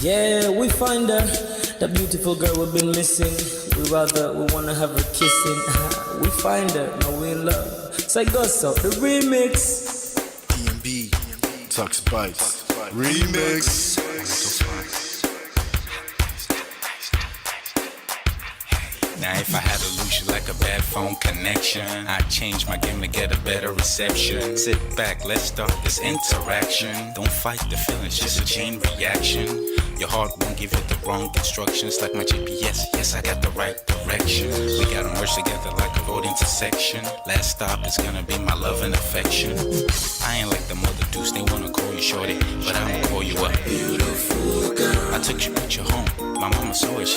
Yeah, we find her, the beautiful girl we've been missing. We wanna have her kissing. We find her, now we in love. Say go so, the remix. DMB, Tuck Spice, remix. Now if I had to lose you like a bad phone connection, I'd change my game to get a better reception. Sit back, let's start this interaction. Don't fight the feelings, just a chain reaction. Your heart won't give you the wrong instructions. Like my GPS, yes I got the right direction. We gotta merge together like a road intersection. Last stop is gonna be my love and affection. I ain't like the mother dudes, they wanna call you shorty, but I'ma call you a beautiful girl. I took your picture home, my mama saw it,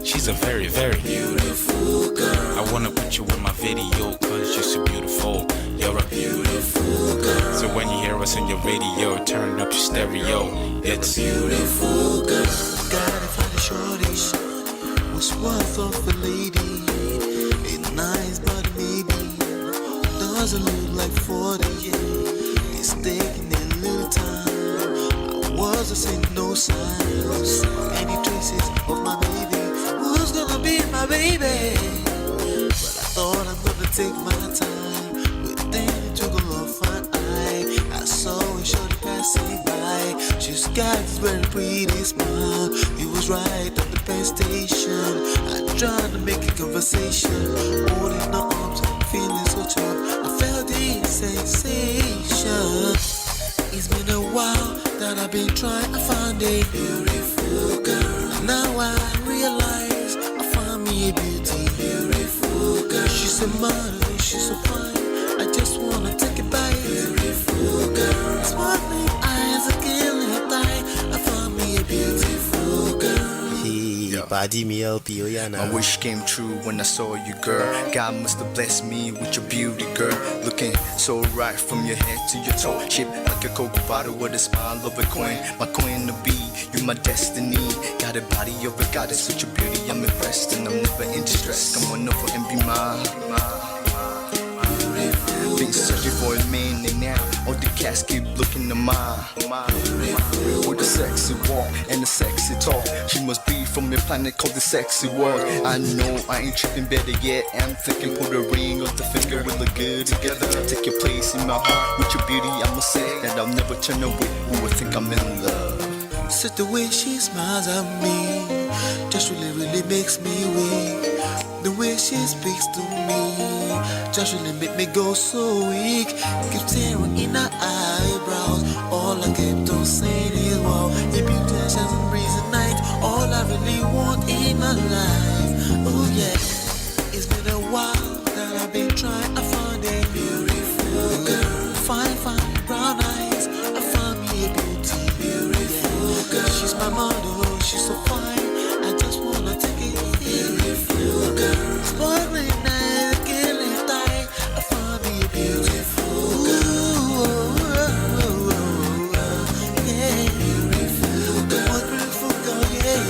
she's a very, very beautiful girl. I wanna put you in my video, cause you're so beautiful. You're a beautiful girl. So when you hear us in your radio, turn up your stereo. It's beautiful girl. Gotta find a shorty, what's worth of a lady. It's nice but maybe doesn't look like 40. It's taking a little time. I wasn't seeing no signs, any traces of my baby. Who's gonna be my baby? But I thought I'm gonna take my time. Within it took a long fun eye. I saw a shorty passing by. She's got this very pretty smile. It was right at the bus station. I tried to make a conversation, holding her arms, feeling so tough. I felt the sensation. It's been a while that I've been trying to find a beautiful girl. Now I realize I found me a beautiful girl. She's a model, she's so fine. I just wanna take it by. Beautiful girl. Sparkling eyes are killing tight. I found me a beautiful girl. My wish came true when I saw you, girl. God must have blessed me with your beauty, girl. Looking so right from your head to your toe. Shaped like a cocoa bottle with a smile of a queen. My queen to be, you my destiny. Got a body of a goddess with your beauty. I'm impressed and I'm never in distress. Come on over and be mine. Been searching for a man and now all the cats keep looking to mine. With a sexy walk and a sexy talk, she must be from a planet called the sexy world. I know I ain't tripping, better yet I'm thinking put a ring on the finger. We look good together. Take your place in my heart with your beauty. I'ma say that I'll never turn away. Who would think I'm in love? So the way she smiles at me just really makes me weak. The way she speaks to me just really make me go so weak. Keep staring in her eyebrows. All I kept on saying is wow. Your beauty shines and breeze at night. All I really want in my life. Oh yeah. It's been a while that I've been trying to find a beautiful girl. Fine brown eyes. I found me a beautiful girl. She's my model, she's so fine. I just wanna take it. Beautiful girl. Sparkling eyes, killing tight. I found me a beautiful girl. Yeah, beautiful girl. Beautiful girl, yeah.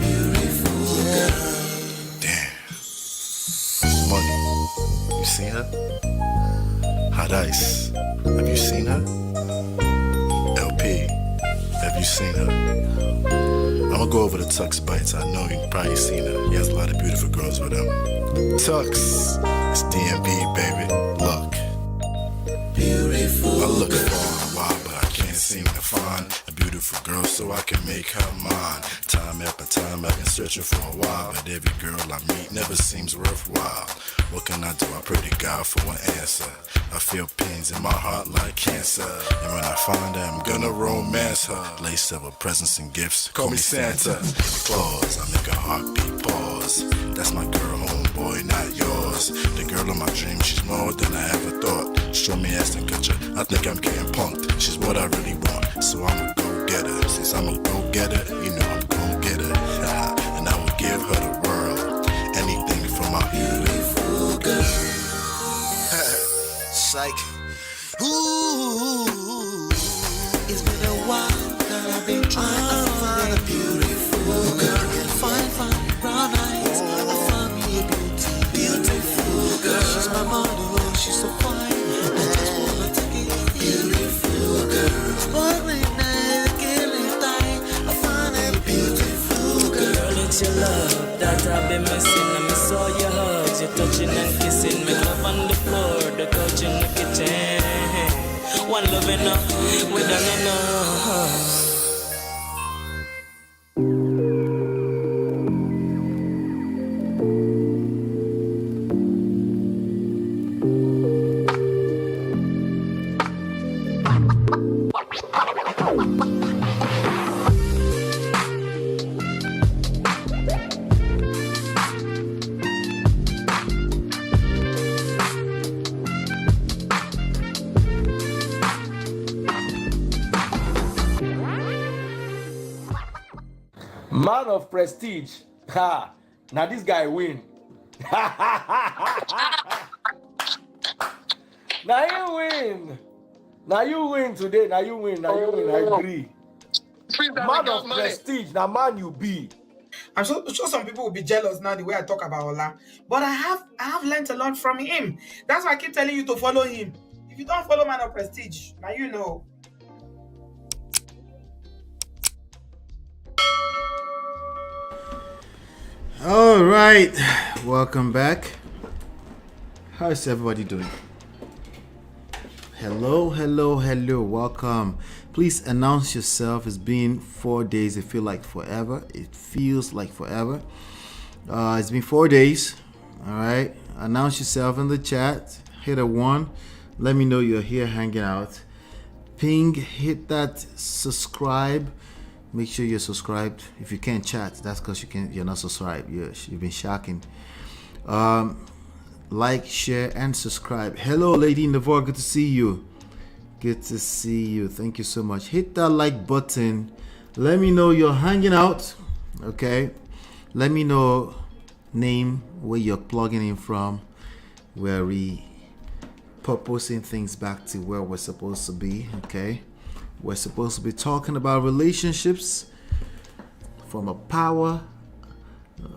Beautiful girl. Damn. Money, you seen her? Hot Ice, have you seen her? LP, have you seen her? I'ma go over to Tux Bites. I know you've probably seen her. He has a lot of beautiful girls with him. Tux, it's DMB, baby. Look. Beautiful. I look for a while, but I can't seem to find a beautiful girl so I can make her mine. Time after time, I've been searching for a while, but every girl I meet never seems worthwhile. What can I do? I pray to God for an answer. I feel pains in my heart like cancer, and when I find her, I'm gonna romance her. Lace up with presents and gifts, call me Santa Claus. I make a heartbeat pause. That's my girl, homeboy, not yours. The girl of my dreams, she's more than I ever thought. Show me Aston Kutcher, I think I'm getting punked. She's what I really want, so I'ma go get her. Since I'm a go getter, you know I'm gon' get her. And I will give her the world, anything for my beautiful girl. Psych. Ooh. It's been a while that I've been trying to find a beautiful girl. Fine brown eyes. I found me a beautiful girl. She's my model, she's so fine. I just wanna take it. Beautiful girl. Sparkling eyes, and kissing. Make love on the floor, the couch in the kitchen. One love enough, we done enough. Man of prestige. Ha! Now this guy win. Now you win. Now you win today. Now you win. Now you win. I agree. Man of prestige. Now man you be. I'm sure some people will be jealous now the way I talk about Ola. But I have learned a lot from him. That's why I keep telling you to follow him. If you don't follow Man of Prestige, now you know. All right, welcome back. How's everybody doing? Hello, welcome. Please announce yourself. It's been 4 days. It feels like forever. It's been 4 days. All right, announce yourself in the chat. Hit a 1. Let me know you're here hanging out. Ping, hit that subscribe. Make sure you're subscribed. If you can't chat, that's because you're not subscribed. You've been shocking. Like, share, and subscribe. Hello, Lady in the Void. Good to see you. Good to see you. Thank you so much. Hit that like button. Let me know you're hanging out. Okay. Let me know name, where you're plugging in from. We're repurposing things back to where we're supposed to be. Okay. We're supposed to be talking about relationships from a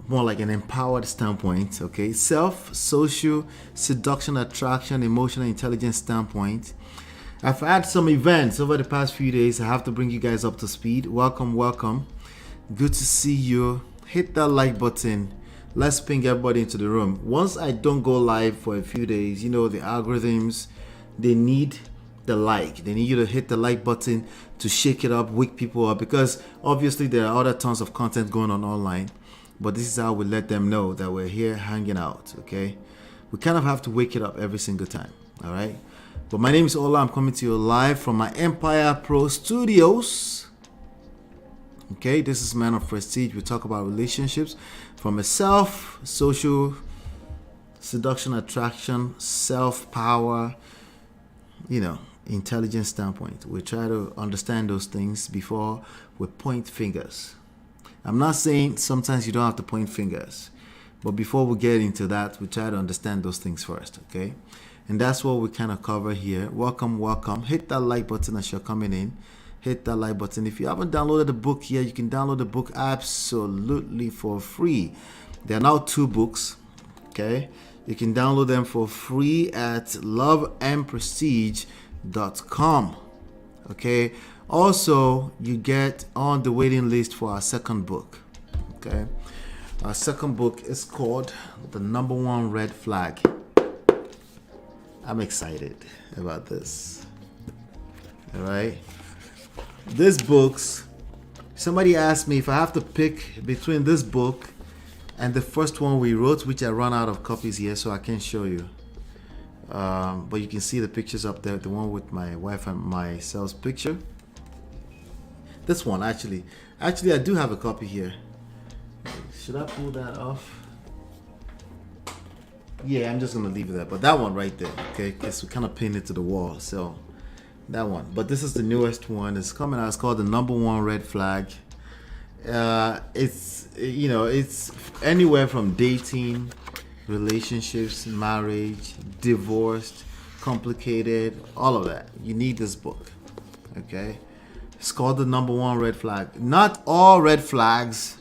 more like an empowered standpoint, okay? Self, social, seduction, attraction, emotional intelligence standpoint. I've had some events over the past few days. I have to bring you guys up to speed. Welcome. Good to see you. Hit that like button. Let's ping everybody into the room. Once I don't go live for a few days, the algorithms, they need the like. They need you to hit the like button to shake it up, wake people up, because obviously there are other tons of content going on online, but this is how we let them know that we're here hanging out. Okay, we kind of have to wake it up every single time. All right, but my name is Ola. I'm coming to you live from my Empire Pro Studios. Okay, this is Man of Prestige. We talk about relationships from a self, social, seduction, attraction, self-power, intelligence standpoint. We try to understand those things before we point fingers. I'm not saying sometimes you don't have to point fingers, but before we get into that, we try to understand those things first, okay? And that's what we kind of cover here. Welcome. Hit that like button as you're coming in. Hit that like button. If you haven't downloaded the book yet, you can download the book absolutely for free. There are now 2 books, okay? You can download them for free at loveandprestige.com. Okay. Also, you get on the waiting list for our second book. Okay. Our second book is called The Number One Red Flag. I'm excited about this. All right. This book's, somebody asked me if I have to pick between this book and the first one we wrote, which I run out of copies here, so I can't show you. But you can see the pictures up there, the one with my wife and myself's picture. This one, actually, I do have a copy here. Should I pull that off? Yeah, I'm just going to leave it there. But that one right there, okay, because we kind of pinned it to the wall. So that one. But this is the newest one. It's coming out. It's called The Number One Red Flag. It's anywhere from dating, relationships, marriage, divorced, complicated, all of that. You need this book. Okay, it's called The Number One Red Flag. Not all red flags,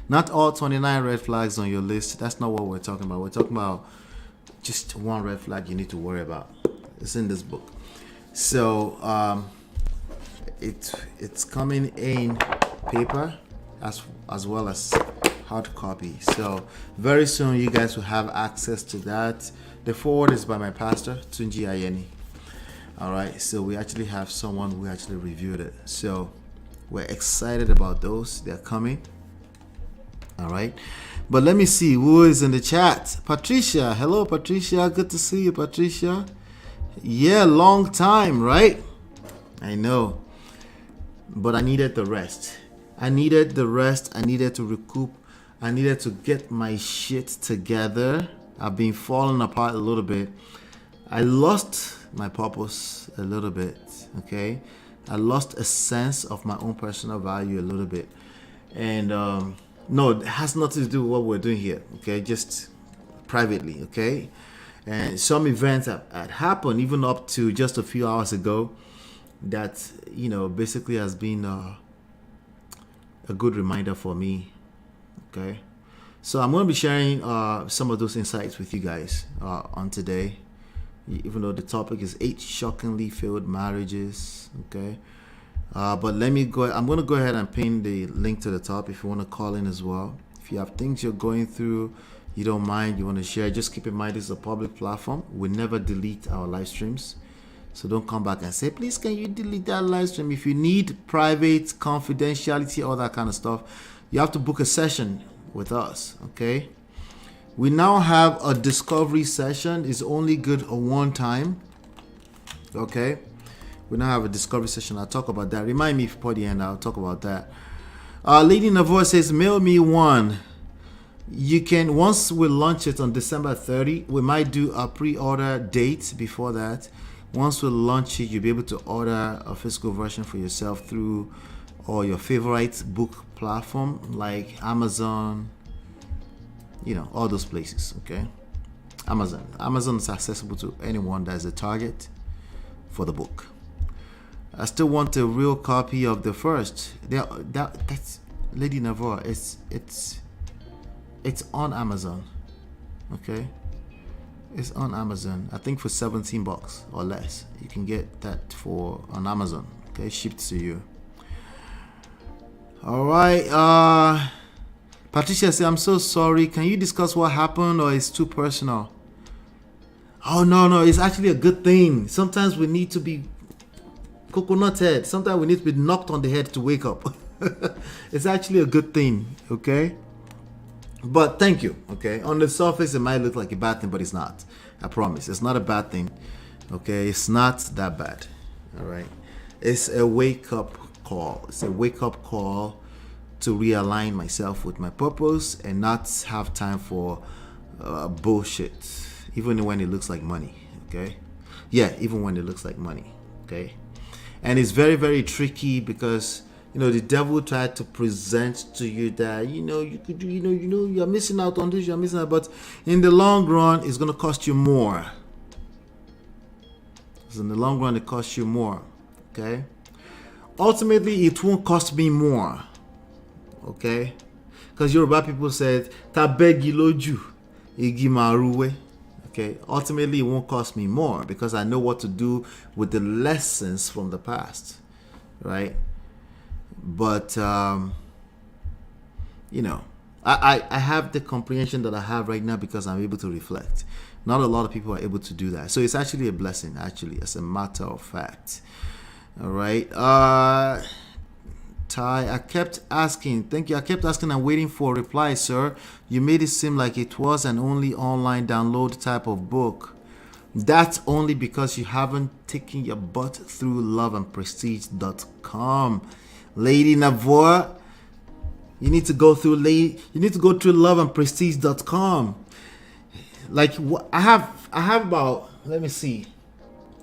not all 29 red flags on your list. That's not what we're talking about. We're talking about just one red flag you need to worry about. It's in this book. So it's coming in paper as well as hard copy. So very soon you guys will have access to that. The forward is by my pastor, Tunji Ayeni. All right, so we actually have someone who actually reviewed it. So we're excited about those. They're coming. All right, but let me see who is in the chat. Patricia, hello Patricia, good to see you, Patricia. Yeah, long time, right? I know, but I needed the rest. I needed to recoup. I needed to get my shit together. I've been falling apart a little bit. I lost my purpose a little bit, okay? I lost a sense of my own personal value a little bit. And no, it has nothing to do with what we're doing here, okay? Just privately, okay? And some events had happened even up to just a few hours ago that, you know, basically has been a good reminder for me, okay? So I'm going to be sharing some of those insights with you guys on today, even though the topic is 8 shockingly failed marriages, okay? But let me go. I'm going to go ahead and pin the link to the top if you want to call in as well. If you have things you're going through, you don't mind, you want to share, just keep in mind this is a public platform. We never delete our live streams. So don't come back and say, please, can you delete that live stream? If you need private, confidentiality, all that kind of stuff, you have to book a session with us, okay? We now have a discovery session. It's only good a one time, okay? We now have a discovery session. I'll talk about that. Remind me before the end. I'll talk about that. Lady Navoa says, mail me one. You can, once we launch it on December 30, we might do a pre-order date before that. Once we launch it, you'll be able to order a physical version for yourself through or your favorite book platform like Amazon, you know, all those places, okay? Amazon is accessible to anyone that's a target for the book. I still want a real copy of the first. That's Lady Navoa. It's on Amazon, okay? It's on Amazon. I think for $17 or less, you can get that on Amazon, okay? Shipped to you. All right. Patricia said, I'm so sorry. Can you discuss what happened, or it's too personal? Oh, no. It's actually a good thing. Sometimes we need to be coconut head. Sometimes we need to be knocked on the head to wake up. It's actually a good thing, okay? But thank you, okay? On the surface, it might look like a bad thing, but it's not. I promise. It's not a bad thing, okay? It's not that bad, all right? It's a wake-up call. It's a wake-up call to realign myself with my purpose and not have time for bullshit, even when it looks like money, okay? Yeah, even when it looks like money, okay? And it's very, very tricky because, you know, the devil tried to present to you that, you know, you could, you're missing out on this, you're missing out, but in the long run, it's going to cost you more. So in the long run, it costs you more, okay? Ultimately, it won't cost me more, okay? Because Yoruba people said, "Tabegi loju, igi maruwe." Okay, ultimately it won't cost me more because I know what to do with the lessons from the past, right? But you know, I have the comprehension that I have right now because I'm able to reflect. Not a lot of people are able to do that, so it's actually a blessing. Actually, as a matter of fact. All right, Ty, I kept asking. Thank you. I kept asking and waiting for a reply, sir. You made it seem like it was an only online download type of book. That's only because you haven't taken your butt through loveandprestige.com. Lady Navoa, you need to go through loveandprestige.com. Like I have about, let me see.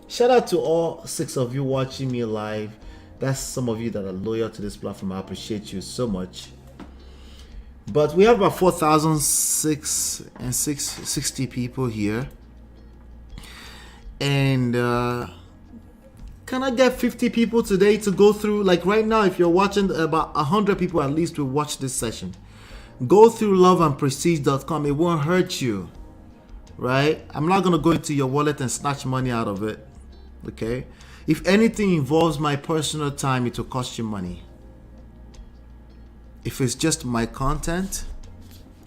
Shout out to all 6 of you watching me live. That's some of you that are loyal to this platform. I appreciate you so much. But we have about 4,660 people here. And can I get 50 people today to go through? Like right now, if you're watching, about 100 people at least will watch this session. Go through loveandprestige.com. It won't hurt you, right? I'm not going to go into your wallet and snatch money out of it, okay? If anything involves my personal time, it will cost you money. If it's just my content,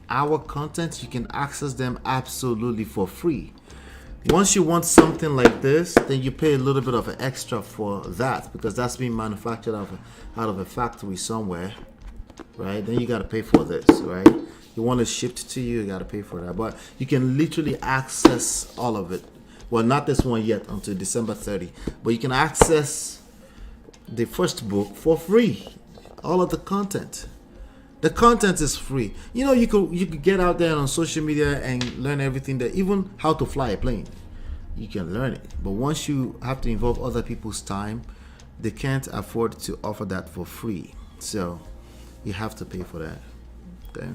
our content, you can access them absolutely for free. Once you want something like this, then you pay a little bit of an extra for that, because that's being manufactured out of a factory somewhere, right? Then you got to pay for this, right? You want it shipped to you, you got to pay for that. But you can literally access all of it. Well, not this one yet until December 30, but you can access the first book for free. All of the content. The content is free. You know, you could get out there on social media and learn everything, that even how to fly a plane. You can learn it. But once you have to involve other people's time, they can't afford to offer that for free. So you have to pay for that. Okay?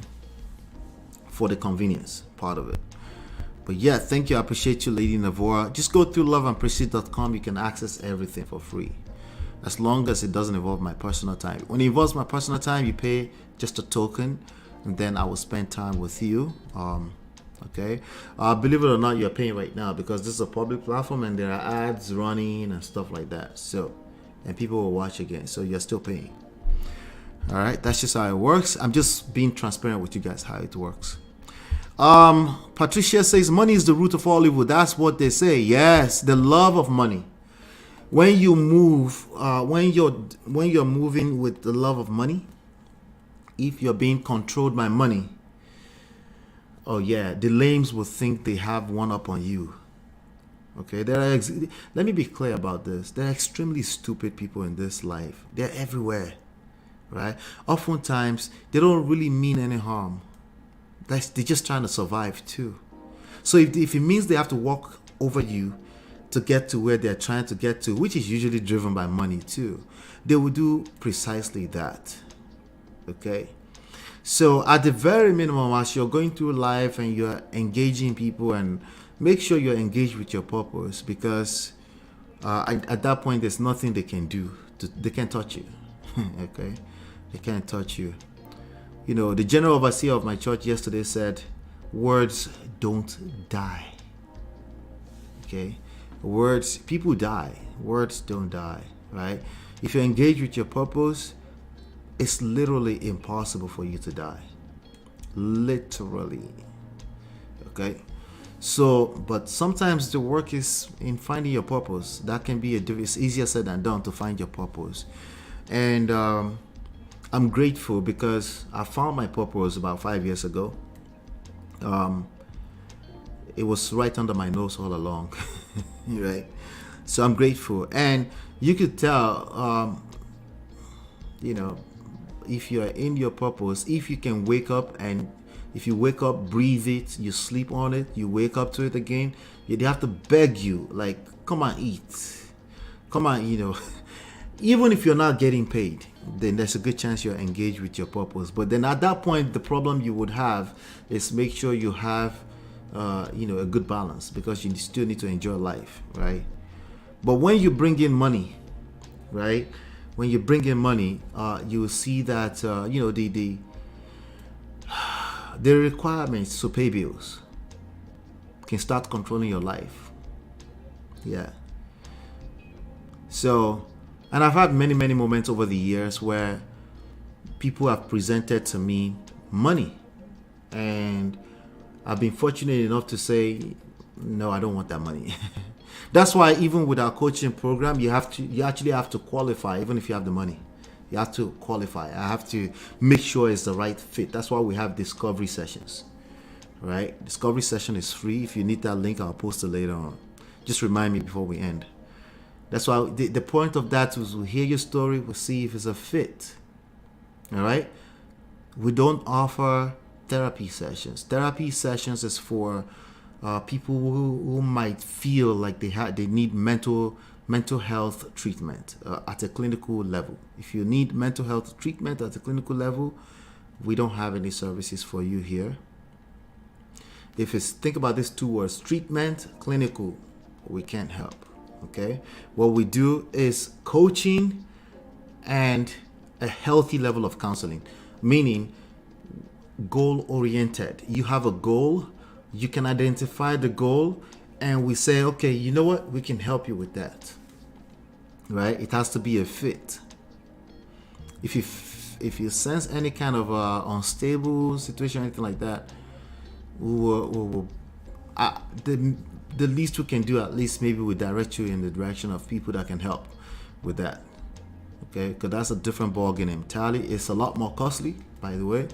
For the convenience part of it. But yeah, thank you. I appreciate you, Lady Navora. Just go through loveandprestige.com. You can access everything for free, as long as it doesn't involve my personal time. When it involves my personal time, you pay just a token, and then I will spend time with you. Okay, believe it or not, you're paying right now because this is a public platform and there are ads running and stuff like that. So, and people will watch again, so you're still paying. All right, that's just how it works. I'm just being transparent with you guys how it works. Patricia says money is the root of all evil. That's what they say. Yes, the love of money. When you move, when you're moving with the love of money, if you're being controlled by money, oh yeah, the lames will think they have one up on you. Okay, let me be clear about this. There are extremely stupid people in this life. They're everywhere, right? Oftentimes, they don't really mean any harm. They're just trying to survive too. So if it means they have to walk over you to get to where they're trying to get to, which is usually driven by money too, they will do precisely that. Okay? So at the very minimum, as you're going through life and you're engaging people, and make sure you're engaged with your purpose, because at that point, there's nothing they can do. They can't touch you. Okay? They can't touch you. You know, the general overseer of my church yesterday said, words don't die. Okay? Words, people die. Words don't die, right? If you engage with your purpose, it's literally impossible for you to die. Literally. Okay? So, but sometimes the work is in finding your purpose. That can be it's easier said than done to find your purpose. And I'm grateful because I found my purpose about 5 years ago. It was right under my nose all along. Right? So I'm grateful. And you could tell, you know, if you're in your purpose, if you can wake up, and if you wake up, breathe it, you sleep on it, you wake up to it again, they have to beg you, like, come on, eat. Come on, you know. Even if you're not getting paid, then there's a good chance you're engaged with your purpose. But then at that point, the problem you would have is make sure you have, you know, a good balance, because you still need to enjoy life, right? But when you bring in money, right? When you bring in money, you will see that, you know, the requirements to pay bills can start controlling your life. Yeah. So, and I've had many, many moments over the years where people have presented to me money, and I've been fortunate enough to say, no, I don't want that money. That's why even with our coaching program, you actually have to qualify, even if you have the money. You have to qualify. I have to make sure it's the right fit. That's why we have discovery sessions, right? Discovery session is free. If you need that link, I'll post it later on. Just remind me before we end. That's why the point of that is we'll hear your story, we'll see if it's a fit. All right? We don't offer therapy sessions. Therapy sessions is for people who might feel like they need mental health treatment at a clinical level. If you need mental health treatment at a clinical level, we don't have any services for you here. If it's, think about these two words, treatment, clinical, we can't help. Okay, what we do is coaching and a healthy level of counseling, meaning goal oriented. You have a goal, you can identify the goal, and we say, okay, you know what, we can help you with that. Right? It has to be a fit. If if you sense any kind of unstable situation, anything like that, the least we can do, at least maybe we direct you in the direction of people that can help with that. Okay, because that's a different ballgame entirely. It's a lot more costly, by the way,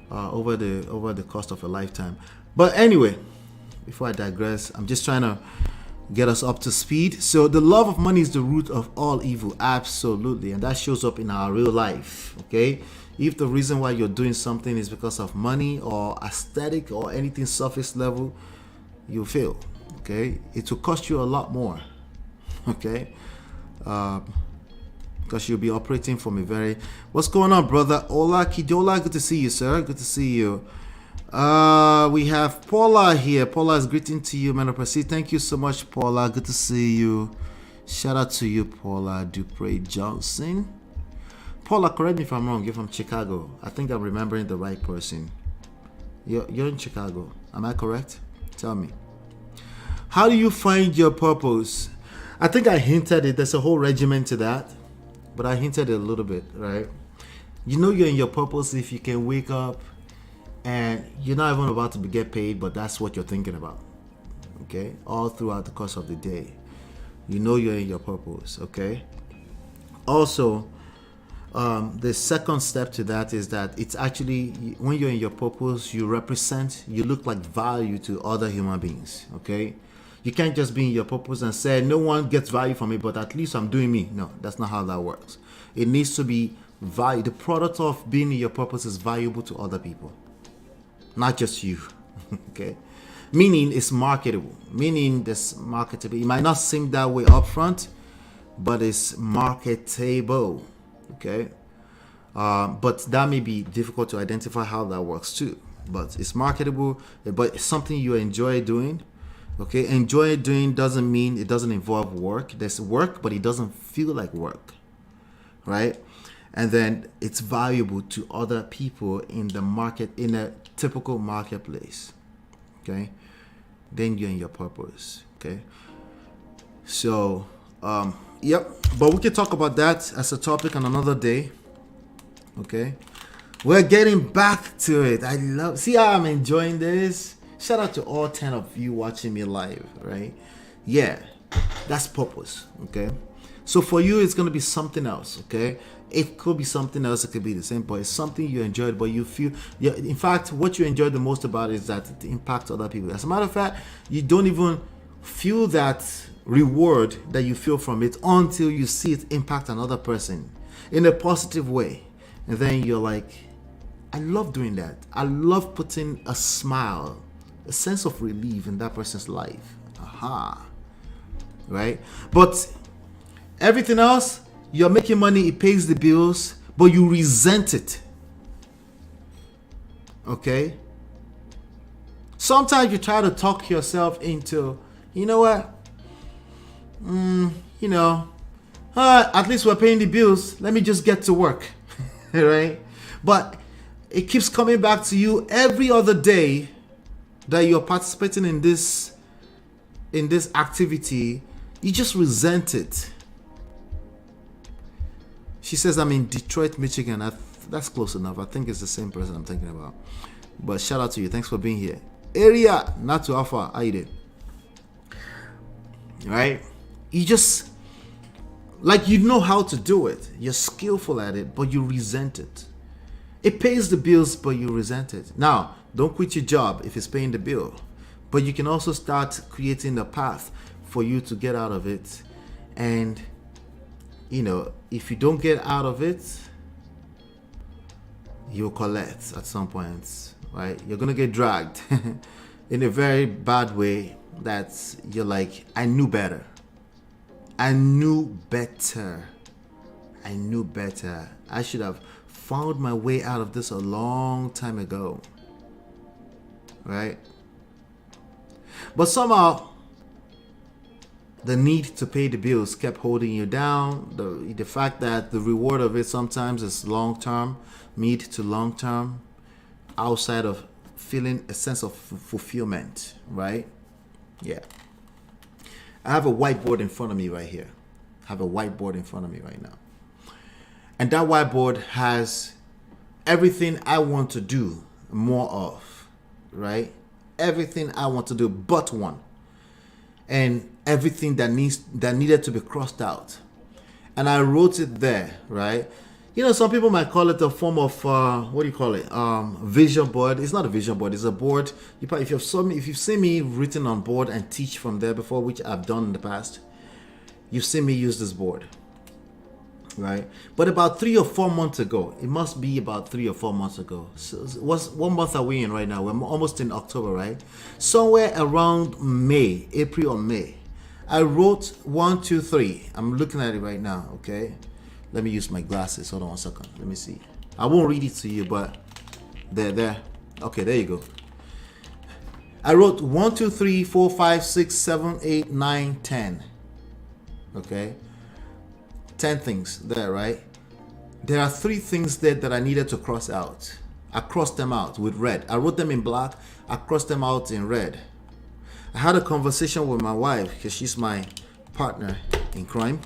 over the cost of a lifetime. But anyway, before I digress, I'm just trying to get us up to speed. So the love of money is the root of all evil, absolutely, and that shows up in our real life. Okay, if the reason why you're doing something is because of money or aesthetic or anything surface level, you'll fail. Okay, it will cost you a lot more. Okay, because you'll be operating from a very... What's going on, brother? Ola Kidola, good to see you, sir. Good to see you. We have Paula here. Paula is greeting to you, man of proceed. Thank you so much, Paula. Good to see you. Shout out to you, Paula Dupre Johnson. Paula, correct me if I'm wrong. You're from Chicago. I think I'm remembering the right person. You're in Chicago. Am I correct? Tell me. How do you find your purpose? I think I hinted it. There's a whole regimen to that, but I hinted it a little bit, right? You know you're in your purpose if you can wake up and you're not even about to get paid, but that's what you're thinking about. Okay? All throughout the course of the day. You know you're in your purpose, okay? Also, the second step to that is that it's actually, when you're in your purpose, you look like value to other human beings, okay? You can't just be in your purpose and say, no one gets value from me, but at least I'm doing me. No, that's not how that works. It needs to be value. The product of being in your purpose is valuable to other people, not just you, okay? Meaning it's marketable, meaning this marketable. It might not seem that way up front, but it's marketable, okay? But that may be difficult to identify how that works too, but it's marketable, but it's something you enjoy doing. Okay, enjoy doing doesn't mean it doesn't involve work. There's work, but it doesn't feel like work, right? And then it's valuable to other people in the market, in a typical marketplace, okay? Then you're in your purpose, okay? So, yep, but we can talk about that as a topic on another day, okay? We're getting back to it. See how I'm enjoying this? Shout out to all 10 of you watching me live, right? Yeah, that's purpose, okay? So for you, it's going to be something else, okay? It could be something else. It could be the same, but it's something you enjoyed, but you feel... Yeah, in fact, what you enjoy the most about it is that it impacts other people. As a matter of fact, you don't even feel that reward that you feel from it until you see it impact another person in a positive way. And then you're like, I love doing that. I love putting a smile, a sense of relief in that person's life. Aha. Right? But everything else, you're making money, it pays the bills, but you resent it. Okay? Sometimes you try to talk yourself into, you know what? At least we're paying the bills. Let me just get to work. Right? But it keeps coming back to you every other day that you're participating in this activity. You just resent it. She says, I'm in Detroit, Michigan. That's close enough. I think it's the same person I'm thinking about. But shout out to you. Thanks for being here. Area, not too far. How you doing? Right? You just, like, you know how to do it. You're skillful at it, but you resent it. It pays the bills, but you resent it. Now, don't quit your job if it's paying the bill. But you can also start creating a path for you to get out of it. And, if you don't get out of it, you'll collect at some point, right? You're going to get dragged in a very bad way that you're like, I knew better. I knew better. I should have found my way out of this a long time ago. Right? But somehow the need to pay the bills kept holding you down. The fact that the reward of it sometimes is long-term, mid to long-term, outside of feeling a sense of fulfillment, right? Yeah. I have a whiteboard in front of me right here. And that whiteboard has everything I want to do more of, right? Everything I want to do but one. And everything that needed to be crossed out. And I wrote it there, right? You know, some people might call it a form of what do you call it? Vision board. It's not a vision board. It's a board. If you've seen me written on board and teach from there before, which I've done in the past, you've seen me use this board, right? But about 3 or 4 months ago, it must be about 3 or 4 months ago. So what month are we in right now? We're almost in October, right? Somewhere around April or May, I wrote 1, 2, 3. I'm looking at it right now, okay? Let me use my glasses. Hold on 1 second. Let me see. I won't read it to you, but there. Okay, there you go. I wrote 1, 2, 3, 4, 5, 6, 7, 8, 9, 10. Okay? 10 things there, right? There are 3 things there that I needed to cross out. I crossed them out with red. I wrote them in black. I crossed them out in red. I had a conversation with my wife because she's my partner in crime.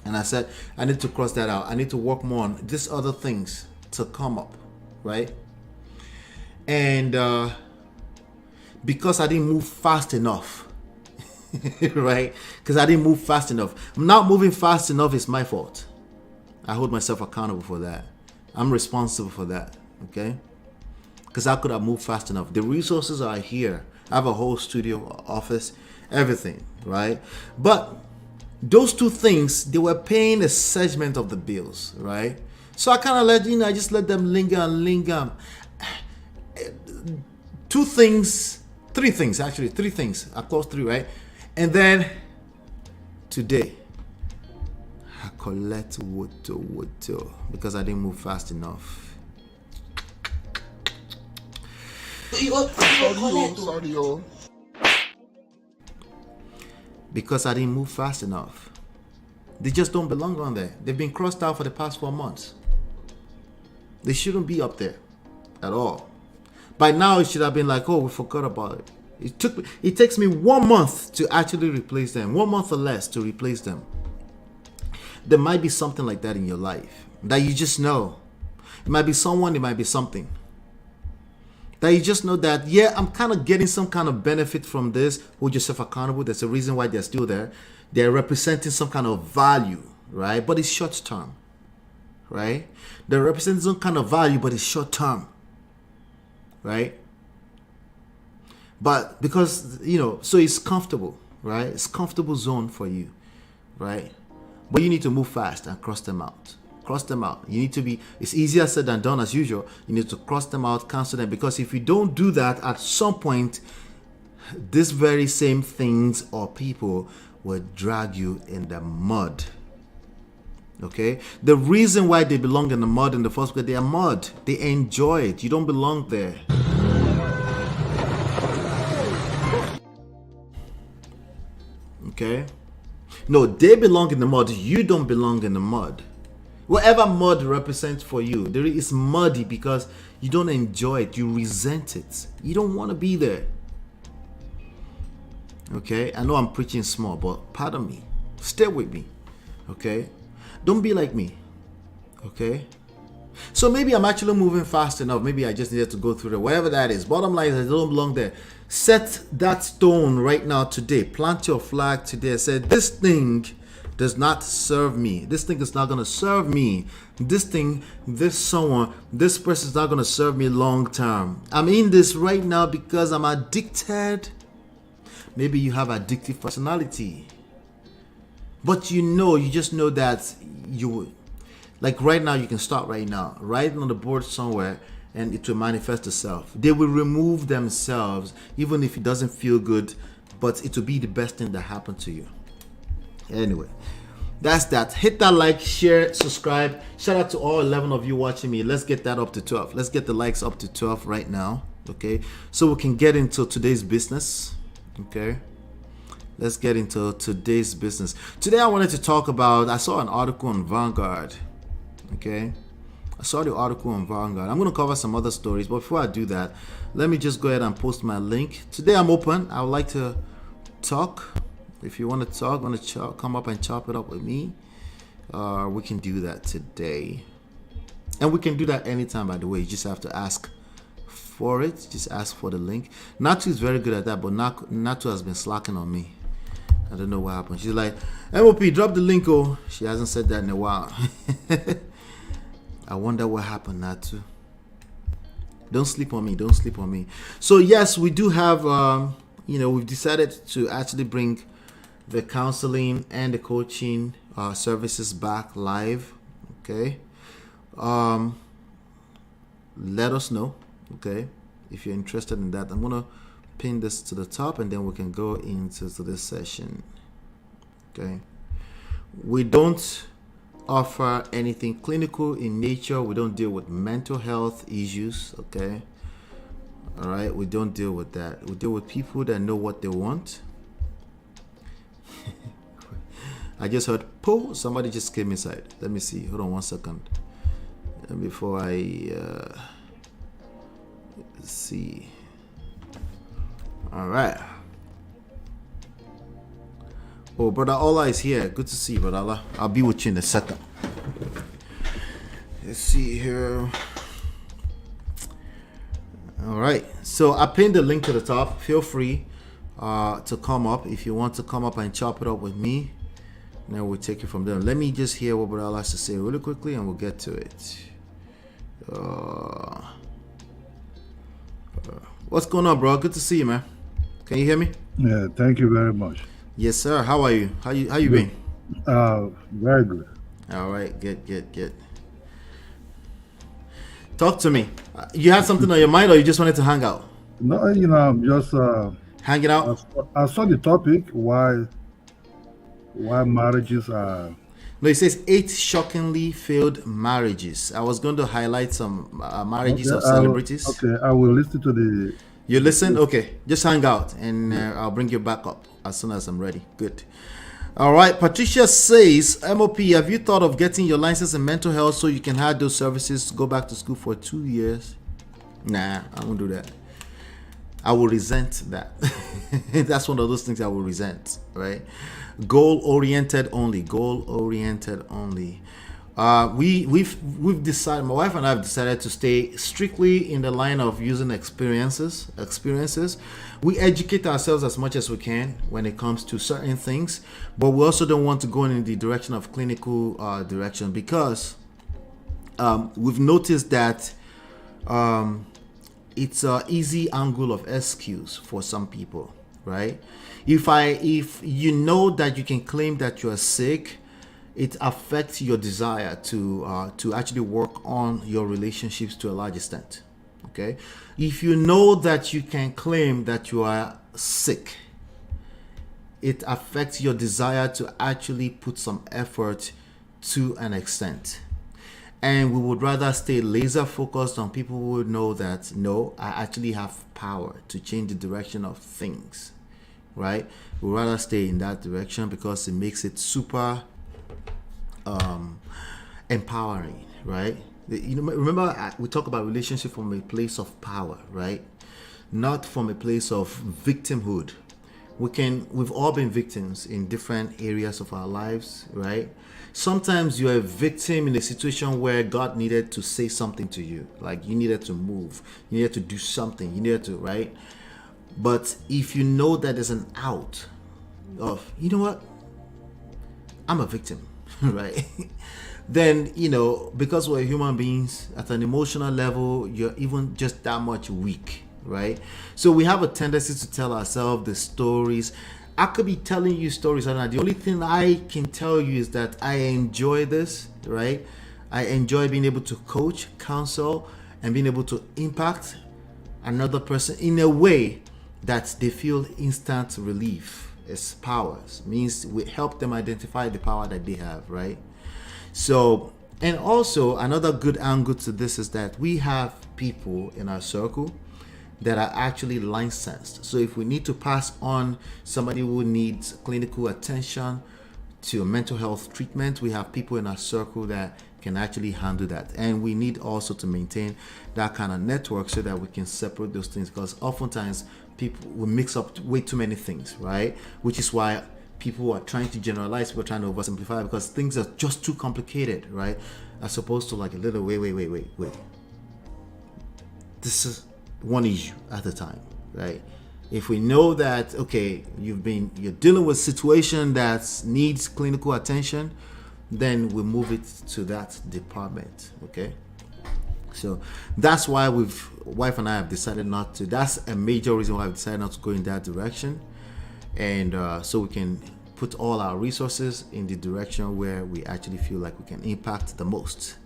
And I said, I need to cross that out. I need to work more on these other things to come up, right? And because I didn't move fast enough, right? Because I didn't move fast enough. Not moving fast enough is my fault. I hold myself accountable for that. I'm responsible for that, okay? Because I could have moved fast enough. The resources are here. I have a whole studio, office, everything, right? But those 2 things, they were paying a segment of the bills, right? So I kind of I just let them linger and linger. 3 things. I closed 3, right? And then today, I collect water because I didn't move fast enough. Sorry. Because I didn't move fast enough. They just don't belong on there. They've been crossed out for the past 4 months. They shouldn't be up there at all. By now, it should have been like, oh, we forgot about it. It takes me 1 month to actually replace them. 1 month or less to replace them. There might be something like that in your life that you just know. It might be someone, it might be something. That you just know that, yeah, I'm kind of getting some kind of benefit from this. Hold yourself accountable. There's a reason why they're still there. They're representing some kind of value, right? But it's short term, right? They're representing some kind of value, but it's short term, right? But because, so it's comfortable, right? It's comfortable zone for you, right? But you need to move fast and cross them out. Cross them out. You need to be, it's easier said than done as usual. You need to cross them out, cancel them. Because if you don't do that, at some point, these very same things or people will drag you in the mud. Okay? The reason why they belong in the mud in the first place, they are mud. They enjoy it. You don't belong there. Okay? No, they belong in the mud. You don't belong in the mud. Whatever mud represents for you, there is muddy because you don't enjoy it. You resent it. You don't want to be there. Okay? I know I'm preaching small, but pardon me. Stay with me. Okay? Don't be like me. Okay? So maybe I'm actually moving fast enough. Maybe I just needed to go through it. Whatever that is. Bottom line is I don't belong there. Set that stone right now today. Plant your flag today. Say, this thing does not serve me. This thing is not going to serve me. This thing, this person is not going to serve me long term. I'm in this right now because I'm addicted. Maybe you have addictive personality. But you just know that like right now, you can start right now. Write on the board somewhere and it will manifest itself. They will remove themselves even if it doesn't feel good, but it will be the best thing that happened to you. Anyway, that's that. Hit that like, share, subscribe. Shout out to all 11 of you watching me. Let's get that up to 12. Let's get the likes up to 12 right now. Okay, so we can get into today's business. Okay, let's get into today's business. Today I wanted to talk about, I saw an article on Vanguard. Okay, I saw the article on Vanguard. I'm going to cover some other stories, but before I do that, let me just go ahead and post my link. Today I'm open. I would like to talk. If you want to talk, come up and chop it up with me, we can do that today. And we can do that anytime, by the way. You just have to ask for it. Just ask for the link. Natu is very good at that, but Natu has been slacking on me. I don't know what happened. She's like, MOP, drop the link. Oh, she hasn't said that in a while. I wonder what happened, Natu. Don't sleep on me. Don't sleep on me. So yes, we do have, we've decided to actually bring the counseling and the coaching services back live. Okay. Let us know. Okay. If you're interested in that, I'm going to pin this to the top and then we can go into this session. Okay. We don't offer anything clinical in nature. We don't deal with mental health issues. Okay. All right. We don't deal with that. We deal with people that know what they want. I just heard pull. Somebody just came inside. Let me see. Hold on 1 second. Before I see. All right. Oh, Brother Allah is here. Good to see you, Brother Allah. I'll be with you in a second. Let's see here. All right. So I pinned the link to the top. Feel free to come up if you want to come up and chop it up with me. Now we'll take it from there. Let me just hear what Brother Allah has to say really quickly and we'll get to it. What's going on, bro? Good to see you, man. Can you hear me? Yeah, thank you very much. Yes, sir. How are you? How you been? Very good. All right, good. Talk to me. You had something on your mind, or you just wanted to hang out? No, I'm just hanging out. I saw the topic why marriages are. No, it says 8 shockingly failed marriages. I was going to highlight some marriages of celebrities. I will listen to the. You listen? Okay. Just hang out and I'll bring you back up as soon as I'm ready. Good. All right. Patricia says, MOP, have you thought of getting your license in mental health so you can have those services to go back to school for 2 years? Nah, I won't do that. I will resent that. That's one of those things I will resent, right? Goal-oriented only. We've decided, my wife and I have decided to stay strictly in the line of using experiences. We educate ourselves as much as we can when it comes to certain things, but we also don't want to go in the direction of clinical direction because we've noticed that it's an easy angle of excuse for some people, right? If you know that you can claim that you are sick, it affects your desire to actually work on your relationships to a large extent. Okay, if you know that you can claim that you are sick, it affects your desire to actually put some effort to an extent. And we would rather stay laser focused on people who would know that no, I actually have power to change the direction of things. Right? We'd rather stay in that direction because it makes it super empowering, right? Remember we talk about relationship from a place of power, right? Not from a place of victimhood. We've all been victims in different areas of our lives, right? Sometimes you're a victim in a situation where God needed to say something to you, like you needed to move, you needed to do something, you needed to, right? But if you know that there's an out of, you know what, I'm a victim, right? Then, because we're human beings, at an emotional level, you're even just that much weak, right? So we have a tendency to tell ourselves the stories. I could be telling you stories, and the only thing I can tell you is that I enjoy this, right? I enjoy being able to coach, counsel, and being able to impact another person in a way that they feel instant relief. It's powers, means we help them identify the power that they have, right? So, and also another good angle to this is that we have people in our circle that are actually licensed. So if we need to pass on somebody who needs clinical attention to a mental health treatment, we have people in our circle that can actually handle that. And we need also to maintain that kind of network so that we can separate those things, because oftentimes people will mix up way too many things, right? Which is why people are trying to generalize, people are trying to oversimplify because things are just too complicated, right? As opposed to like a little wait. This is one issue at a time, right? If we know that, okay, you're dealing with a situation that needs clinical attention, then we move it to that department, okay? So that's why wife and I have decided not to. That's a major reason why I've decided not to go in that direction. And so we can put all our resources in the direction where we actually feel like we can impact the most.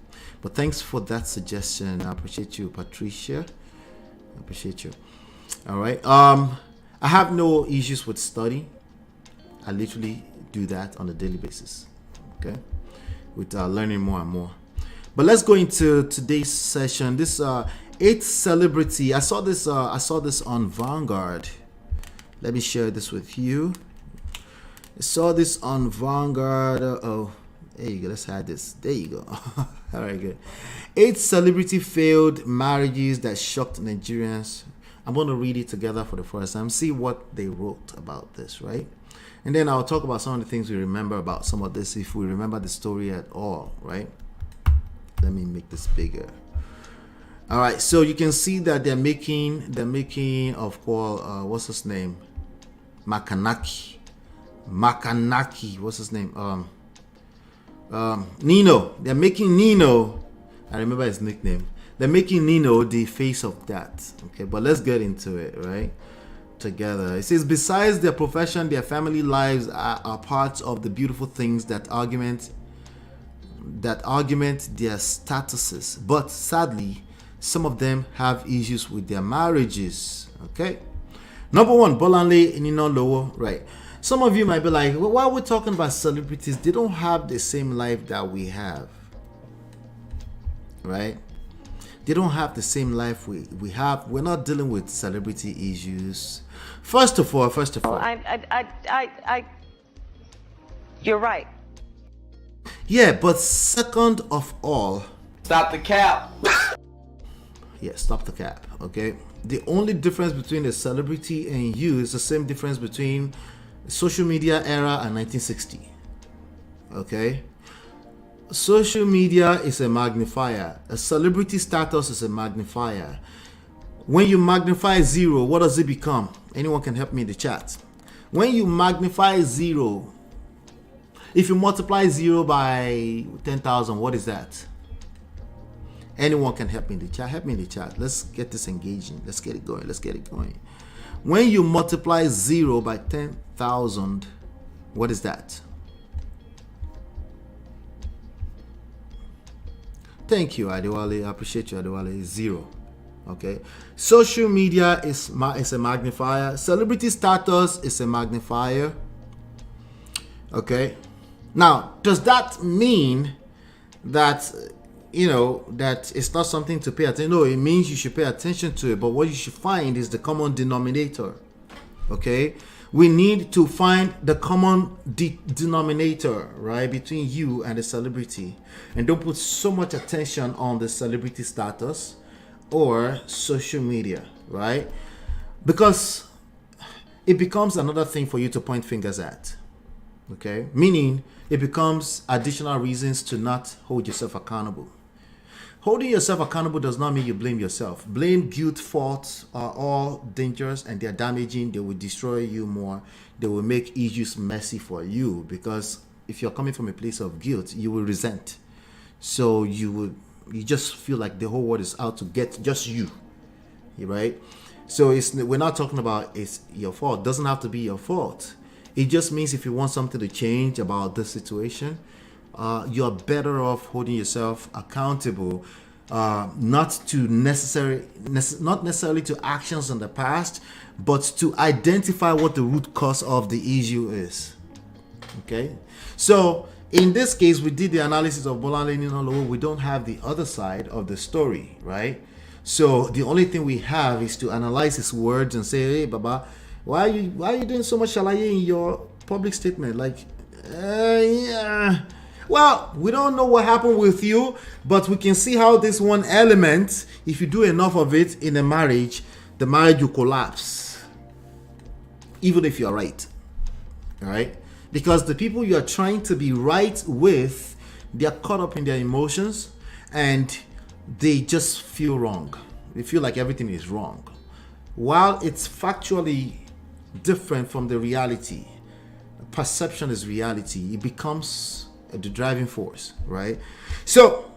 But thanks for that suggestion. I appreciate you, Patricia. I appreciate you. All right. I have no issues with study. I literally do that on a daily basis. Okay. With learning more and more. But let's go into today's session. This 8th celebrity. I saw this on Vanguard. Let me share this with you. I saw this on Vanguard. Oh, there you go. Let's add this. There you go. All right, good. 8 celebrity failed marriages that shocked Nigerians. I'm going to read it together for the first time. See what they wrote about this, right? And then I'll talk about some of the things we remember about some of this, if we remember the story at all, right? Let me make this bigger. All right, so you can see that they're making of course, what's his name? Makanaki, what's his name? Nino. They're making Nino. I remember his nickname. They're making Nino the face of that. Okay, but let's get into it, right? Together. It says, besides their profession, their family lives are parts of the beautiful things that augment their statuses. But sadly, some of them have issues with their marriages. Okay. Number 1, Bolanle Nino Lowo. Right. Some of you might be like, well, why are we talking about celebrities? They don't have the same life that we have. Right? They don't have the same life we have. We're not dealing with celebrity issues. First of all, you're right. Yeah, but second of all, Stop the cap. yeah, stop the cap. Okay. The only difference between a celebrity and you is the same difference between social media era and 1960. Okay. Social media is a magnifier. A celebrity status is a magnifier. When you magnify 0, what does it become? Anyone can help me in the chat. When you magnify 0, if you multiply 0 by 10,000, what is that? Anyone can help me in the chat. Help me in the chat. Let's get this engaging. Let's get it going. When you multiply 0 by 10,000, what is that? Thank you, Adewale. I appreciate you, Adewale. 0. Okay. Social media is a magnifier. Celebrity status is a magnifier. Okay. Now, does that mean that, that it's not something to pay attention? No, it means you should pay attention to it. But what you should find is the common denominator. Okay. We need to find the common denominator, right, between you and the celebrity. And don't put so much attention on the celebrity status or social media, right? Because it becomes another thing for you to point fingers at. Okay? Meaning it becomes additional reasons to not hold yourself accountable. Holding yourself accountable does not mean you blame yourself. Blame, guilt, fault are all dangerous and they're damaging. They will destroy you more. They will make issues messy for you, because if you're coming from a place of guilt, you will resent. So you just feel like the whole world is out to get just you, right? So we're not talking about it's your fault. It doesn't have to be your fault. It just means if you want something to change about this situation, you're better off holding yourself accountable, not necessarily to actions in the past, but to identify what the root cause of the issue is. Okay, so in this case, we did the analysis of Bolanle Ninalowo. We don't have the other side of the story, right? So the only thing we have is to analyze his words and say, hey, Baba, why are you doing so much shalaye in your public statement? Like, yeah. Well, we don't know what happened with you, but we can see how this one element, if you do enough of it in a marriage, the marriage will collapse. Even if you're right. All right? Because the people you are trying to be right with, they are caught up in their emotions and they just feel wrong. They feel like everything is wrong. While it's factually different from the reality, perception is reality. It becomes the driving force, right? So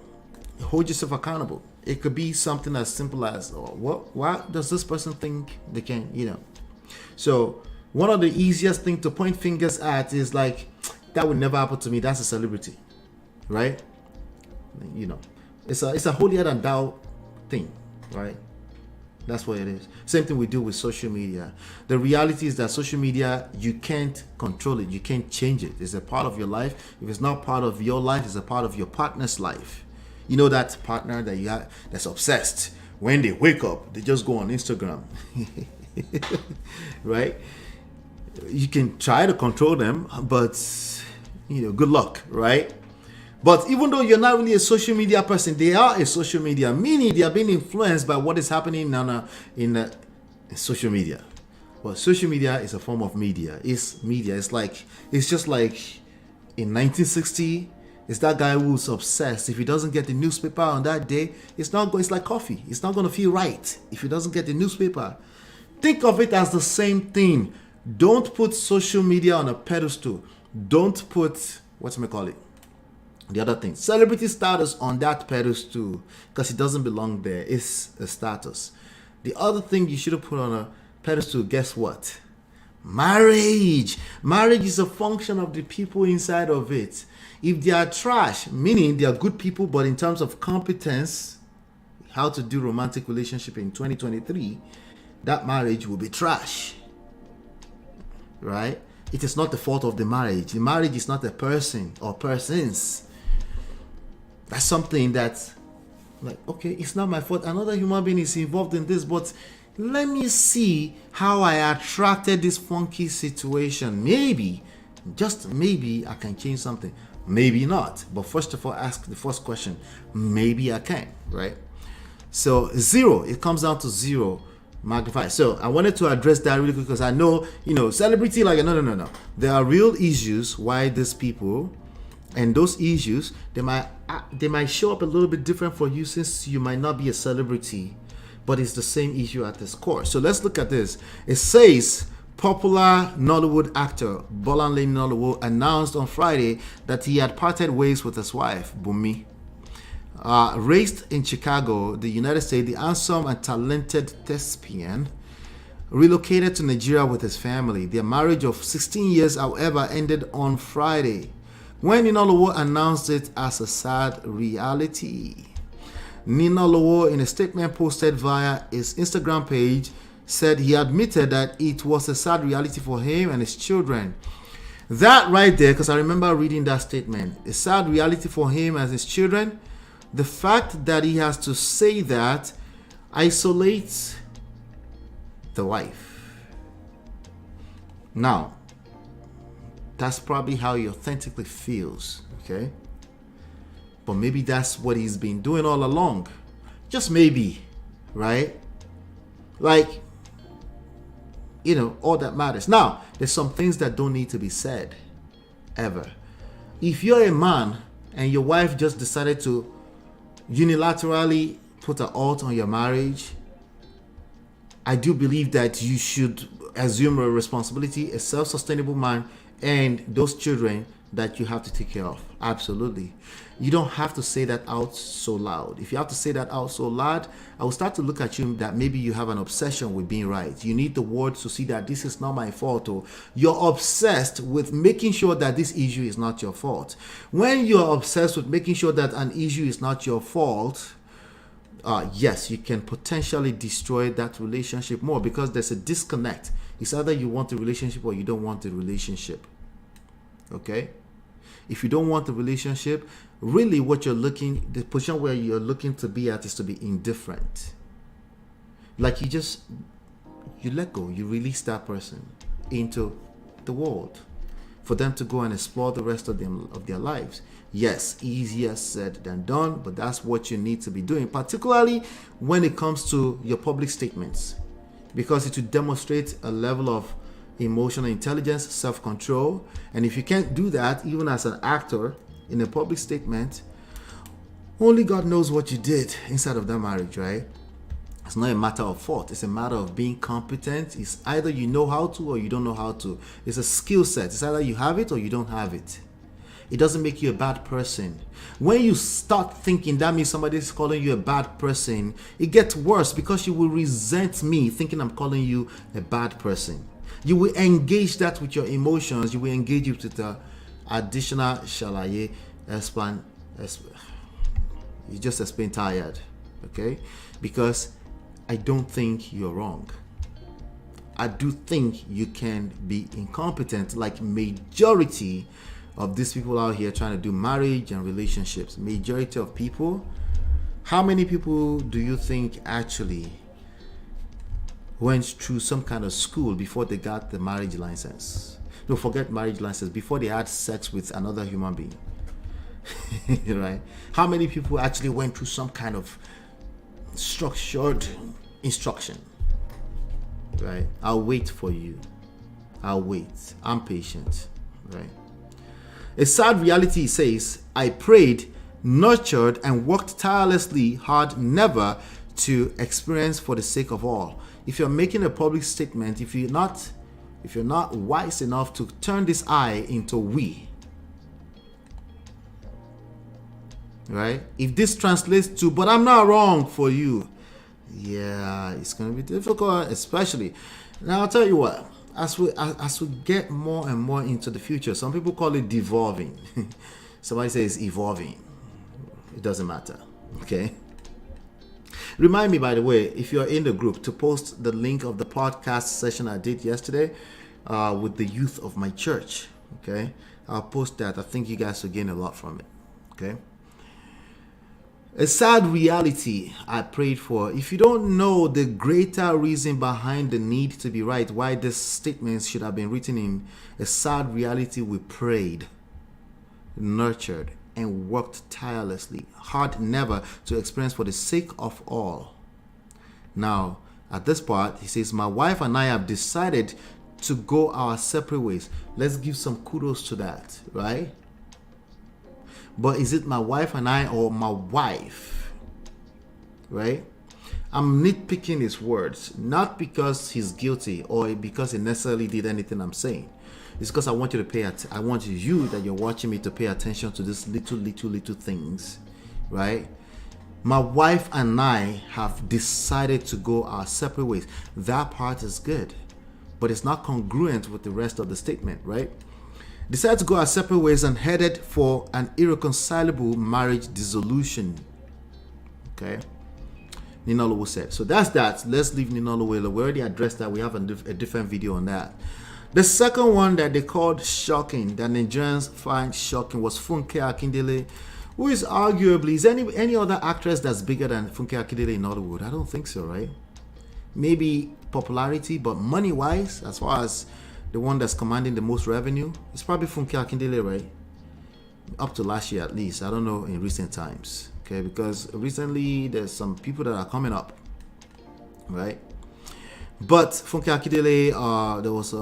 hold yourself accountable. It could be something as simple as, oh, why does this person think they can, So one of the easiest thing to point fingers at is like, that would never happen to me. That's a celebrity, right? It's a holier than thou thing, right? That's what it is. Same thing we do with social media. The reality is that social media, you can't control it. You can't change it. It's a part of your life. If it's not part of your life, it's a part of your partner's life. You know that partner that you have that's obsessed. When they wake up, they just go on Instagram. Right? You can try to control them, but good luck, right? But even though you're not really a social media person, they are a social media, meaning they are being influenced by what is happening in social media. Well, social media is a form of media. It's media. It's just like in 1960, it's that guy who's obsessed. If he doesn't get the newspaper on that day, it's like coffee. It's not going to feel right if he doesn't get the newspaper. Think of it as the same thing. Don't put social media on a pedestal. Don't put, the other thing, celebrity status on that pedestal, because it doesn't belong there. It's a status. The other thing you should have put on a pedestal, guess what? Marriage. Marriage is a function of the people inside of it. If they are trash, meaning they are good people, but in terms of competence, how to do romantic relationship in 2023, that marriage will be trash. Right? It is not the fault of the marriage. The marriage is not a person or persons. That's something that's like, okay, it's not my fault. Another human being is involved in this, but let me see how I attracted this funky situation. Maybe, just maybe, I can change something. Maybe not. But first of all, ask the first question. Maybe I can, right? So 0, it comes down to 0. Magnify. So I wanted to address that really quick because I know, celebrity, like, no. There are real issues why these people, and those issues, they might show up a little bit different for you since you might not be a celebrity, but it's the same issue at its core. So let's look at this. It says popular Nollywood actor Bolanle Nollywood announced on Friday that he had parted ways with his wife, Bumi. Raised in Chicago, the United States, the handsome and talented thespian relocated to Nigeria with his family. Their marriage of 16 years, however, ended on Friday, when Ninalowo announced it as a sad reality. Ninalowo, in a statement posted via his Instagram page, said he admitted that it was a sad reality for him and his children. That right there, because I remember reading that statement, a sad reality for him and his children. The fact that he has to say that isolates the wife. Now, that's probably how he authentically feels, okay? But maybe that's what he's been doing all along. Just maybe, right? Like, all that matters. Now, there's some things that don't need to be said, ever. If you're a man and your wife just decided to unilaterally put an halt on your marriage, I do believe that you should assume a responsibility, a self-sustainable man, and those children that you have to take care of. Absolutely. You don't have to say that out so loud. If you have to say that out so loud, I will start to look at you that maybe you have an obsession with being right. You need the words to see that this is not my fault, or you're obsessed with making sure that this issue is not your fault. When you're obsessed with making sure that an issue is not your fault, yes, you can potentially destroy that relationship more, because there's a disconnect. It's either you want the relationship or you don't want the relationship. Okay? If you don't want the relationship, really what you're looking, the position where you're looking to be at is to be indifferent. Like you let go, you release that person into the world for them to go and explore the rest of their lives. Yes, easier said than done, but that's what you need to be doing, particularly when it comes to your public statements, because it will demonstrate a level of emotional intelligence, self-control. And if you can't do that, even as an actor in a public statement, only God knows what you did inside of that marriage, right? It's not a matter of fault. It's a matter of being competent. It's either you know how to or you don't know how to. It's a skill set. It's either you have it or you don't have it. It doesn't make you a bad person. When you start thinking that means somebody's calling you a bad person, it gets worse because you will resent me thinking I'm calling you a bad person. You will engage that with your emotions. You will engage it with the additional shalaye explain. You just explain tired, okay? Because I don't think you're wrong. I do think you can be incompetent like majority of these people out here trying to do marriage and relationships. Majority of people. How many people do you think actually went through some kind of school before they got the marriage license? No, forget marriage license. Before they had sex with another human being. Right? How many people actually went through some kind of structured instruction? Right? I'll wait for you. I'll wait. I'm patient. Right? A sad reality says, I prayed, nurtured, and worked tirelessly hard never to experience for the sake of all. If you're making a public statement, if you're not wise enough to turn this I into we, right? If this translates to, but I'm not wrong for you, yeah, it's going to be difficult, especially. Now, I'll tell you what. As we get more and more into the future, some people call it devolving. Somebody says evolving. It doesn't matter. Okay. Remind me, by the way, if you're in the group, to post the link of the podcast session I did yesterday with the youth of my church. Okay. I'll post that. I think you guys will gain a lot from it. Okay. A sad reality I prayed for. If you don't know the greater reason behind the need to be right, why this statement should have been written in a sad reality, we prayed, nurtured, and worked tirelessly, hard never to experience for the sake of all. Now, at this part, he says, my wife and I have decided to go our separate ways. Let's give some kudos to that, right? But is it my wife and I or my wife? Right? I'm nitpicking his words, not because he's guilty or because he necessarily did anything I'm saying. It's because I want you to I want you that you're watching me to pay attention to these little things, right? My wife and I have decided to go our separate ways. That part is good, but it's not congruent with the rest of the statement, right? Decided to go our separate ways and headed for an irreconcilable marriage dissolution. Okay. Ninolo said. So that's that. Let's leave Ninolo. We already addressed that. We have a different video on that. The second one that they called shocking, that Nigerians find shocking, was Funke Akindele, who is arguably, is any other actress that's bigger than Funke Akindele in Hollywood? I don't think so, right? Maybe popularity, but money-wise, as far as the one that's commanding the most revenue, it's probably Funke Akindele, right? Up to last year at least. I don't know in recent times. Okay, because recently there's some people that are coming up, right? But Funke Akindele, there was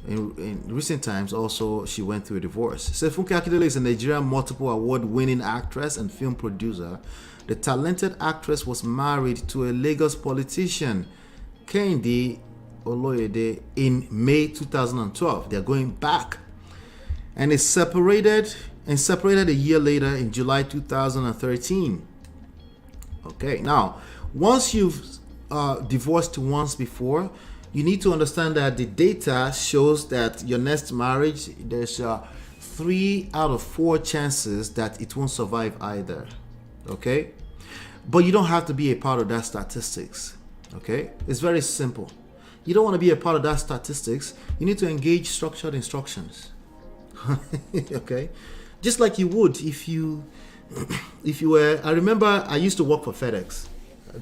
in recent times also she went through a divorce. So Funke Akindele is a Nigerian multiple award-winning actress and film producer. The talented actress was married to a Lagos politician, Kehinde Oloyede, in May 2012. They're going back, and it's separated a year later in July 2013. Okay, now once you've divorced once before, you need to understand that the data shows that your next marriage, there's 3 out of 4 chances that it won't survive either. Okay, but you don't have to be a part of that statistics. Okay, it's very simple. You don't want to be a part of that statistics. You need to engage structured instructions. Okay, just like you would if you were. I remember I used to work for FedEx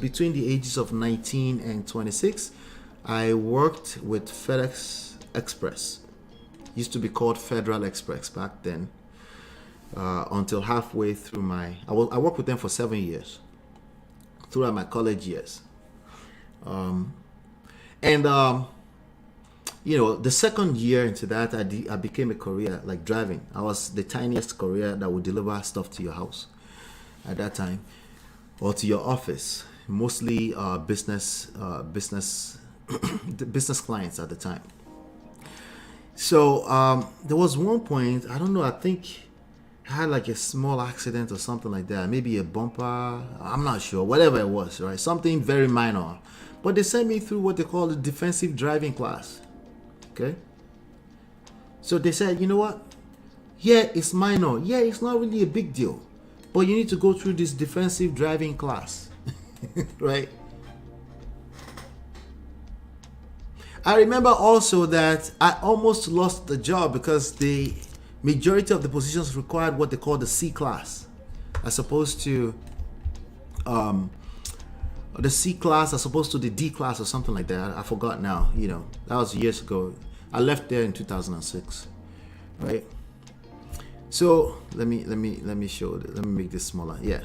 between the ages of 19 and 26. I worked with FedEx Express. Used to be called Federal Express back then. Until halfway through I worked with them for 7 years throughout my college years. And the second year into that, I became a courier, like driving. I was the tiniest courier that would deliver stuff to your house at that time, or to your office. Mostly business business clients at the time. So there was one point, I don't know, I think I had like a small accident or something like that, maybe a bumper, I'm not sure, whatever it was, right? Something very minor. But they sent me through what they call the defensive driving class. Okay? So they said, you know what? Yeah, it's minor. Yeah, it's not really a big deal. But you need to go through this defensive driving class. Right? I remember also that I almost lost the job because the majority of the positions required what they call the C class, as opposed to the C class as opposed to the D class or something like that. I forgot now. That was years ago. I left there in 2006, right? So let me show. Let me make this smaller. Yeah.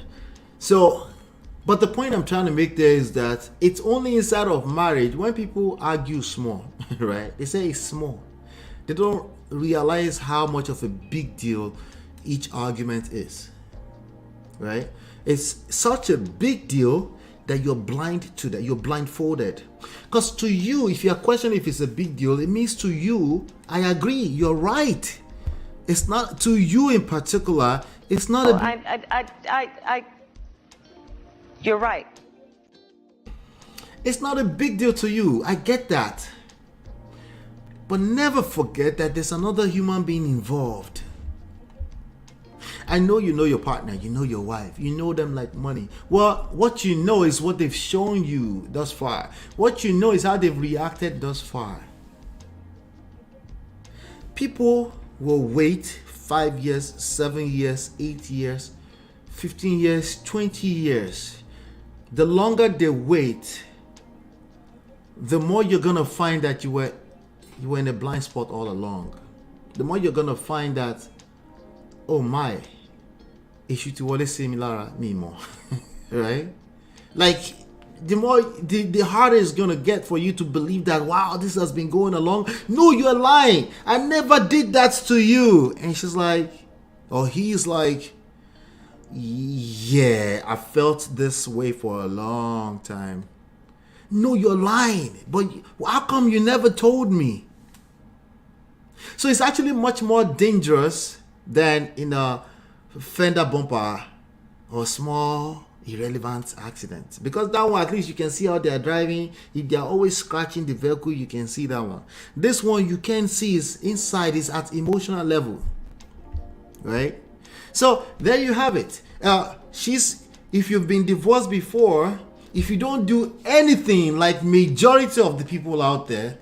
So, but the point I'm trying to make there is that it's only inside of marriage when people argue small, right? They say it's small. They don't realize how much of a big deal each argument is, right? It's such a big deal that you're blind to that. You're blindfolded. Because to you, if you're questioning if it's a big deal, it means to you, I agree, you're right. It's not to you in particular. It's not You're right. It's not a big deal to you. I get that. But never forget that there's another human being involved. I know you know your partner, you know your wife, you know them like money. Well, what you know is what they've shown you thus far. What you know is how they've reacted thus far. People will wait 5 years, 7 years, 8 years, 15 years, 20 years. The longer they wait, the more you're going to find that you were in a blind spot all along. The more you're going to find that, oh my, it should always say me more, right? Like, the more, the harder it's going to get for you to believe that, wow, this has been going along. No, you're lying. I never did that to you. And she's like, or he's like, yeah, I felt this way for a long time. No, you're lying. But how come you never told me? So it's actually much more dangerous than in a fender bumper or small irrelevant accident, because that one at least you can see how they are driving. If they are always scratching the vehicle, you can see that one. This one you can see is inside, is at emotional level, right? So there you have it. If you've been divorced before, if you don't do anything like majority of the people out there,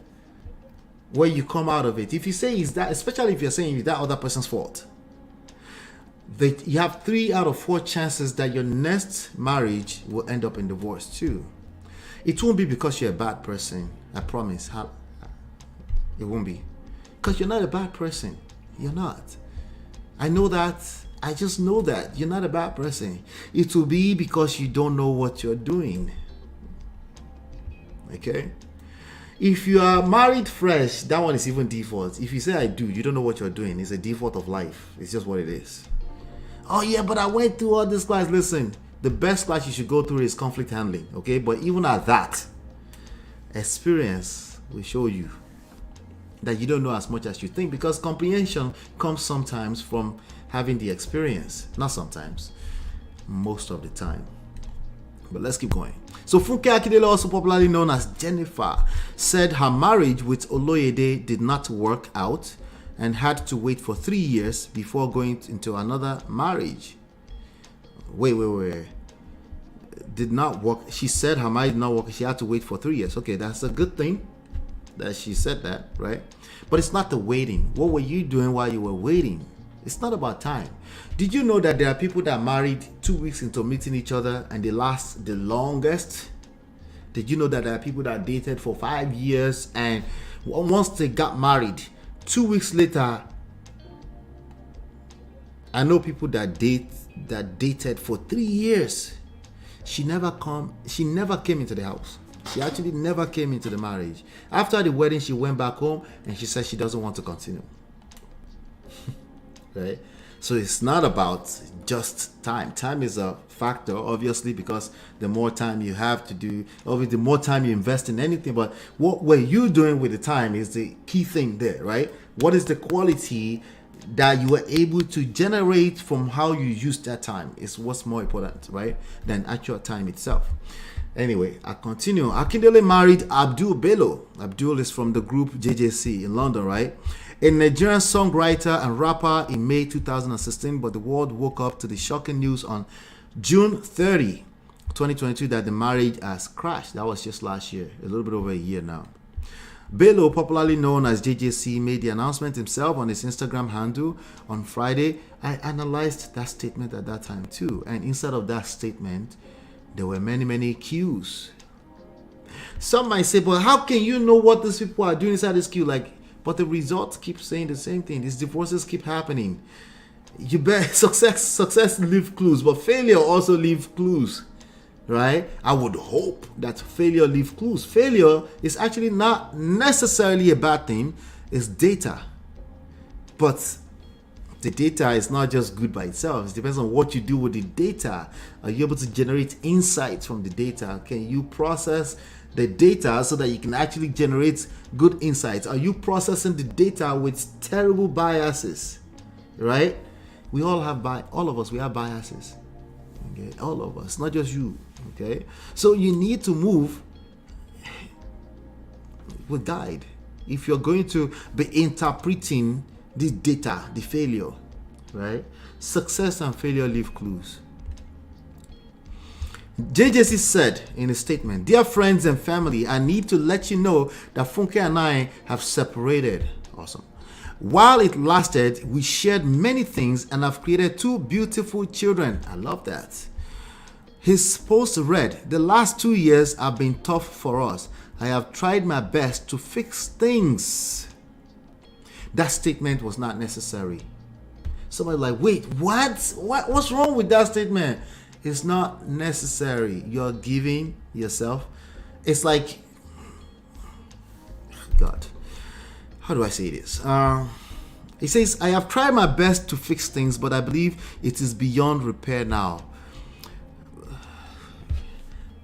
where you come out of it, if you say is that, especially if you're saying it's that other person's fault, you have 3 out of 4 chances that your next marriage will end up in divorce too. It won't be because you're a bad person. I promise. It won't be. Because you're not a bad person. You're not. I know that. I just know that. You're not a bad person. It will be because you don't know what you're doing. Okay? If you are married fresh, that one is even default. If you say I do, you don't know what you're doing. It's a default of life. It's just what it is. Oh yeah, but I went through all this class. Listen, the best class you should go through is conflict handling. Okay? But even at that, experience will show you that you don't know as much as you think, because comprehension comes sometimes from having the experience. Not sometimes. Most of the time. But let's keep going. So Funke Akindele, also popularly known as Jennifer, said her marriage with Oloyede did not work out and had to wait for 3 years before going into another marriage. Wait. Did not work. She said her marriage did not work. She had to wait for 3 years. Okay, that's a good thing that she said that, right? But it's not the waiting. What were you doing while you were waiting? It's not about time. Did you know that there are people that married 2 weeks into meeting each other and they last the longest? Did you know that there are people that dated for 5 years and once they got married, 2 weeks later? I know people that dated for 3 years. She never came into the house. She actually never came into the marriage. After the wedding, she went back home and she said she doesn't want to continue. Right? So it's not about just time. Time is a factor, obviously, because the more time you have to do, obviously, the more time you invest in anything. But what were you doing with the time is the key thing there, right? What is the quality that you were able to generate from how you used that time is what's more important, right, than actual time itself. Anyway, I continue. Akindele married Abdul Bello. Abdul is from the group JJC in London, right? A Nigerian songwriter and rapper in May 2016, but the world woke up to the shocking news on June 30, 2022 that the marriage has crashed. That was just last year, a little bit over a year now. Bello, popularly known as JJC, made the announcement himself on his Instagram handle on Friday. I analyzed that statement at that time too, and inside of that statement, there were many cues. Some might say, but how can you know what these people are doing inside this queue? But the results keep saying the same thing. These divorces keep happening. You bet success leave clues, but failure also leave clues, right? I would hope that failure leave clues. Failure is actually not necessarily a bad thing. It's data. But the data is not just good by itself. It depends on what you do with the data. Are you able to generate insights from the data? Can you process the data so that you can actually generate good insights? Are you processing the data with terrible biases, right? We all have all of us, we have biases. Okay, all of us, not just you. Okay, so you need to move with guide if you're going to be interpreting the data, the failure, right? Success and failure leave clues. JJC said in a statement, "Dear friends and family, I need to let you know that Funke and I have separated." Awesome. "While it lasted, we shared many things and have created 2 beautiful children." I love that. His post read, "The last 2 years have been tough for us. I have tried my best to fix things." That statement was not necessary. Somebody like, wait, what? What's wrong with that statement? It's not necessary. You're giving yourself. It's like, God, how do I say this? He says, "I have tried my best to fix things, but I believe it is beyond repair now."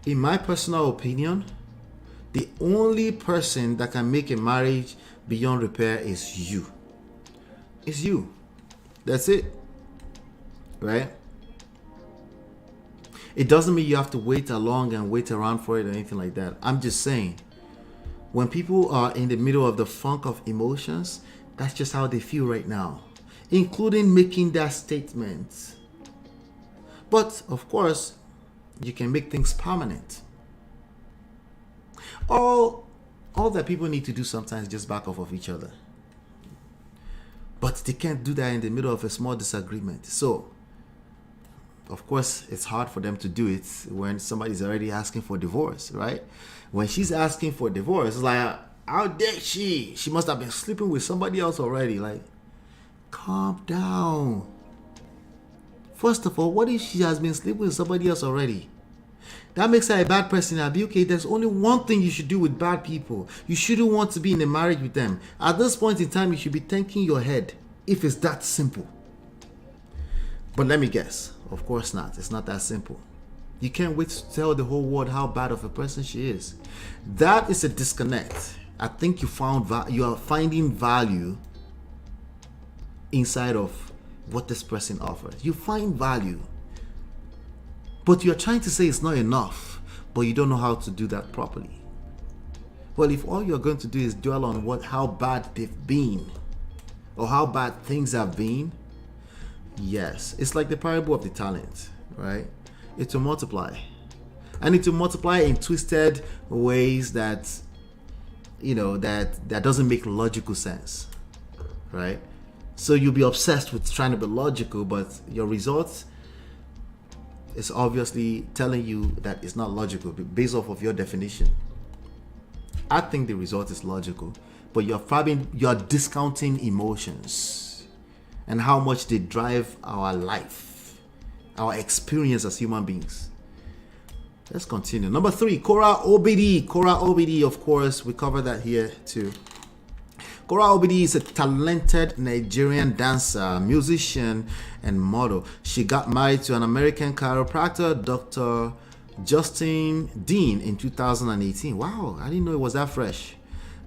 In my personal opinion, the only person that can make a marriage beyond repair is you. It's you. That's it. Right? It doesn't mean you have to wait along and wait around for it or anything like that. I'm just saying, when people are in the middle of the funk of emotions, that's just how they feel right now, including making that statement. But of course, you can make things permanent. All that people need to do sometimes is just back off of each other. But they can't do that in the middle of a small disagreement. So, of course, it's hard for them to do it when somebody's already asking for divorce, right? When she's asking for divorce, it's like, how dare she? She must have been sleeping with somebody else already. Like, calm down. First of all, what if she has been sleeping with somebody else already? That makes her a bad person. I'll be okay. There's only one thing you should do with bad people. You shouldn't want to be in a marriage with them. At this point in time, you should be thanking your head if it's that simple. But let me guess. Of course not. It's not that simple. You can't wait to tell the whole world how bad of a person she is. That is a disconnect. I think you are finding value inside of what this person offers. You find value. But you're trying to say it's not enough, but you don't know how to do that properly. Well, if all you're going to do is dwell on how bad they've been or how bad things have been, yes, it's like the parable of the talent, right? It will multiply. And it will multiply in twisted ways that, that doesn't make logical sense, right? So you'll be obsessed with trying to be logical, but your results is obviously telling you that it's not logical based off of your definition. I think the result is logical, but you're discounting emotions and how much they drive our life, our experience as human beings. Let's continue. Number 3, Kora Obidi. Kora Obidi, of course, we covered that here too. Kora Obidi is a talented Nigerian dancer, musician, and model. She got married to an American chiropractor, Dr. Justin Dean, in 2018. Wow, I didn't know it was that fresh.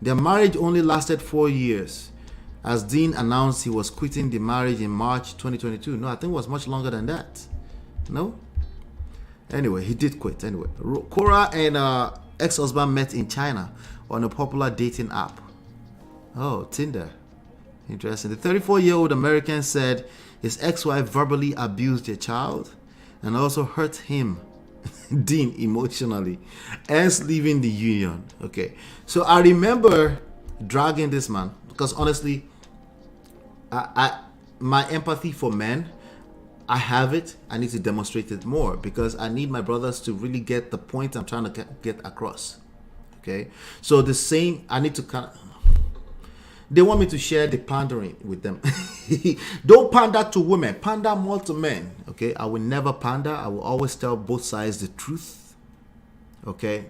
Their marriage only lasted 4 years, as Dean announced he was quitting the marriage in March 2022. No, I think it was much longer than that. No? Anyway, he did quit. Anyway, Kora and ex-husband met in China on a popular dating app. Oh, Tinder. Interesting. The 34-year-old American said his ex-wife verbally abused their child and also hurt him, Dean, emotionally, hence leaving the union. Okay. So I remember dragging this man because honestly, my empathy for men, I have it. I need to demonstrate it more because I need my brothers to really get the point I'm trying to get across. Okay. So the same, I need to kind of, they want me to share the pandering with them. Don't pander to women, pander more to men. Okay, I will never pander. I will always tell both sides the truth. Okay,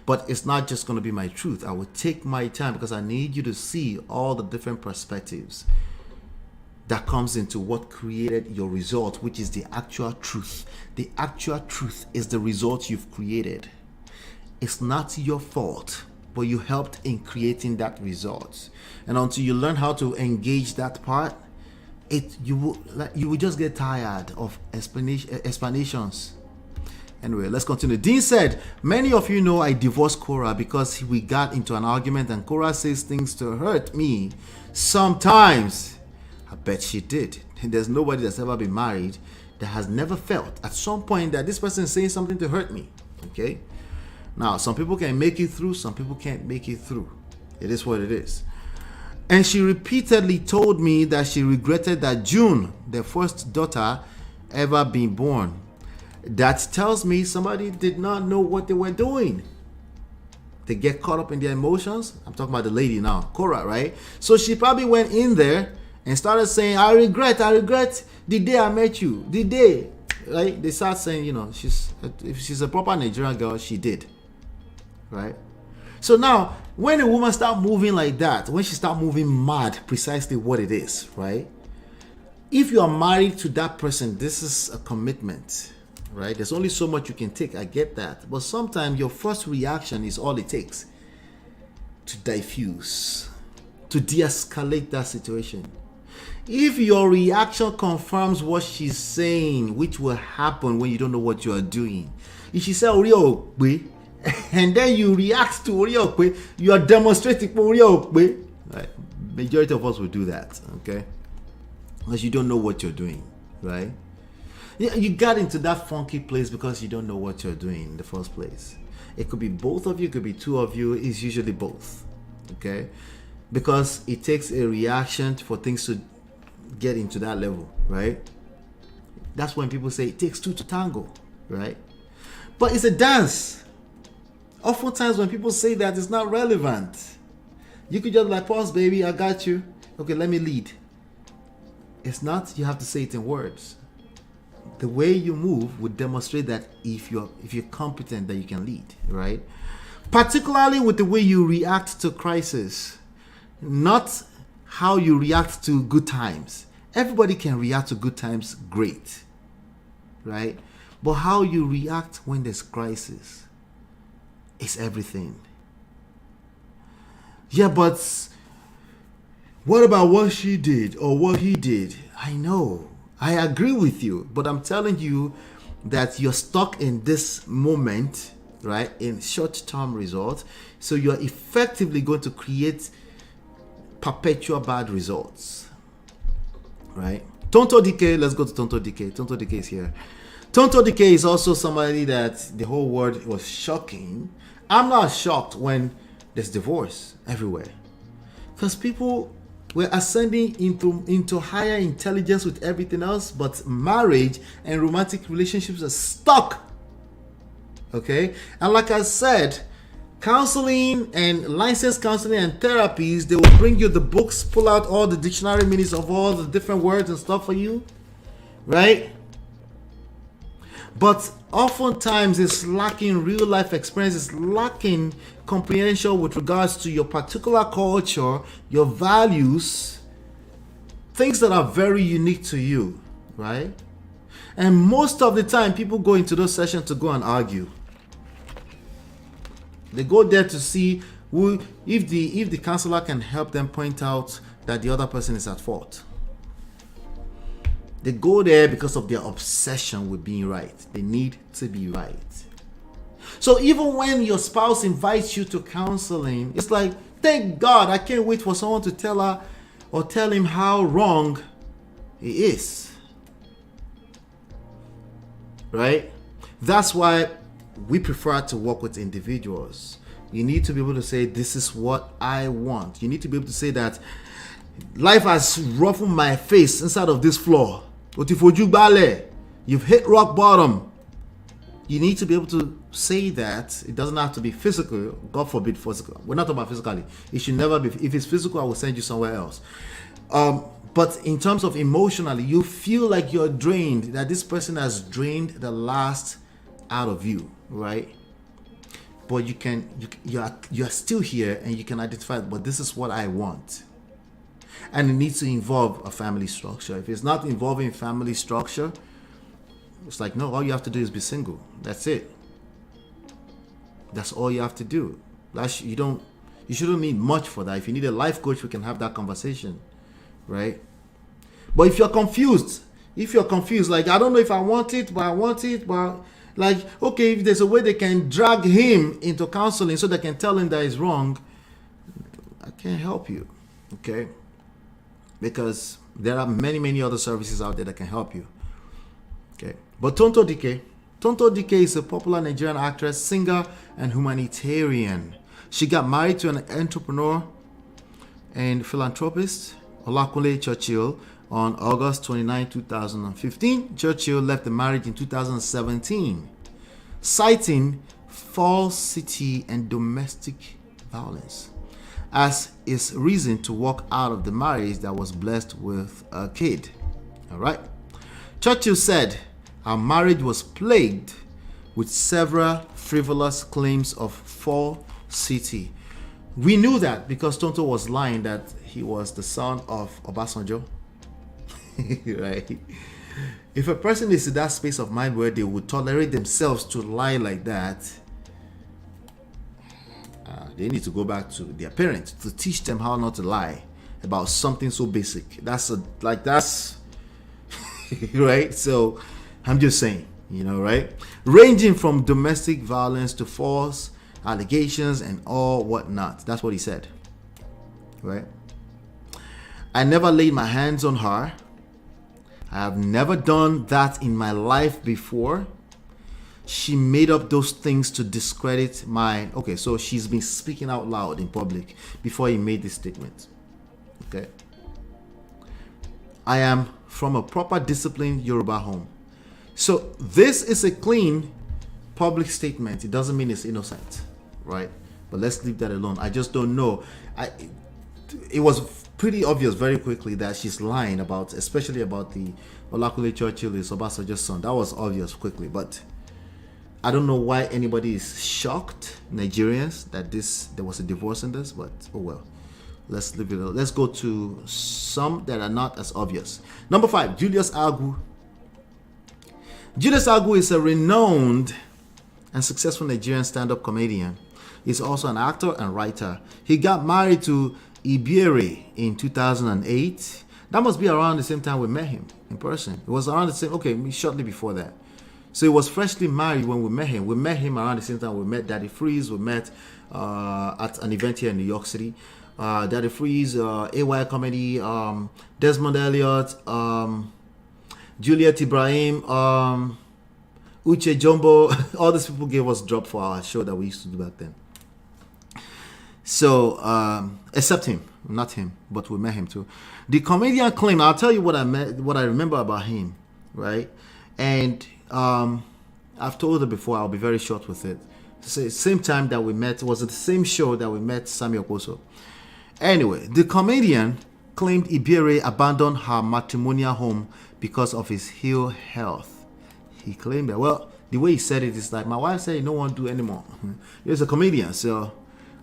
but it's not just going to be my truth. I will take my time because I need you to see all the different perspectives that comes into what created your result, which is the actual truth. The actual truth is the result you've created. It's not your fault, but you helped in creating that result. And until you learn how to engage that part, you will just get tired of explanations. Anyway, let's continue. Dean said, many of you know I divorced Kora because we got into an argument and Kora says things to hurt me sometimes. I bet she did. There's nobody that's ever been married that has never felt at some point that this person is saying something to hurt me. Okay? Now, some people can make it through, some people can't make it through. It is what it is. And she repeatedly told me that she regretted that June, their first daughter, ever been born. That tells me somebody did not know what they were doing. They get caught up in their emotions. I'm talking about the lady now, Kora, right? So she probably went in there and started saying, I regret the day I met you, the day, right? They start saying, you know, if she's a proper Nigerian girl, she did. Right? So now, when a woman start moving like that, when she start moving mad, precisely what it is, right? If you are married to that person, this is a commitment, right? There's only so much you can take. I get that. But sometimes your first reaction is all it takes to diffuse, to de-escalate that situation. If your reaction confirms what she's saying, which will happen when you don't know what you are doing. If she says, and then you react to Oriokwe, you are demonstrating Oriokwe. Right? Majority of us will do that, okay? Because you don't know what you're doing, right? Yeah, you got into that funky place because you don't know what you're doing in the first place. It could be both of you, it could be two of you. It's usually both, okay? Because it takes a reaction for things to get into that level, right? That's when people say it takes two to tango, right? But it's a dance. Oftentimes when people say that, it's not relevant. You could just be like, pause, baby, I got you. Okay, let me lead. It's not, you have to say it in words. The way you move would demonstrate that if you're competent, that you can lead, right? Particularly with the way you react to crisis, not how you react to good times. Everybody can react to good times great, right? But how you react when there's crisis is everything. Yeah, but what about what she did or what he did? I know, I agree with you, but I'm telling you that you're stuck in this moment, right, in short-term results, so you're effectively going to create perpetual bad results, right? Tonto DK, let's go to Tonto DK. Tonto DK is here. Tonto DK is also somebody that the whole world was shocking. I'm not shocked when there's divorce everywhere, because people were ascending into higher intelligence with everything else, but marriage and romantic relationships are stuck. Okay, and like I said, counseling and licensed counseling and therapies, they will bring you the books, pull out all the dictionary meanings of all the different words and stuff for you, right? But oftentimes it's lacking real life experience, it's lacking comprehension with regards to your particular culture, your values, things that are very unique to you, right? And most of the time, people go into those sessions to go and argue. They go there to see who, if the counselor can help them point out that the other person is at fault. They go there because of their obsession with being right. They need to be right. So even when your spouse invites you to counseling, it's like, thank God, I can't wait for someone to tell her or tell him how wrong he is. Right? That's why we prefer to work with individuals. You need to be able to say, this is what I want. You need to be able to say that life has ruffled my face inside of this floor. You've hit rock bottom. You need to be able to say that. It doesn't have to be physical. God forbid physical. We're not talking about physically. It should never be. If it's physical, I will send you somewhere else. But in terms of emotionally, you feel like you're drained, that this person has drained the last out of you, right? But you're still here and you can identify, but this is what I want. And it needs to involve a family structure. If it's not involving family structure, it's like, no, all you have to do is be single. That's it. That's all you have to do. You shouldn't need much for that. If you need a life coach, we can have that conversation, right? But if you're confused, like, I don't know if I want it, but I want it, but like, okay, if there's a way they can drag him into counseling so they can tell him that he's wrong, I can't help you, okay? Because there are many other services out there that can help you, okay? But Tonto Dike is a popular Nigerian actress, singer, and humanitarian. She got married to an entrepreneur and philanthropist, Olakunle Churchill, on August 29, 2015. Churchill left the marriage in 2017, citing falsity and domestic violence as his reason to walk out of the marriage that was blessed with a kid. All right. Churchill said, our marriage was plagued with several frivolous claims of falsity. We knew that because Tonto was lying that he was the son of Obasanjo. Right? If a person is in that space of mind where they would tolerate themselves to lie like that, they need to go back to their parents to teach them how not to lie about something so basic. That's right? So I'm just saying, right? Ranging from domestic violence to false allegations and all whatnot. That's what he said, right? I never laid my hands on her. I have never done that in my life before. She made up those things to discredit my... Okay, so she's been speaking out loud in public before he made this statement. Okay. I am from a proper disciplined Yoruba home. So this is a clean public statement. It doesn't mean it's innocent, right? But let's leave that alone. I just don't know. It was pretty obvious very quickly that she's lying about, especially about the Olakunle Churchill is Obasanjo's son. That was obvious quickly, but I don't know why anybody is shocked, Nigerians, that there was a divorce in this, but oh well. Let's leave it alone. Let's go to some that are not as obvious. Number 5, Julius Agu. Julius Agu is a renowned and successful Nigerian stand-up comedian. He's also an actor and writer. He got married to Ibiere in 2008. That must be around the same time we met him in person. It was around the same, shortly before that. So he was freshly married when we met him. We met him around the same time we met Daddy Freeze. We met at an event here in New York City. Daddy Freeze, AY Comedy, Desmond Elliott, Juliet Ibrahim, Uche Jumbo. All these people gave us drop for our show that we used to do back then. So, except him, not him, but we met him too. The comedian claimed, I'll tell you what I remember about him, right? And I've told it before, I'll be very short with it. Same time that we met, was it the same show that we met Samuel Koso? Anyway, the comedian claimed Ibiere abandoned her matrimonial home because of his ill health. He claimed that, well, The way he said it is like, my wife said, no one do anymore. He's a comedian, so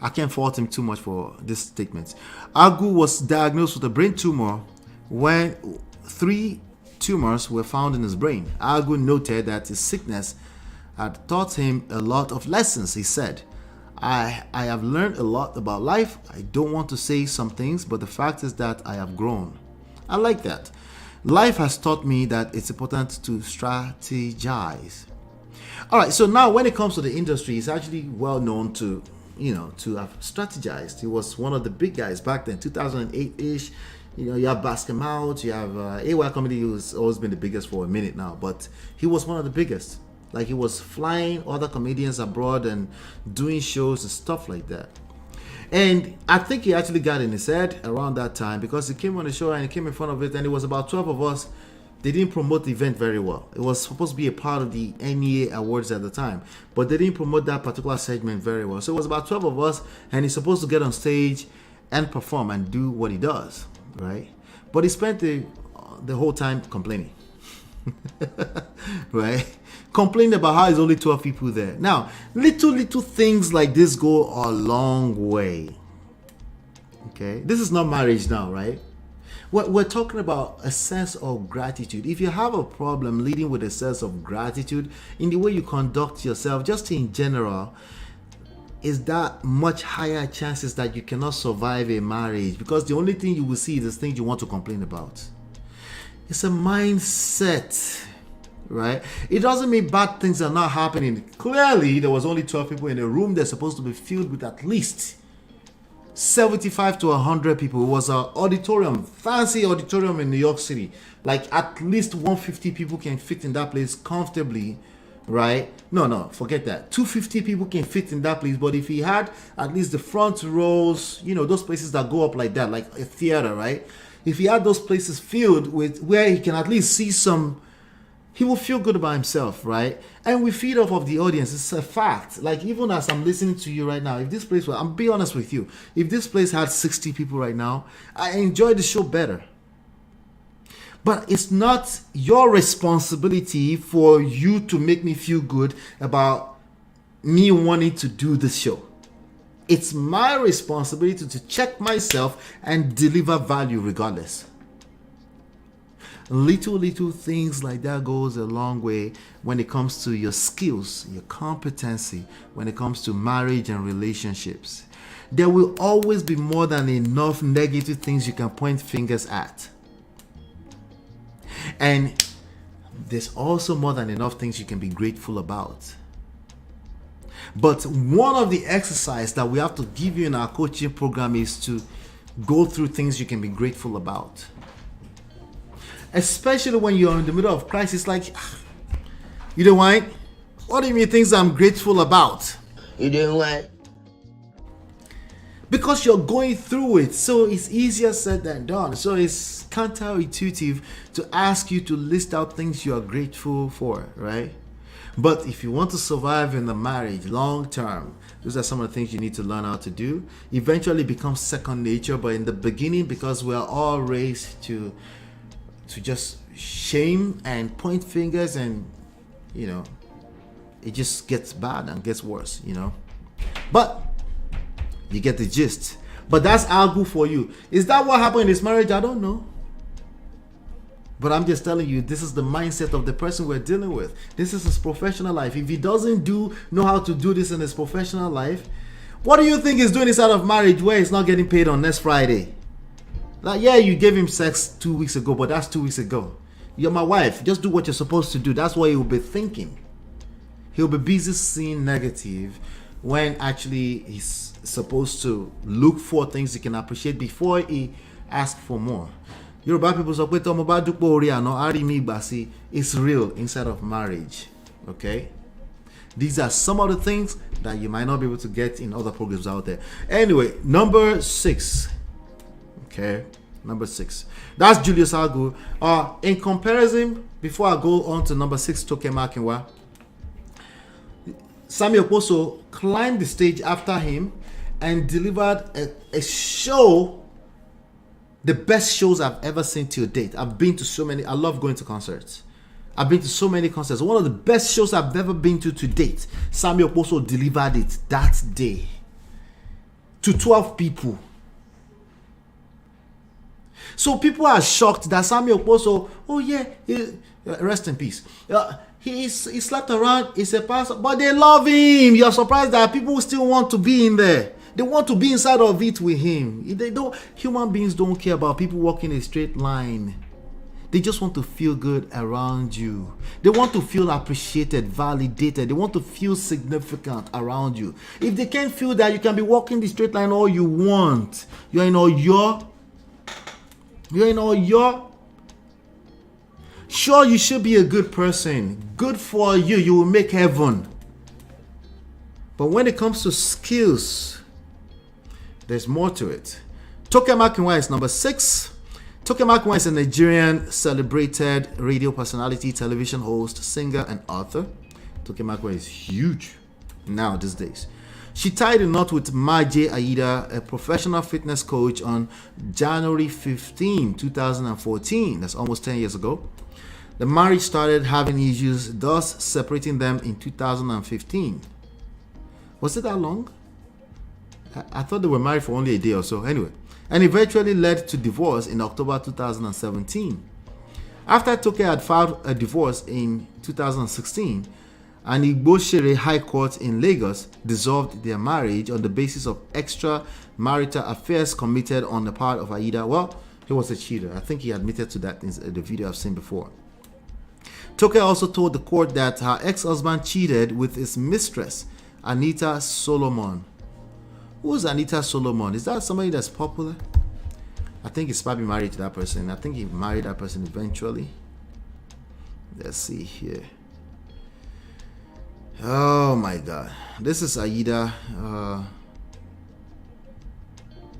I can't fault him too much for this statement. Agu was diagnosed with a brain tumor when 3 tumors were found in his brain. Agu noted that his sickness had taught him a lot of lessons. He said, I have learned a lot about life. I don't want to say some things, but the fact is that I have grown. I like that. Life has taught me that it's important to strategize. All right, so now when it comes to the industry, he's actually well known to, to have strategized. He was one of the big guys back then, 2008-ish. You have Baskin Mouth, you have AY Comedy, who's always been the biggest for a minute now, but he was one of the biggest. Like, he was flying other comedians abroad and doing shows and stuff like that. And I think he actually got in his head around that time, because he came on the show and he came in front of it, and it was about 12 of us. They didn't promote the event very well. It was supposed to be a part of the NEA Awards at the time, but they didn't promote that particular segment very well. So it was about 12 of us, and he's supposed to get on stage and perform and do what he does, right? But he spent the whole time complaining. Right? Complaining about how there's only 12 people there. Now, little things like this go a long way. Okay? This is not marriage now, right? We're talking about a sense of gratitude. If you have a problem leading with a sense of gratitude in the way you conduct yourself, just in general, is that much higher chances that you cannot survive a marriage, because the only thing you will see is things you want to complain about. It's a mindset, right? It doesn't mean bad things are not happening. Clearly, there was only 12 people in a room that's supposed to be filled with at least 75 to 100 people. It was an auditorium, fancy auditorium in New York City. Like, at least 150 people can fit in that place comfortably, right? No, forget that. 250 people can fit in that place. But if he had at least the front rows, those places that go up like that, like a theater, right? If he had those places filled with where he can at least see some, he will feel good about himself, right? And we feed off of the audience. It's a fact. Like, even as I'm listening to you right now, if this place I'm be honest with you, if this place had 60 people right now, I enjoy the show better. But it's not your responsibility for you to make me feel good about me wanting to do the show. It's my responsibility to check myself and deliver value regardless. Little things like that goes a long way when it comes to your skills, your competency, when it comes to marriage and relationships. There will always be more than enough negative things you can point fingers at. And there's also more than enough things you can be grateful about. But one of the exercises that we have to give you in our coaching program is to go through things you can be grateful about. Especially when you're in the middle of crisis, like, you know what? What do you mean things I'm grateful about? You doing what? Because you're going through it, so it's easier said than done. So it's counterintuitive to ask you to list out things you are grateful for, right? But if you want to survive in the marriage long term, those are some of the things you need to learn how to do. Eventually becomes second nature, but in the beginning, because we are all raised to just shame and point fingers, and it just gets bad and gets worse, But you get the gist. But that's Agu for you. Is that what happened in his marriage? I don't know. But I'm just telling you, this is the mindset of the person we're dealing with. This is his professional life. If he doesn't know how to do this in his professional life, what do you think he's doing inside of marriage where he's not getting paid on next Friday? Like, yeah, you gave him sex 2 weeks ago, but that's 2 weeks ago. You're my wife. Just do what you're supposed to do. That's what he'll be thinking. He'll be busy seeing negative when actually he's supposed to look for things he can appreciate before he asks for more. Yoruba people say it's real inside of marriage. Okay? These are some of the things that you might not be able to get in other programs out there. Anyway, number 6. Okay, number 6. That's Julius Agu. In comparison, before I go on to number 6, Toke Makinwa, Samuel Poso climbed the stage after him and delivered a show, the best shows I've ever seen till date. I've been to so many. I love going to concerts. I've been to so many concerts. One of the best shows I've ever been to date. Sammy Okposo delivered it that day to 12 people. So people are shocked that Sammy Okposo, oh yeah, rest in peace. He slept around, he's a pastor, but they love him. You're surprised that people still want to be in there. They want to be inside of it with him. Human beings don't care about people walking a straight line. They just want to feel good around you. They want to feel appreciated, validated. They want to feel significant around you. If they can't feel that, you can be walking the straight line all you want. You're in all your. Sure, you should be a good person. Good for you. You will make heaven. But when it comes to skills, there's more to it. Toke Makinwa is number 6. Toke Makinwa is a Nigerian celebrated radio personality, television host, singer, and author. Toke Makinwa is huge now these days. She tied a knot with Maje Aida, a professional fitness coach, on January 15, 2014. That's almost 10 years ago. The marriage started having issues, thus separating them in 2015. Was it that long? I thought they were married for only a day or so. Anyway, and eventually led to divorce in October 2017. After Toke had filed a divorce in 2016, an Igboshere High Court in Lagos dissolved their marriage on the basis of extramarital affairs committed on the part of Aida. Well, he was a cheater. I think he admitted to that in the video I've seen before. Toke also told the court that her ex-husband cheated with his mistress, Anita Solomon. Who's Anita Solomon? Is that somebody that's popular? I think he's probably married to that person. I think he married that person eventually. Let's see here. Oh my God. This is Aida.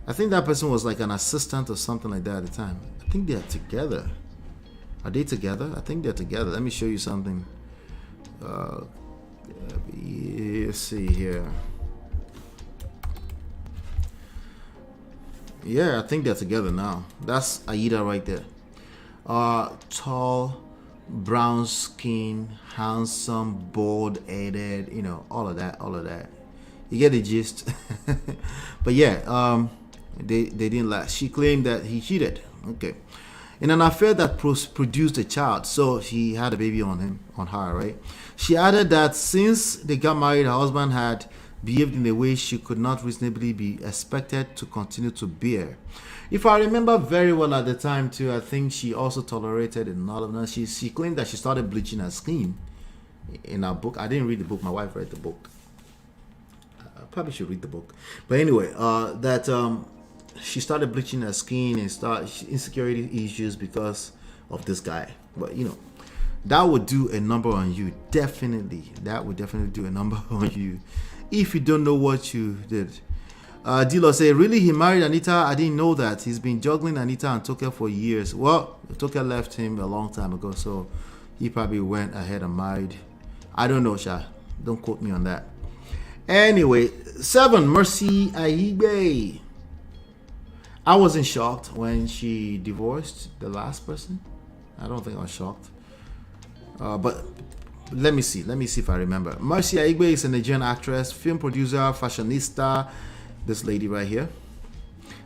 I think that person was like an assistant or something like that at the time. I think they're together. Are they together? I think they're together. Let me show you something. Let's see here. Yeah, I think they're together now. That's Aida right there. Tall, brown skin, handsome, bald-headed, all of that. You get the gist. But yeah, they didn't last. She claimed that he cheated. Okay. In an affair that produced a child, so he had a baby on her, right? She added that since they got married, her husband had behaved in a way she could not reasonably be expected to continue to bear. If I remember very well at the time too, I think she also tolerated it and all of that. She claimed that she started bleaching her skin in her book. I didn't read the book. My wife read the book. I probably should read the book. But anyway, she started bleaching her skin and started insecurity issues because of this guy. But that would do a number on you. Definitely. That would definitely do a number on you if you don't know what you did. Dilo say, really, he married Anita? I didn't know that. He's been juggling Anita and Toke for years. Well, Toke left him a long time ago, so he probably went ahead and married. I don't know, Sha. Don't quote me on that. Anyway, 7, Mercy Aigbe. I wasn't shocked when she divorced the last person. I don't think I was shocked. But let me see if I remember. Mercy Aigbe is a Nigerian actress, film producer, fashionista, this lady right here,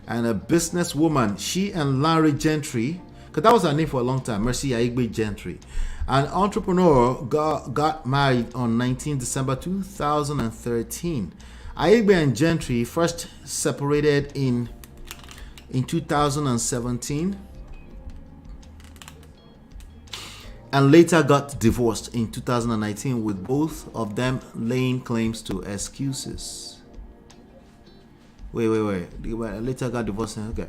and a businesswoman. She and Larry Gentry, because that was her name for a long time, Mercy Aigbe Gentry, an entrepreneur, got married on 19 December 2013. Aigbe and Gentry first separated in 2017 and later got divorced in 2019, with both of them laying claims to excuses. Wait. Later got divorced. Okay.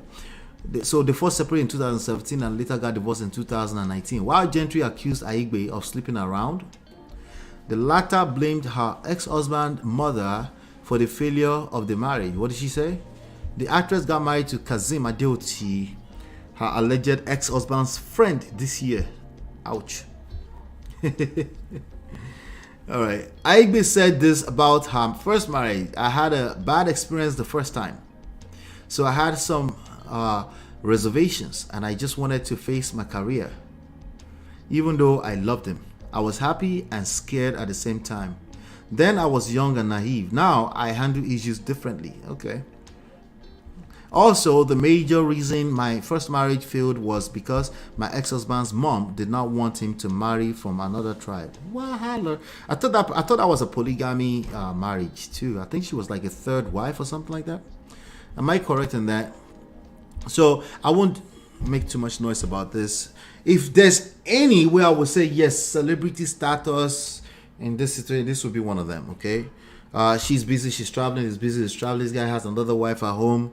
So they first separated in 2017 and later got divorced in 2019. While Gentry accused Aigbe of sleeping around, the latter blamed her ex-husband mother for the failure of the marriage. What did she say? The actress got married to Kazim Adeoti, her alleged ex-husband's friend, this year. Ouch. All right. Aigbe said this about her first marriage. I had a bad experience the first time, so I had some reservations, and I just wanted to face my career. even though I loved him. I was happy and scared at the same time. Then I was young and naive. Now I handle issues differently. Okay. Also, the major reason my first marriage failed was because my ex-husband's mom did not want him to marry from another tribe. Wahala. I thought that was a polygamy marriage too. I think she was like a third wife or something like that. Am I correct in that? So I won't make too much noise about this. If there's any way I would say yes, celebrity status in this situation, this would be one of them. Okay, she's busy, she's traveling, he's busy, he's traveling. This guy has another wife at home.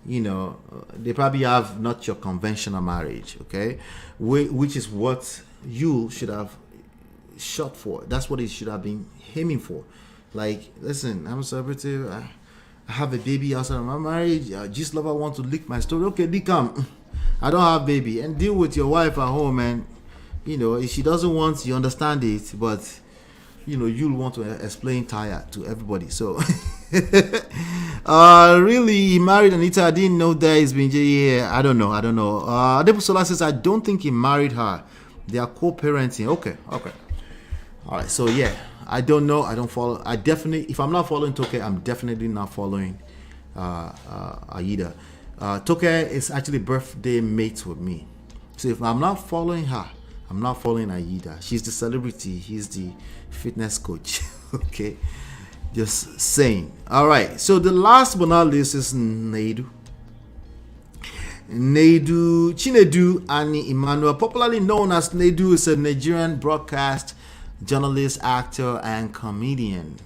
You know, they probably have not your conventional marriage. Okay, which is what you should have shot for. That's what it should have been aiming for. Like, listen, I'm a celebrity. I have a baby outside of my marriage. Just lover want to leak my story. Okay, they come. I don't have baby, and deal with your wife at home. And you know, if she doesn't want, you understand it, but you know, you'll want to explain Taya to everybody. So really, he married Anita. I didn't know that he's been. Yeah, I don't know. Adebu Sola says I don't think he married her. They are co-parenting. Okay. All right. So yeah, I don't know. I don't follow. I definitely, if I'm not following Toke, I'm definitely not following Aida. Toke is actually birthday mates with me. So if I'm not following her, I'm not following Aida. She's the celebrity. He's the fitness coach. Okay. Just saying. All right. So the last but not least is Chinedu Ani Emmanuel, popularly known as Nedu, is a Nigerian broadcast journalist, actor, and comedian.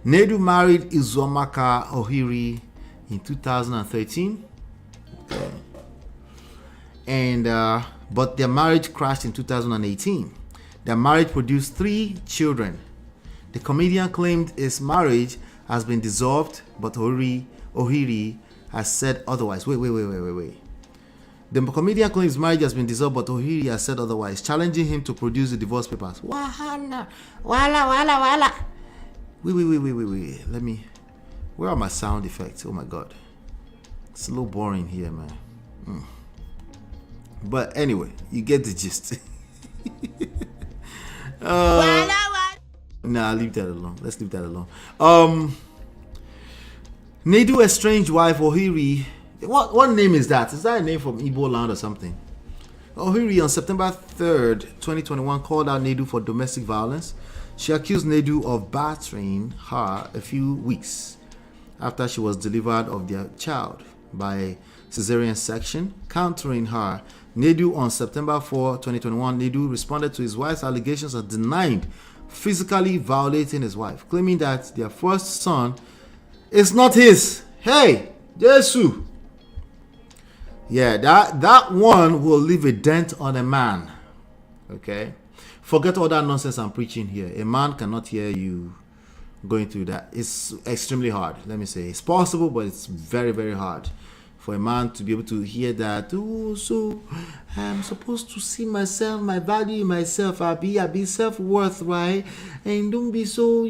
Nedu married Izomaka Ohiri in 2013. Okay. And but their marriage crashed in 2018. Their marriage produced 3 children. The comedian claimed his marriage has been dissolved, but Ohiri has said otherwise. Wait. The comedian claims marriage has been dissolved, but Ohiri has said otherwise, challenging him to produce the divorce papers. Wala. Wait. Let me. Where are my sound effects? Oh my God. It's a little boring here, man. But anyway, you get the gist. Nah, leave that alone. Let's leave that alone. Nedu estranged wife Ohiri. What name is that? Is that a name from Igbo land or something? Ohiri on September 3rd, 2021 called out Nedu for domestic violence. She accused Nedu of battering her a few weeks after she was delivered of their child by cesarean section. Countering her, Nedu on September 4, 2021, Nedu responded to his wife's allegations and denied physically violating his wife, claiming that their first son is not his. Hey, Jesus. Yeah, that one will leave a dent on a man. Okay? Forget all that nonsense I'm preaching here. A man cannot hear you going through that. It's extremely hard. Let me say. It's possible, but it's very, very hard for a man to be able to hear that. Oh, so I'm supposed to see myself, my value in myself. I be self-worth, right? And don't be so,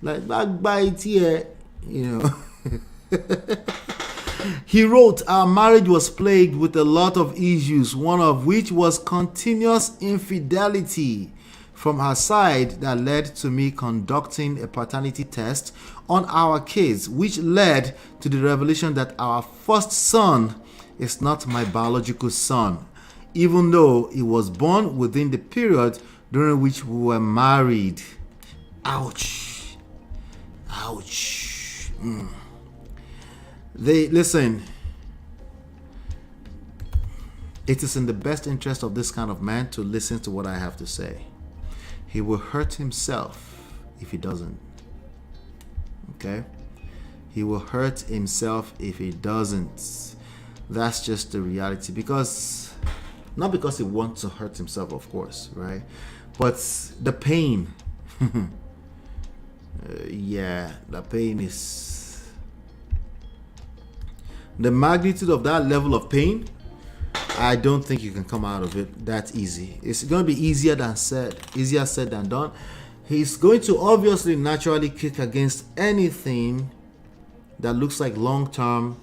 like backbite here, He wrote, our marriage was plagued with a lot of issues, one of which was continuous infidelity from her side that led to me conducting a paternity test on our kids, which led to the revelation that our first son is not my biological son, even though he was born within the period during which we were married. Ouch. Listen, it is in the best interest of this kind of man to listen to what I have to say. He will hurt himself if he doesn't. Okay? He will hurt himself if he doesn't. That's just the reality. Not because he wants to hurt himself, of course, right? But the pain. The pain is... The magnitude of that level of pain, I don't think you can come out of it that easy. It's going to be easier said than done. He's going to obviously naturally kick against anything that looks like long-term,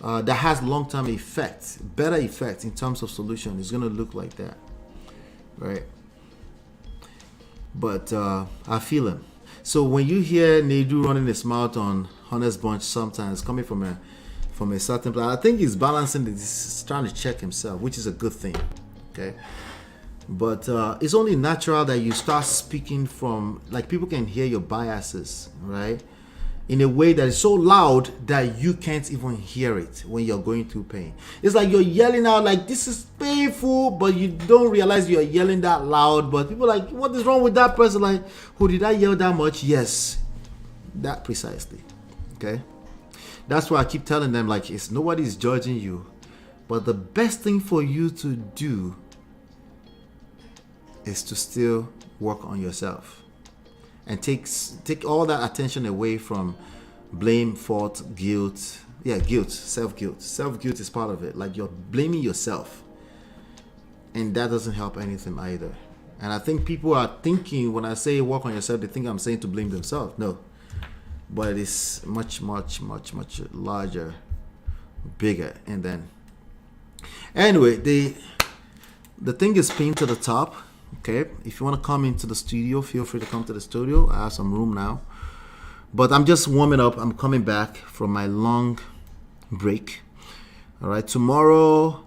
that has long-term effects, better effects in terms of solution. It's going to look like that. right? But I feel him. So when you hear Nedu running his mouth on Honest Bunch, sometimes coming from a certain place, I think he's balancing. He's trying to check himself, which is a good thing. Okay. But it's only natural that you start speaking from, like, people can hear your biases, right? In a way that is so loud that you can't even hear it when you're going through pain. It's like you're yelling out like, this is painful, but you don't realize you're yelling that loud. But people are like, what is wrong with that person? Like, who did I yell that much? Yes, that precisely. Okay. That's why I keep telling them, like, it's nobody's judging you. But the best thing for you to do is to still work on yourself. And take all that attention away from blame, fault, guilt. Yeah, guilt, self-guilt. Self-guilt is part of it. Like, you're blaming yourself. And that doesn't help anything either. And I think people are thinking, when I say work on yourself, they think I'm saying to blame themselves. No. But it's much, much, much, much larger, bigger. And then, anyway, the thing is pinned to the top. Okay, if you want to come into the studio, feel free to come to the studio. I have some room now, but I'm just warming up. I'm coming back from my long break. All right, tomorrow,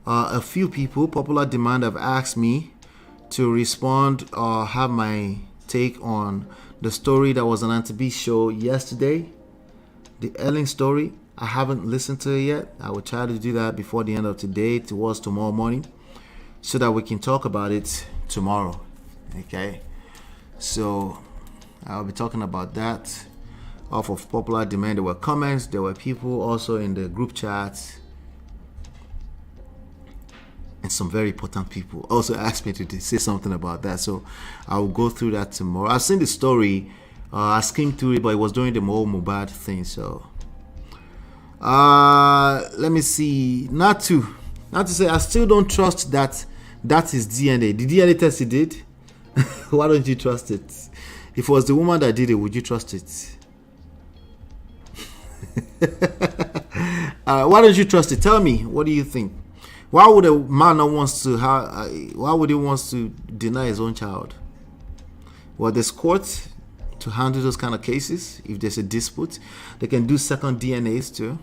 a few people, popular demand, have asked me to respond or have my take on the story that was on Auntie B's show yesterday, the Ellen story. I haven't listened to it yet. I will try to do that before the end of today, towards tomorrow morning, so that we can talk about it tomorrow. Okay, so I'll be talking about that off of popular demand. There were comments, there were people also in the group chat, and some very important people also asked me to say something about that, so I will go through that tomorrow. I've seen the story, I skimmed through it, but it was during the whole Mubad thing. So let me see. Not to say I still don't trust that is DNA. The DNA test he did, why don't you trust it? If it was the woman that did it, would you trust it? Why don't you trust it? Tell me, what do you think? Why would a man not wants to why would he wants to deny his own child? Well, there's court to handle those kind of cases. If there's a dispute, they can do second DNAs too,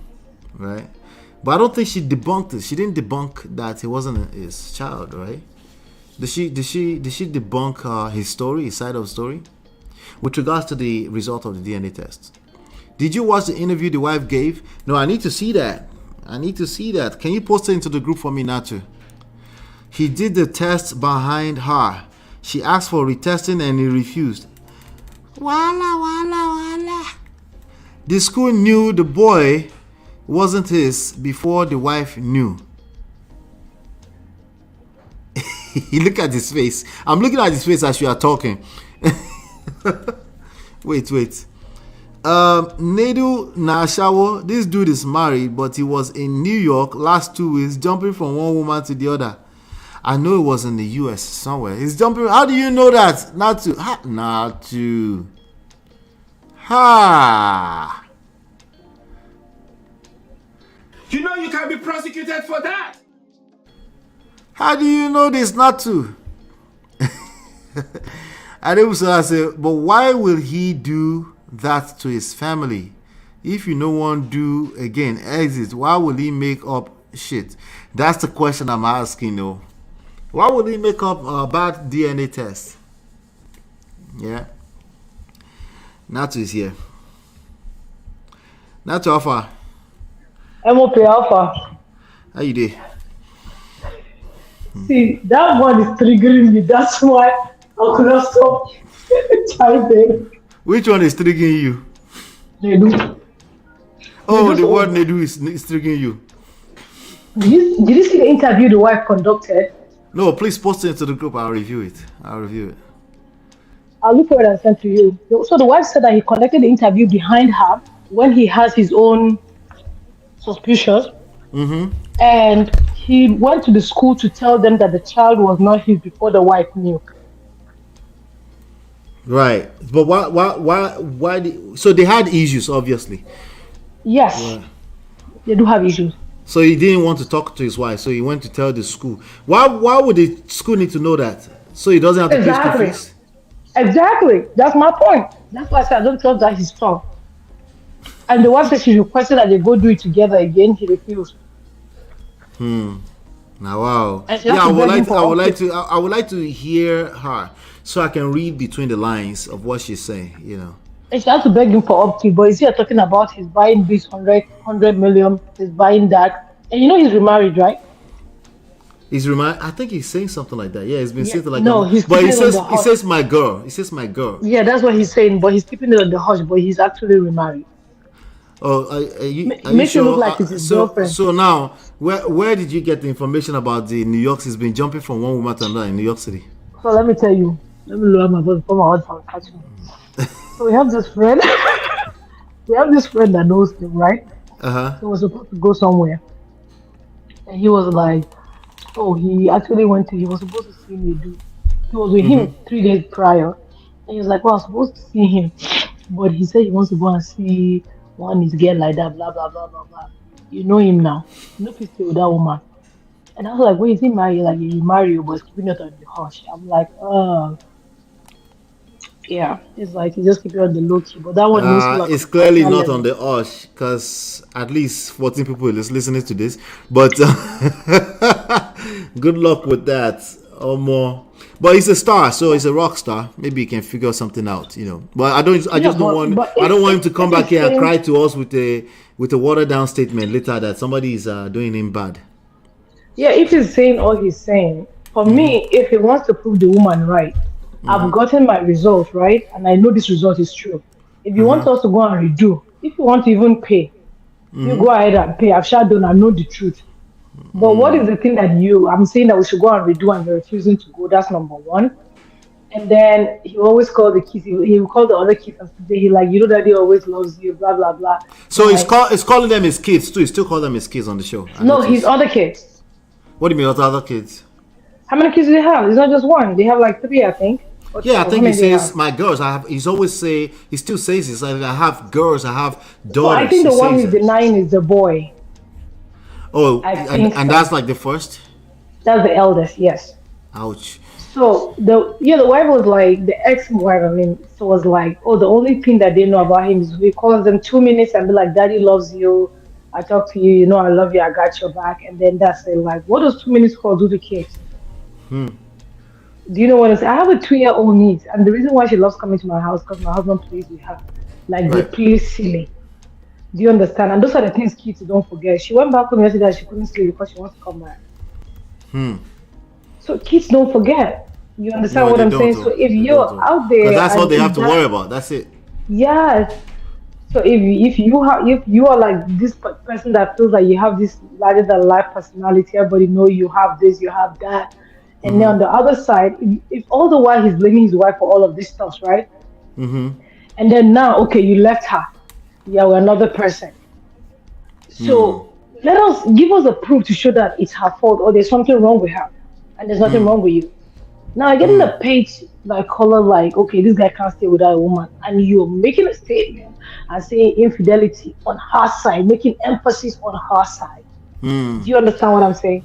right? But I don't think she debunked it. She didn't debunk that he wasn't his child, right? Did she debunk his story, his side of the story, with regards to the result of the DNA test? Did you watch the interview the wife gave? No, I need to see that. Can you post it into the group for me, Natu? He did the test behind her. She asked for retesting and he refused. Wala. The school knew the boy wasn't his before the wife knew. Look at his face. I'm looking at his face as you are talking. Wait. Nedu Nashawo, this dude is married, but he was in New York last 2 weeks, jumping from one woman to the other. I know it was in the US somewhere. He's jumping. How do you know that? Natu. You know you can be prosecuted for that. How do you know this, Natu? I say, but why will he do that to his family? If you no one do again exit, why will he make up shit? That's the question I'm asking, though. Why would he make up a bad DNA test? Yeah. Natu is here. Natu, how far? I'm okay, Alpha. How you doing? See, that one is triggering me. That's why I could not stop typing. Which one is triggering you? Nedu. Oh, the word Nedu is triggering you. Did you see the interview the wife conducted? No, please post it into the group. I'll review it. I'll look for it and send to you. So the wife said that he conducted the interview behind her when he has his own suspicions. Mm-hmm. And he went to the school to tell them that the child was not his before the wife knew. Right. But why so they had issues, obviously. Yes. Yeah. They do have issues. So he didn't want to talk to his wife, so he went to tell the school. Why would the school need to know that? So he doesn't have to pay school Exactly. fees? Exactly. That's my point. That's why I said I don't trust that he's strong. And the wife said she requested that they go do it together again. He refused. Now, wow. And she Yeah, has to beg him for I would like upkeep. to, I would like to hear her so I can read between the lines of what she's saying. You know, And she has to beg him for upkeep. But is he talking about he's buying this 100 million, he's buying that. And you know he's remarried, right? I think he's saying something like that. Yeah, he's been Yeah. saying like No, he's but keeping it on the he hush. says my girl. He says my girl. Yeah, that's what he's saying. But he's keeping it on the hush. But he's actually remarried. Oh, are you Makes it look sure? like it's his So girlfriend. now, where did you get the information about the New York? He's been jumping from one woman to another in New York City. So let me tell you. Let me lower my voice before my husband catch me. So we have this friend. We have this friend that knows him, right? He was supposed to go somewhere. And he was like, oh, he was supposed to see me do. He was with him 3 days prior. And he was like, well, I was supposed to see him. But he said he wants to go and see one is girl like that, blah, blah, blah, blah, blah. You know him now. You know if he's still with that woman. And I was like, wait, is he married? Like, he married you, but he's keeping it on the hush. I'm like, yeah. It's like, he just keep it on the low key. But that one needs to like It's on a clearly personal not on level. the Osh because at least 14 people is listening to this. But good luck with that. Or more. But he's a star, so he's a rock star. Maybe he can figure something out, you know. But I Yeah, just don't want. but I don't want him to come if back he's here and saying, cry to us with a watered down statement later that somebody is doing him bad. yeah, if he's saying all he's saying, for me, if he wants to prove the woman right, I've gotten my result, right? And I know this result is true. If you want us to go and redo, if you want to even pay, you go ahead and pay. I've shot done, I know the truth. But what is the thing that I'm saying that we should go and redo and you're refusing to go? That's number one. And then he always call the kids, he will call the other kids and say, he like, you know that he always loves you, blah, blah, blah. So I'm like, he's calling them his kids too. He still call them his kids on the show. I no, his noticed. other kids. What do you mean what other kids? How many kids do they have? It's not just one. They have like three, I think. Or Yeah, I two. think How he many they says have? my girls. He still says this. Like, I have girls. I have So I daughters. think He the one says he's that. denying is the boy. Oh, I think and so. that's like the first. That's the eldest, yes. Ouch. So the wife was like the ex-wife. I mean, so was like, oh, the only thing that they know about him is he calls them 2 minutes and be like, "Daddy loves you. I talk to you. You know, I love you. I got your back." And then that's it. Like, what does 2 minutes call do to kids? Do you know what I'm saying? I have a 2-year-old niece, and the reason why she loves coming to my house because my husband plays with her. Like they Right. play silly. Do you understand? And those are the things kids don't forget. She went back home yesterday. She couldn't sleep because she wants to come back. So kids don't forget. You understand No, what they I'm don't. saying? So if They you're don't. out Because there that's all and they have if to worry about. That's it. yes. So if you are like this person that feels like you have this larger than life personality, everybody know you have this, you have that, and then on the other side, if all the while he's blaming his wife for all of this stuff, right? And then now, okay, you left her, yeah, with another person. So let us give us a proof to show that it's her fault or there's something wrong with her, and there's nothing wrong with you. Now I'm getting a page like color like, okay, this guy can't stay without a woman, and you're making a statement and saying infidelity on her side, making emphasis on her side. Do you understand what I'm saying?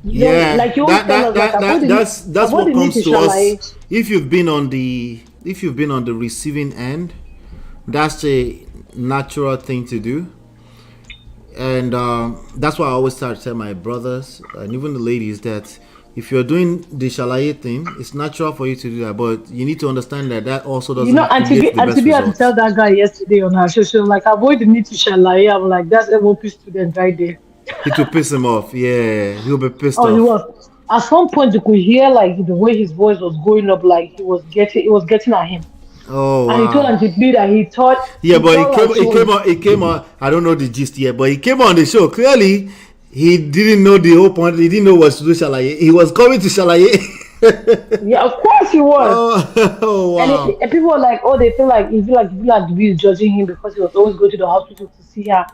You know, Yeah, like you always tell us, like that's avoid what the need comes to to shalaye. us. If you've been on the receiving end, that's a natural thing to do, and that's why I always start to tell my brothers and even the ladies that if you're doing the shalaye thing, it's natural for you to do that, but you need to understand that also doesn't You know, create the best Auntie B had to results. tell that guy yesterday on her show, she was like, avoid the need to shalaye. I'm like, that's MOP student right there. It will piss him off. Yeah, he'll be pissed Oh, he off. was. At some point, you could hear like the way his voice was going up, like it was getting at him. Oh And he told wow. Auntie B that Yeah, but like she was, he came on. I don't know the gist yet, but he came on the show. Clearly, he didn't know the whole point. He didn't know what to do Shalaye. He was coming to Shalaye. yeah, of course he was. Oh wow. And people were like, oh, they feel like Auntie B is judging him because he was always going to the hospital to see her.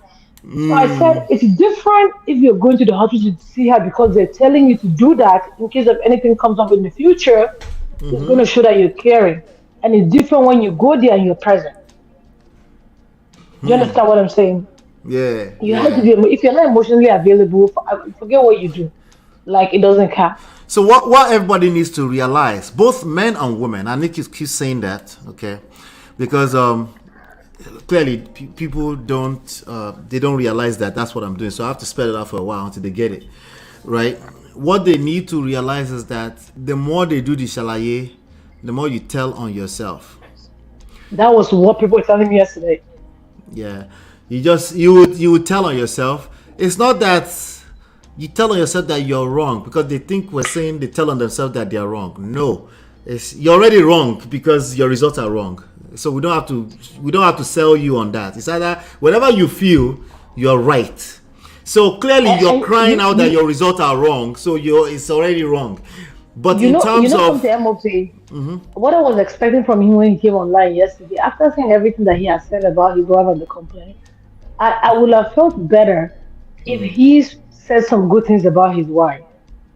So I said, it's different if you're going to the hospital to see her because they're telling you to do that in case of anything comes up in the future. It's going to show that you're caring. And it's different when you go there and you're present. Do you understand what I'm saying? Yeah, You have to yeah. be, if you're not emotionally available, forget what you do. Like, it doesn't count. So what everybody needs to realize, both men and women, and Nick keeps saying that, okay, because clearly people don't they don't realize that that's what I'm doing. So I have to spell it out for a while until they get it, right? What they need to realize is that the more they do the shalaye, the more you tell on yourself. That was what people were telling me yesterday. Yeah, you would tell on yourself. It's not that you tell on yourself that you're wrong because they think we're saying they tell on themselves that they're wrong. No, you're already wrong because your results are wrong. So we don't have to sell you on that. It's either whenever you feel you're right. So clearly you're And crying out that your results are wrong. So it's already wrong. But you in know, terms of something, MOP. What I was expecting from him when he came online yesterday, after saying everything that he has said about his wife and the complaint, I would have felt better if he said some good things about his wife.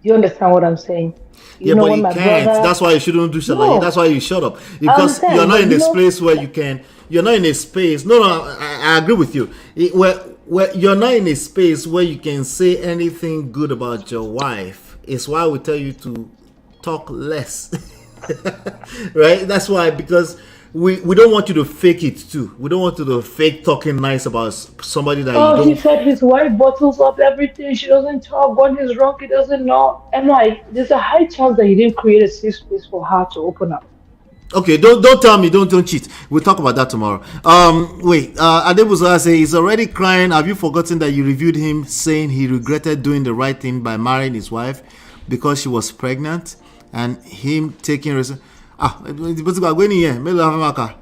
Do you understand what I'm saying? yeah, You know, but when he my can't. brother, That's why you shouldn't do shalaye. That's no, why you shut up I because you're understand, not but in you a know, space where you can. You're not in a space. No, no, I agree with you. Where you're not in a space where you can say anything good about your wife. It's why we tell you to talk less, right? That's why because we don't want you to fake it too. We don't want you to fake talking nice about somebody that you oh, he don't. said his wife bottles up everything. She doesn't talk. When he's drunk, he doesn't know. And like, there's a high chance that he didn't create a safe space for her to open up. Okay, don't tell me, don't cheat. We'll talk about that tomorrow. Wait, Adebuzola say he's already crying. Have you forgotten that you reviewed him saying he regretted doing the right thing by marrying his wife because she was pregnant and him taking but going here. I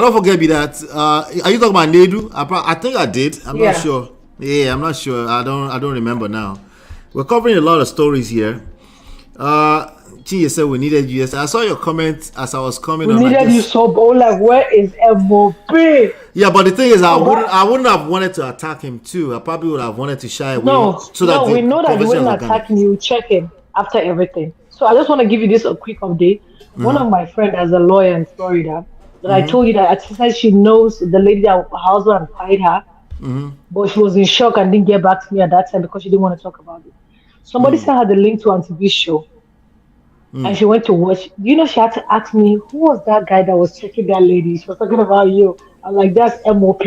don't forget me that. Are you talking about Nedu? I think I did. I'm not Yeah. sure. Yeah, I'm not sure. I don't remember now. We're covering a lot of stories here. Chinye said we needed you. Yes, I saw your comment as I was coming We on. needed you so bold. Like, where is MOP? Yeah, but the thing is, Oh, what? I wouldn't have wanted to attack him too. I probably would have wanted to shy away No, so that no, the we know that you conversation wouldn't was attack him. organic. You check him after everything. So I just want to give you this a quick update. One of my friends as a lawyer in Florida, that I told you that she said she knows the lady that her husband fired her, but she was in shock and didn't get back to me at that time because she didn't want to talk about it. Somebody sent her the link to Antivi's show, and she went to watch. You know, she had to ask me who was that guy that was checking that lady. She was talking about you. I'm like, that's MOP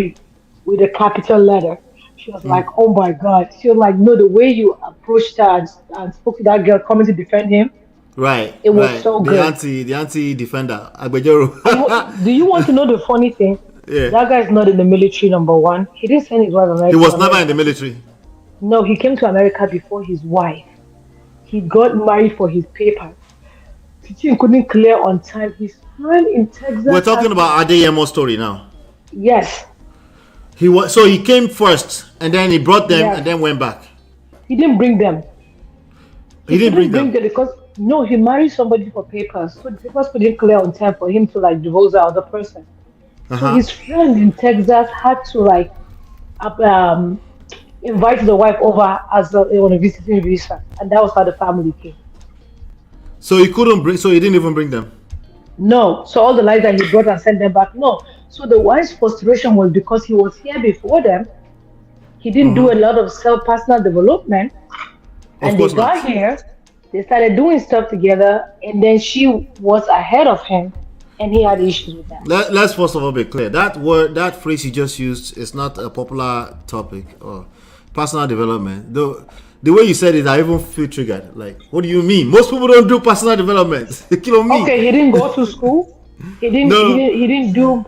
with a capital letter. She was like, oh my God. She was like, no, the way you approached her and spoke to that girl coming to defend him, Right, it was right. so The good. anti defender, Agbejoro. And do you want to know the funny thing? Yeah, That guy is not in the military, number one. He didn't send his wife he To was never in the America. military. No, he came to America before his wife. He got married for his papers. Teaching couldn't clear on time. His friend in We're Texas had talking to, about Adeyemo story now. yes, He came first and then he brought them yes. and then went back. He didn't bring them. He He didn't bring couldn't bring them. them because no, he married somebody for papers. So the papers couldn't clear on time for him to like divorce the other person. Uh So huh. his friend in Texas had to like up- um invite the wife over as on a visiting visa, and that was how the family came. So he couldn't bring. So he didn't even bring them. No, so all the lies that he brought and sent them back. No, so the wife's frustration was because he was here before them. He didn't do a lot of self personal development, Of and they course not. got here. They started doing stuff together, and then she was ahead of him, and he had issues with that. Let's first of all be clear. That phrase you just used is not a popular topic or personal development. The way you said it, I even feel triggered. Like, what do you mean? Most people don't do personal development. They kill me. Okay, he didn't go to school. He didn't. He No, didn't. He didn't do.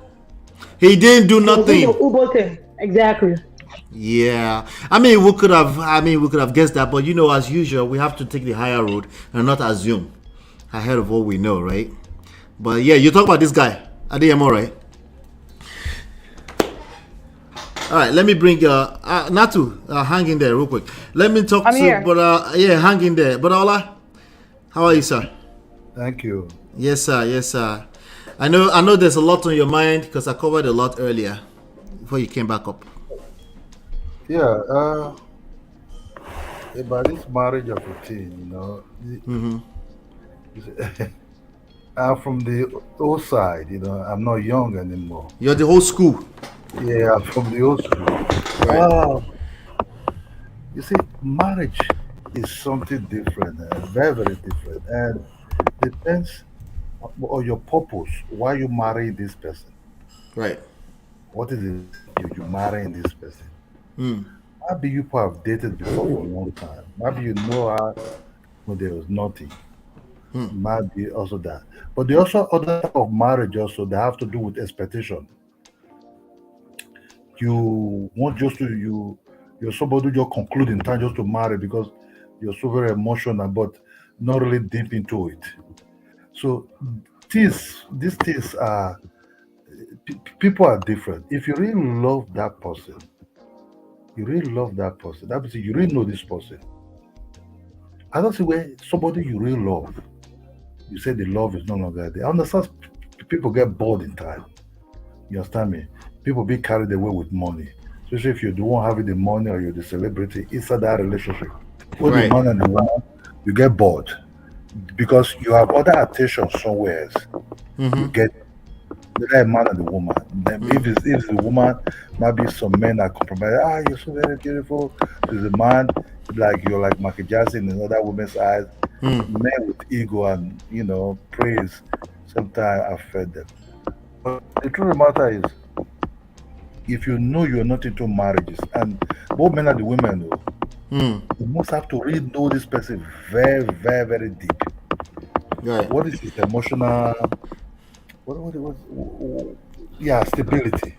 he didn't do He was doing the nothing. Uber thing. Exactly. Yeah, I mean, we could have guessed that, but as usual, we have to take the higher road and not assume ahead of what we know, right? But yeah, you talk about this guy, Adeyemo, right? All right, let me bring Natu, hang in there real quick. Let me talk I'm to, here. but yeah, hang in there. But Ola, how are you, sir? Thank you. Yes, sir. Yes, sir. I know. There's a lot on your mind because I covered a lot earlier before you came back up. Yeah, about this marriage of a teen, I'm from the old side, I'm not young anymore. You're the whole school. Yeah, from the old school. Right. You see, marriage is something different, very, very different, and depends on your purpose. Why you marry this person? Right. What is it you marrying this person? Mm. Maybe you people have dated before for a long time. Maybe you know her when there was nothing. Mm. Maybe also that. But there also other type of marriage also that have to do with expectation. You want just to you're somebody who just conclude in time just to marry because you're so very emotional, but not really deep into it. So these things are people are different. If you really love that person, you really love that person. That means you really know this person. I don't see where somebody you really love, you say the love is no longer there. I understand people get bored in time. You understand me? People be carried away with money. Especially if you're the one having the money or you're the celebrity inside that relationship. With the Right. man and the woman, you get bored because you have other attention somewhere else. You Mm-hmm. get whether a man and the woman. Then if the woman, maybe some men are compromised. Ah, you're so very beautiful. To the man, like you're like Michael Jackson in other women's eyes. Mm. Men with ego and praise sometimes affect them. But the truth of the matter is, if you know you're not into marriages, and both men and the women know, Mm. you must have to really know this person very, very, very deep. Right. What is his emotional? Yeah, stability.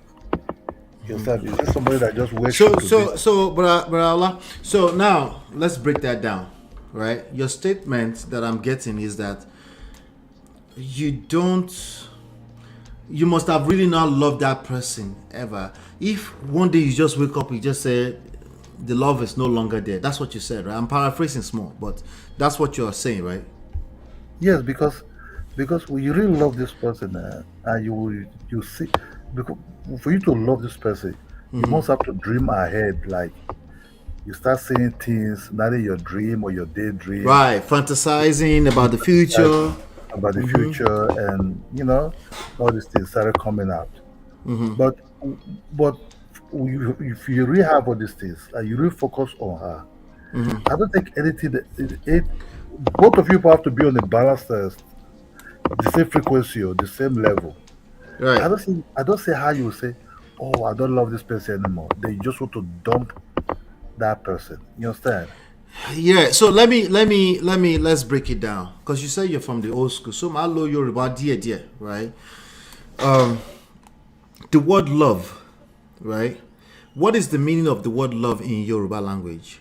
Yourself, is this somebody that just wakes So up today? Brother Allah, so now let's break that down, right? Your statement that I'm getting is that you must have really not loved that person ever. If one day you just wake up, you just say the love is no longer there. That's what you said, right? I'm paraphrasing small, but that's what you're saying, right? Yes, because when you really love this person, and you see, because for you to love this person, you must have to dream ahead. Like you start seeing things, not in your dream or your daydream, Right, fantasizing about the like future. about the future, and all these things started coming out. But but if you really have all these things and you really focus on her, I don't think anything both of you have to be on the balance test, the same frequency or the same level. Right. I don't see how you say, oh, I don't love this person anymore. Then you just want to dump that person. You understand? Yeah, so let's break it down because you say you're from the old school. So my low Yoruba dear, right? The word love, right? What is the meaning of the word love in Yoruba language?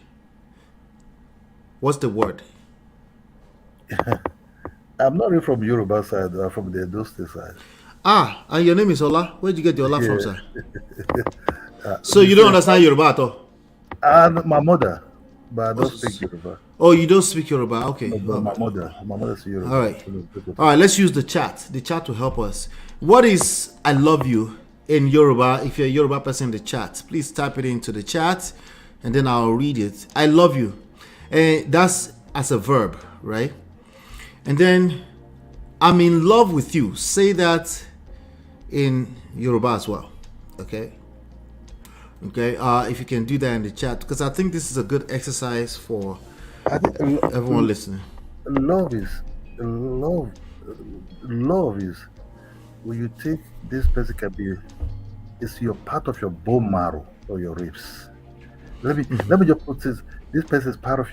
What's the word? I'm not really from Yoruba side. I'm from the Edo State side. Ah, and your name is Ola. Where'd you get the Ola from, Yeah. sir? So you don't understand Yoruba at all? And my mother, but I don't speak Yoruba. Oh, you don't speak Yoruba? Okay. No, but my mother speaks Yoruba. All right. All right, let's use the chat. The chat will help us. What is I love you in Yoruba? If you're a Yoruba person in the chat, please type it into the chat and then I'll read it. I love you. And that's as a verb, right? And then I'm in love with you. Say that in Yoruba as well. Okay? Okay, if you can do that in the chat, because I think this is a good exercise for I think everyone listening. love is love. Love is when you take this person can be, it's your part of your bone marrow or your ribs. Let me just put this. This person is part of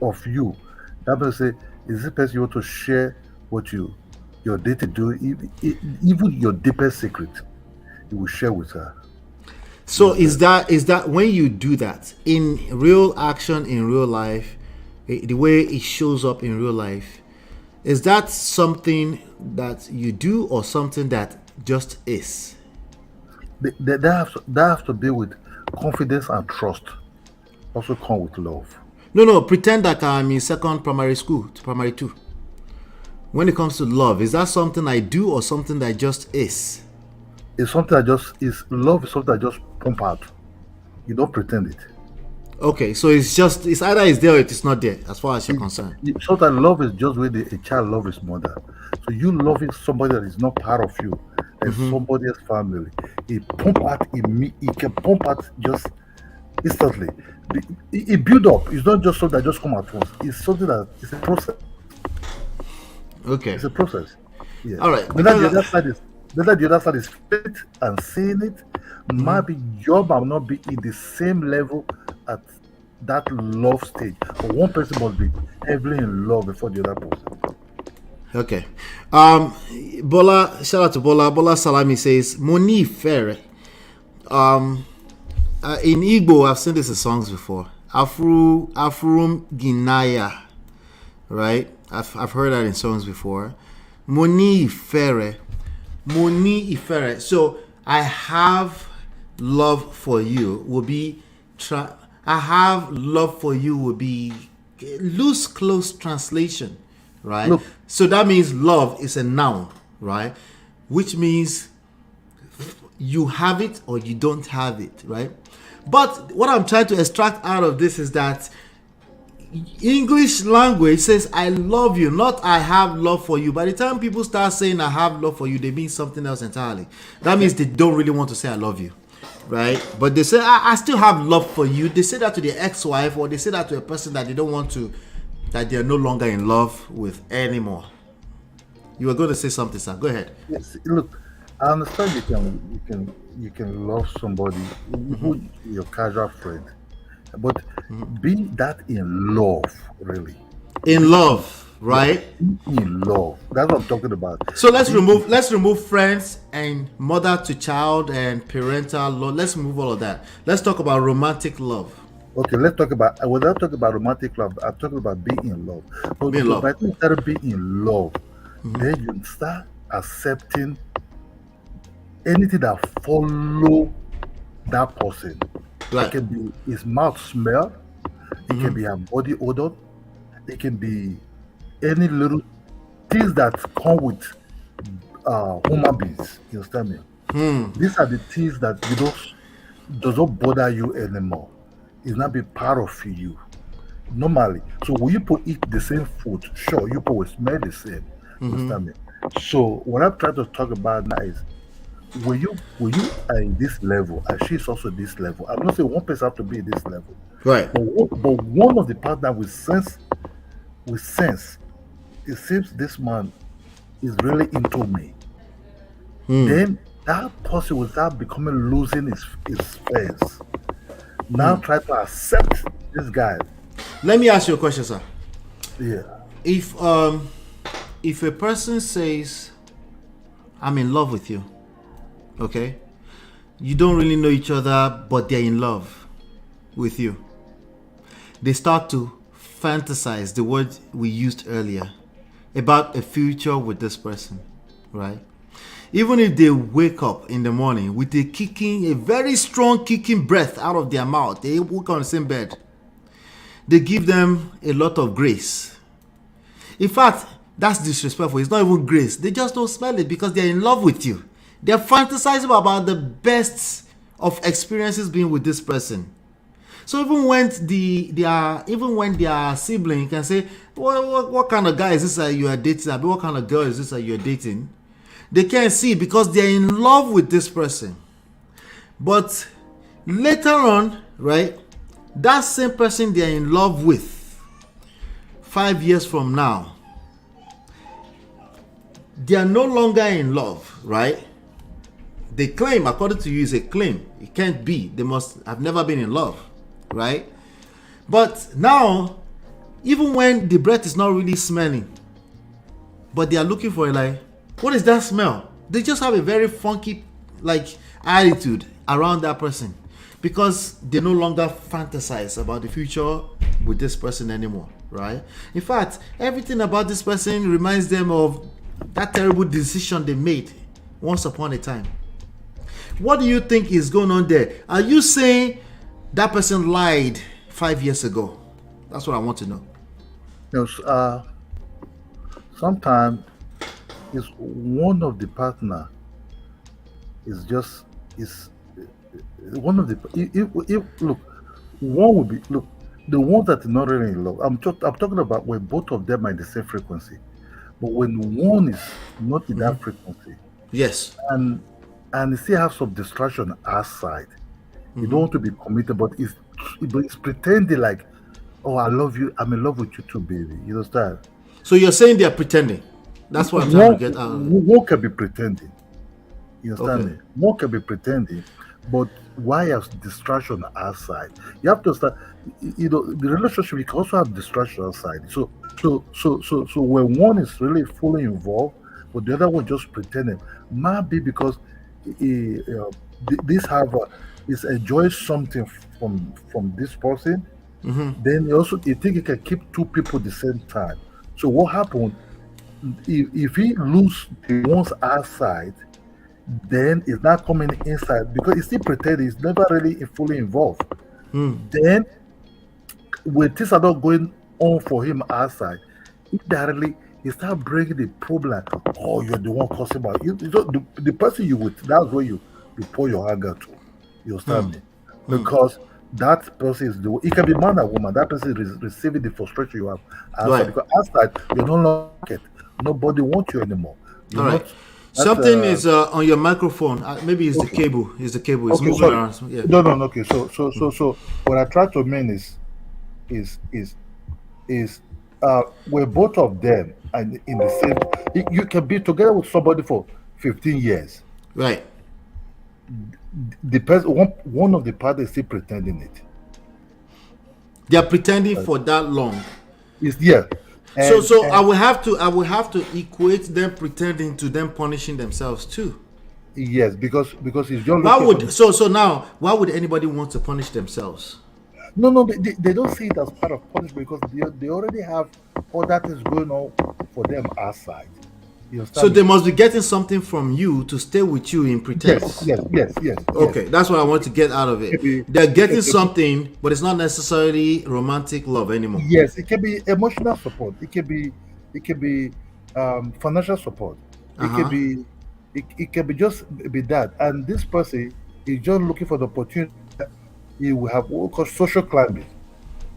of you. That means say, is this person you want to share what your day to do, even your deepest secret, you will share with her. So is that when you do that in real action in real life, the way it shows up in real life, is that something that you do or something that just is? That have to be with confidence and trust. Also come with love. No, pretend like I'm in second primary school to primary 2. When it comes to love, is that something I do or something that just is? It's something that just is love is something that just pump out. You don't pretend it. Okay, so it's either it's there or it is not there as far as you're concerned. Sometimes love is just where a child loves his mother. So you loving somebody that is not part of you, and somebody else's family. It can pump out just instantly. It build up. It's not just something that just come at once. It's something that it's a process. Okay. It's a process. Yeah. All right. Whether the other side is fit and seeing it, maybe your might not be in the same level at that love stage. But one person must be heavily in love before the other person. Okay. Bola, shout out to Bola. Bola Salami says, Moni Ferre. In Igbo, I've seen this in songs before. Afrum Ginaya. Right? I've heard that in songs before. Moni Ifere. Moni Ifere. So I have love for you will be I have love for you will be loose close translation, right? Look. So that means love is a noun, right? Which means you have it or you don't have it, right? But what I'm trying to extract out of this is that English language says I love you, not I have love for you. By the time people start saying I have love for you, they mean something else entirely. That means they don't really want to say I love you, right? But they say I still have love for you. They say that to their ex-wife, or they say that to a person that they don't want to, that they're no longer in love with anymore. You were going to say something, sir. Go ahead. Yes, look, I understand you can love somebody who your casual friend, but be that in love, really. In love, right? In love. That's what I'm talking about. So let's remove friends and mother to child and parental love. Let's remove all of that. Let's talk about romantic love. Okay, let's talk about. When I talk about romantic love, I'm talking about being in love. But Be in love. by the time you start being in love, then you start accepting anything that follow that person. Right. It can be his mouth smell. It can be her body odor. It can be any little things that come with human beings. You understand me? These are the things that does not bother you anymore. It's not be part of you normally. So when you eat the same food, sure, you will smell the same. You understand me? So what I'm trying to talk about now is when you are in this level and she's also this level. I'm not saying one person have to be in this level, Right. but one of the partner will sense, it seems this man is really into me. Then that person will start becoming losing his face. Now try to accept this guy. Let me ask you a question, sir. Yeah. If a person says, I'm in love with you, okay? You don't really know each other, but they're in love with you. They start to fantasize, the word we used earlier, about a future with this person, right? Even if they wake up in the morning with a very strong kicking breath out of their mouth, they wake on the same bed. They give them a lot of grace. In fact, that's disrespectful. It's not even grace. They just don't smell it because they're in love with you. They're fantasizing about the best of experiences being with this person. So even when they are sibling, you can say, what kind of guy is this that you are dating? What kind of girl is this that you are dating? They can't see because they're in love with this person. But later on, right, that same person they're in love with, 5 years from now, they are no longer in love, right? They claim, according to you, is a claim. It can't be. They must have never been in love, right? But now, even when the breath is not really smelling, but they are looking for it, like, what is that smell? They just have a very funky, attitude around that person because they no longer fantasize about the future with this person anymore, right? In fact, everything about this person reminds them of that terrible decision they made once upon a time. What do you think is going on there? Are you saying that person lied 5 years ago? That's what I want to know. Yes, sometimes it's one of the partner is one of the if look, one will be the one that is not really in love. I'm talking about when both of them are in the same frequency. But when one is not in that frequency, Yes. and you still have some distraction outside, you don't want to be committed, but it's pretending like, oh, I love you, I'm in love with you too, baby. You understand? So you're saying they're pretending. That's what I'm trying to get out of it. One can be pretending. You understand Okay. me? One can be pretending, but why has distraction outside? You have to start. The relationship, you can also have distraction outside. So when one is really fully involved, but the other one just pretending, might be because this have is enjoy something from this person. Then you think you can keep two people the same time. So what happened if he lose the ones outside, then it's not coming inside because he's still pretending he's never really fully involved. Then when things are not going on for him outside, indirectly he start bringing the problem like, oh, you're the one causing about the person you with, that's where you pour your anger to. You understand me? Because that person is it can be man or woman, that person is receiving the frustration you have outside. Right. Because outside you're no longer market. Nobody wants you anymore. You're All right. not- Something is on your microphone. Maybe it's the cable. It's the cable. It's moving around. So, yeah. No. Okay. So what I try to mean is when both of them and in the same, you can be together with somebody for 15 years. Right. The person, one of the parties is still pretending it. They're pretending for that long. It's yeah. So I will have to equate them pretending to them punishing themselves too. Yes, because it's just Why would now why would anybody want to punish themselves? no they don't see it as part of punishment because they already have all that is going on for them outside. You understand So me? they must be getting something from you to stay with you in pretense. Yes. Okay, that's what I want to get out of it. Maybe- They're getting something, but it's not necessarily romantic love anymore. Yes, it can be emotional support. It can be financial support. It can be just be that. And this person is just looking for the opportunity. He will have what we call social climbing.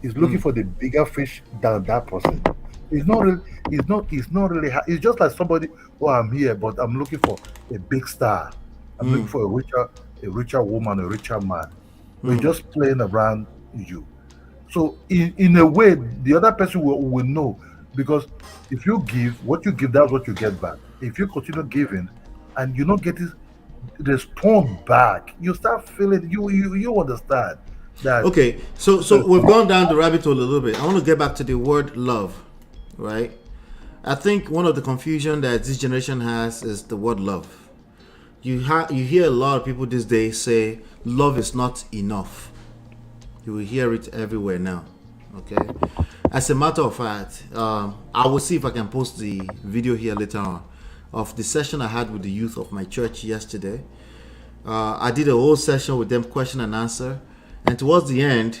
He's looking for the bigger fish than that person. It's not really. It's not really. It's just like somebody. Oh, I'm here, but I'm looking for a big star. I'm looking for a richer woman, a richer man. We're just playing around you. So in a way, the other person will know because if you give what you give, that's what you get back. If you continue giving and you don't get it respond back, you start feeling you understand that. Okay, so we've gone down the rabbit hole a little bit. I want to get back to the word love, right? I think one of the confusion that this generation has is the word love. You hear a lot of people these days say love is not enough. You will hear it everywhere now. Okay. As a matter of fact, I will see if I can post the video here later on of the session I had with the youth of my church yesterday. I did a whole session with them, question and answer, and towards the end,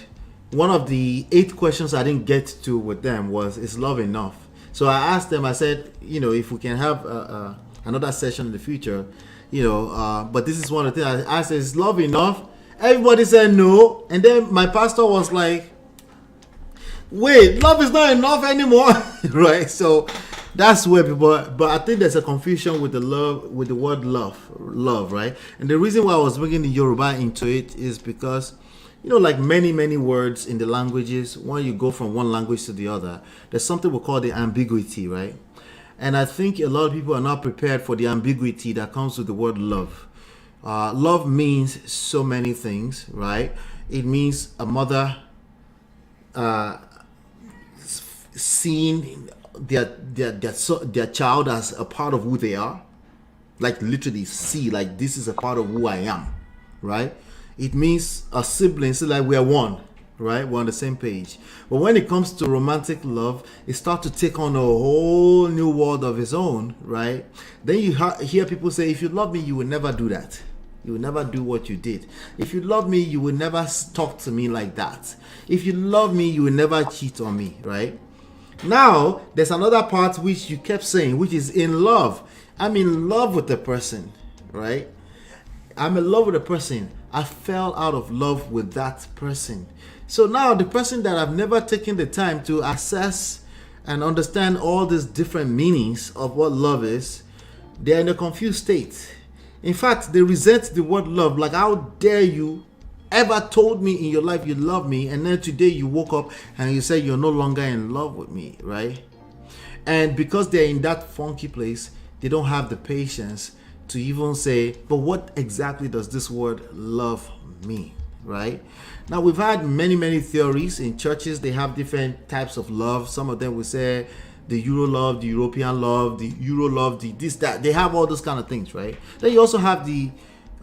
one of the 8 questions I didn't get to with them was, "Is love enough?" So I asked them. I said, if we can have another session in the future, but this is one of the things I asked: "Is love enough?" Everybody said no, and then my pastor was like, "Wait, love is not enough anymore," right? So that's where people. But I think there's a confusion with the word love, right? And the reason why I was bringing the Yoruba into it is because, like many words in the languages, when you go from one language to the other, there's something we call the ambiguity, right? And I think a lot of people are not prepared for the ambiguity that comes with the word love. Love means so many things, right? It means a mother seeing their child as a part of who they are, like literally see, like this is a part of who I am, right? It means a sibling, so like we are one, right? We're on the same page. But when it comes to romantic love, it starts to take on a whole new world of its own, right? Then you hear people say, "If you love me, you will never do that. You will never do what you did. If you love me, you will never talk to me like that. If you love me, you will never cheat on me," right? Now, there's another part which you kept saying, which is in love. I'm in love with the person, right? I'm in love with a person. I fell out of love with that person. So now the person that I've never taken the time to assess and understand all these different meanings of what love is, they're in a confused state. In fact, they resent the word love. Like, how dare you ever told me in your life you love me, and then today you woke up and you say you're no longer in love with me, right? And because they're in that funky place, they don't have the patience to even say, but what exactly does this word love mean, right? Now, we've had many theories in churches. They have different types of love. Some of them will say the Euro love, the European love, the Euro love, the this, that. They have all those kind of things, right? Then you also have the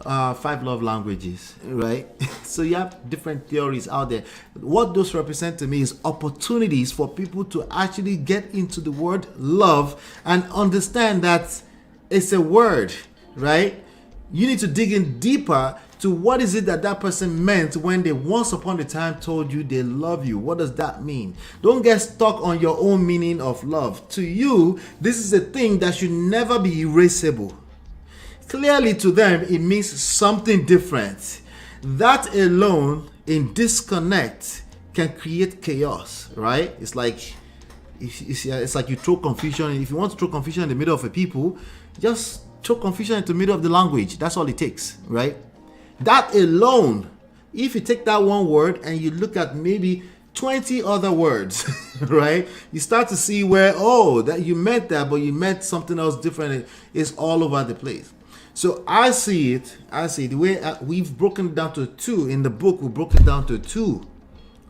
5 love languages, right? So you have different theories out there. What those represent to me is opportunities for people to actually get into the word love and understand that it's a word, right? You need to dig in deeper to what is it that that person meant when they once upon a time told you they love you. What does that mean? Don't get stuck on your own meaning of love. To you, this is a thing that should never be erasable. Clearly to them, it means something different. That alone in disconnect can create chaos, right? It's like you throw confusion. If you want to throw confusion in the middle of a people, just throw confusion into the middle of the language. That's all it takes, right? That alone, if you take that one word and you look at maybe 20 other words, right? You start to see where, that you meant that, but you meant something else different. It's all over the place. So I see the way we've broken it down to 2 in the book. We broke it down to 2.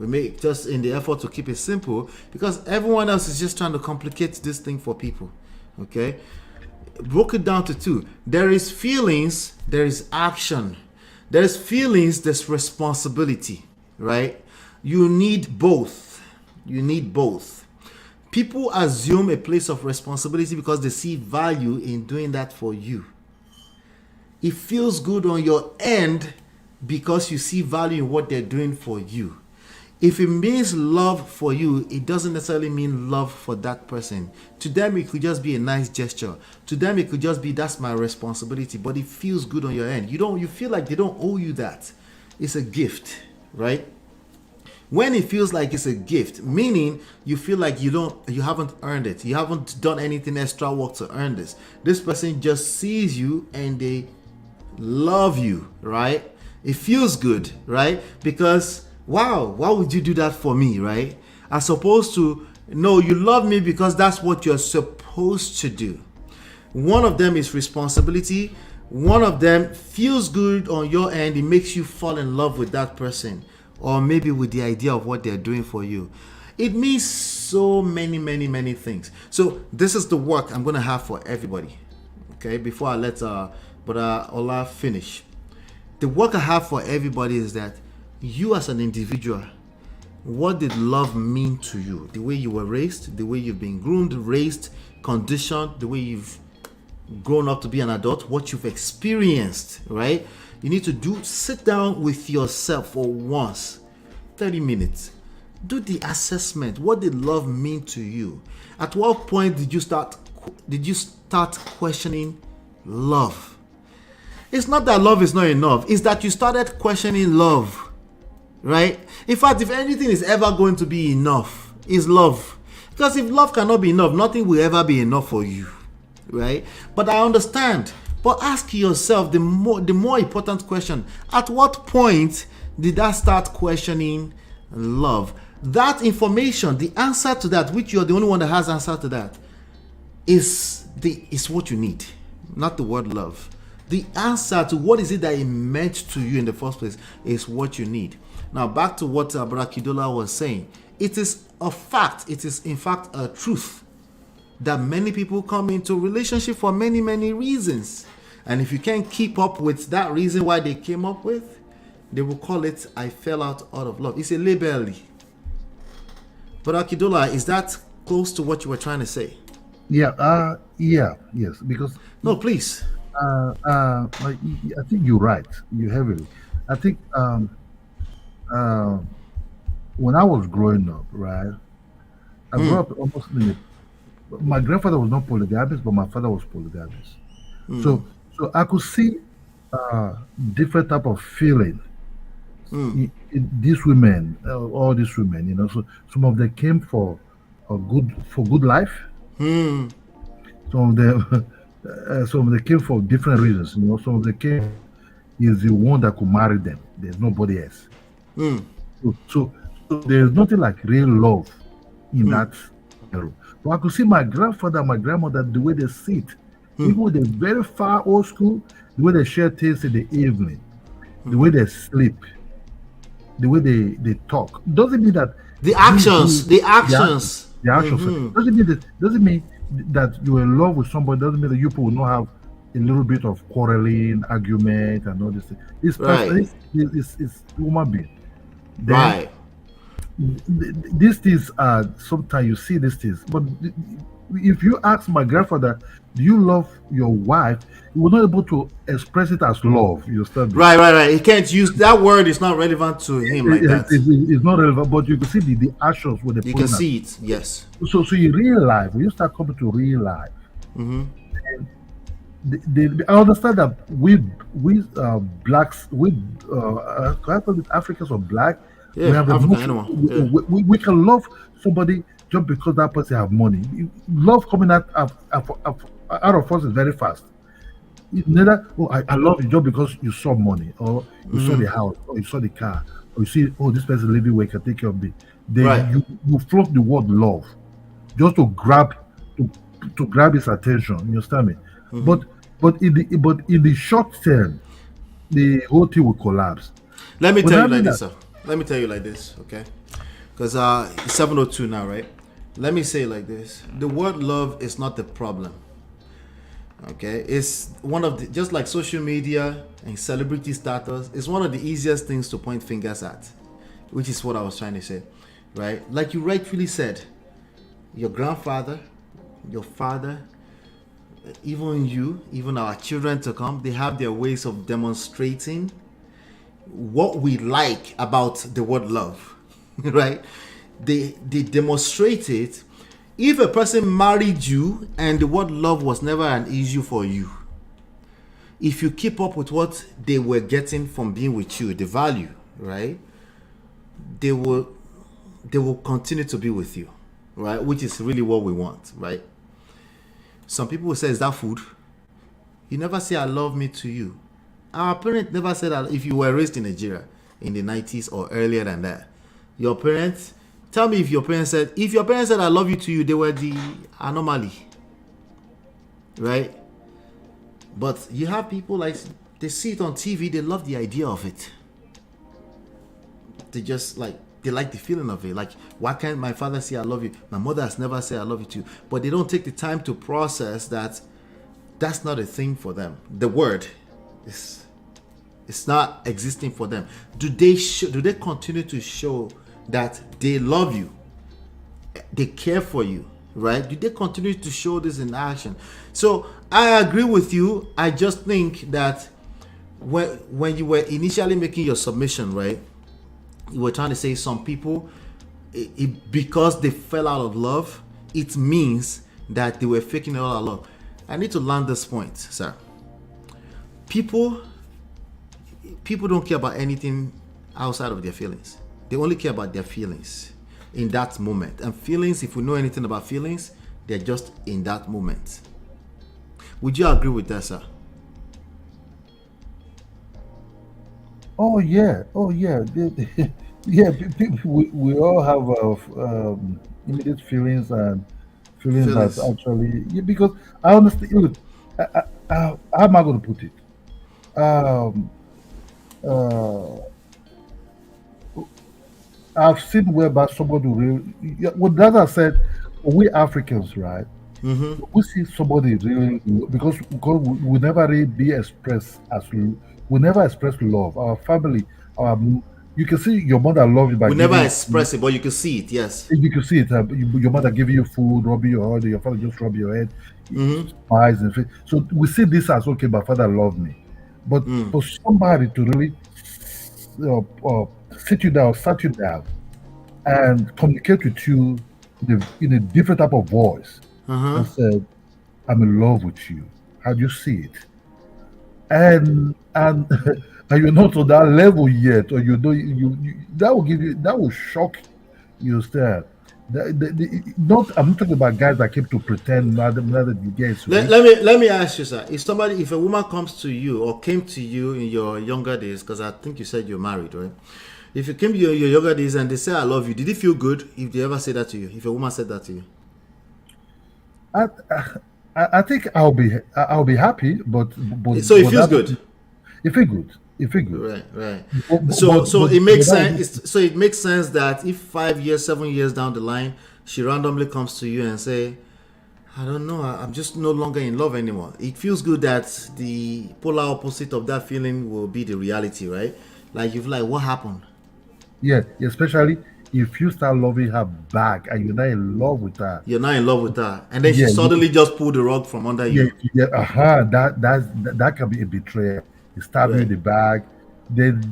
We make just in the effort to keep it simple, because everyone else is just trying to complicate this thing for people. Okay, broke it down to 2. There is feelings, there is action. There's feelings, there's responsibility, right? You need both. People assume a place of responsibility because they see value in doing that for you. It feels good on your end because you see value in what they're doing for you. If it means love for you, it doesn't necessarily mean love for that person. To them, it could just be a nice gesture. To them, it could just be, that's my responsibility, but it feels good on your end. You feel like they don't owe you that. It's a gift, right? When it feels like it's a gift, meaning you feel like you haven't earned it. You haven't done anything extra work to earn this. This person just sees you and they love you, right? It feels good, right? Because wow, why would you do that for me, right? As opposed to, no, you love me because that's what you're supposed to do. One of them is responsibility. One of them feels good on your end. It makes you fall in love with that person, or maybe with the idea of what they're doing for you. It means so many things. So this is the work I'm going to have for everybody. Okay, before I let Brother Ola finish. The work I have for everybody is that you as an individual, what did love mean to you? The way you were raised, the way you've been groomed, raised, conditioned, the way you've grown up to be an adult, what you've experienced, right? You need to sit down with yourself for once, 30 minutes. Do the assessment. What did love mean to you? At what point did you start questioning love? It's not that love is not enough. It's that you started questioning love. Right? In fact, if anything is ever going to be enough, is love. Because if love cannot be enough, nothing will ever be enough for you. Right? But I understand. But ask yourself the more important question. At what point did I start questioning love? That information, the answer to that, which you're the only one that has answer to that, is what you need. Not the word love. The answer to what is it that it meant to you in the first place is what you need. Now, back to what Brother Kidola was saying. It is a fact. It is, in fact, a truth that many people come into relationship for many reasons. And if you can't keep up with that reason why they came up with, they will call it, I fell out of love. It's a label. Brother Kidola, is that close to what you were trying to say? Yeah, yes, because... No, please. I think you're right. You heavily. I think when I was growing up, right, I grew up almost my grandfather was not polygamous, but my father was polygamous. So I could see different type of feeling in these women, all these women, So some of them came for good life. Some of them some of them came for different reasons. Some of them came is the one that could marry them. There's nobody else. So there's nothing like real love in that scenario. But I could see my grandfather and my grandmother, the way they sit, even with the very far old school, the way they share things in the evening, the way they sleep, the way they talk. Doesn't mean that The actions. the actions doesn't mean that you're in love with somebody. Doesn't mean that you people will not have a little bit of quarreling, argument, and all this thing. It's Right. it's human being. Then Right. these things are sometimes you see these things, but if you ask my grandfather, do you love your wife? He was not able to express it as love. You understand me? Right. He can't use that word. Is not relevant to him like that. It's not relevant, but you can see the actions with the You can see it. Yes. So in real life, when you start coming to real life, I understand that we blacks, Africans or black, we Yeah, have the African emotion. animal. Yeah. We can love somebody just because that person have money. Love coming out of us is very fast. Neither, I love you just because you saw money, or you saw the house, or you saw the car, or you see, this person living where can take care of me. Then Right. you float the word love just to grab his attention. You understand me? But in the short term, the whole thing will collapse. Let me But tell you that like mean this, sir. Let me tell you like this, okay? Because it's 7:02 now, right? Let me say it like this: the word love is not the problem. Okay, it's one of the, just like social media and celebrity status, it's one of the easiest things to point fingers at, which is what I was trying to say, right? Like you rightfully said, your grandfather, your father, even our children to come, they have their ways of demonstrating what we like about the word love, right? They demonstrate it. If a person married you and the word love was never an issue for you, if you keep up with what they were getting from being with you, the value, right, they will continue to be with you, right? Which is really what we want, right? Some people will say, is that food? You never say I love me to you. Our parents never said that. If you were raised in Nigeria in the 90s or earlier than that, your parents, tell me if your parents said I love you to you, they were the anomaly, right? But you have people like, they see it on TV, they love the idea of it. They just they like the feeling of it. Like, why can't my father say I love you? My mother has never said I love you to you. But they don't take the time to process that that's not a thing for them. The word is, it's not existing for them. Do they continue to show that they love you, they care for you, right? Do they continue to show this in action? So I agree with you. I just think that when you were initially making your submission, right, you were trying to say some people, because they fell out of love, it means that they were faking it all along. I need to land this point, sir. People don't care about anything outside of their feelings. They only care about their feelings in that moment. And feelings, if we know anything about feelings, they're just in that moment. Would you agree with that, sir? Oh yeah. Yeah. We all have immediate feelings and feelings that Feelings. actually, because I understand. Look, how am I going to put it? Um, uh, I've seen whereby somebody really, what that I said, we Africans, right? We see somebody really, because we never really be expressed as, we never express love. Our family, you can see your mother love you by We never giving express it, but you can see it, yes. you can see it. Your mother giving you food, rubbing your head, your father just rub your head, smiles and face. So we see this as, okay, my father loved me. But for somebody to really sit you down, sat you down, and communicate with you in a different type of voice and said, I'm in love with you. How do you see it? And and you're not on that level yet, or you know, that will shock you, understand. Not, I'm not talking about guys that came to pretend now that the guy is rich. Let me ask you, sir. If a woman comes to you or came to you in your younger days, because I think you said you're married, right? If you came to you in your younger days and they say I love you, did it feel good if they ever say that to you? If a woman said that to you? I think I'll be happy, but So it feels good. It feels good. It feels good. Right. But It makes sense. So it makes sense that if 5 years, 7 years down the line, she randomly comes to you and say, I don't know, I'm just no longer in love anymore. It feels good that the polar opposite of that feeling will be the reality, right? Like you've like, what happened? Yeah, especially if you start loving her back and you're not in love with her. You're not in love with her, and then she Yeah, suddenly just pulled the rug from under you. That can be a betrayal. You stab you in the back, then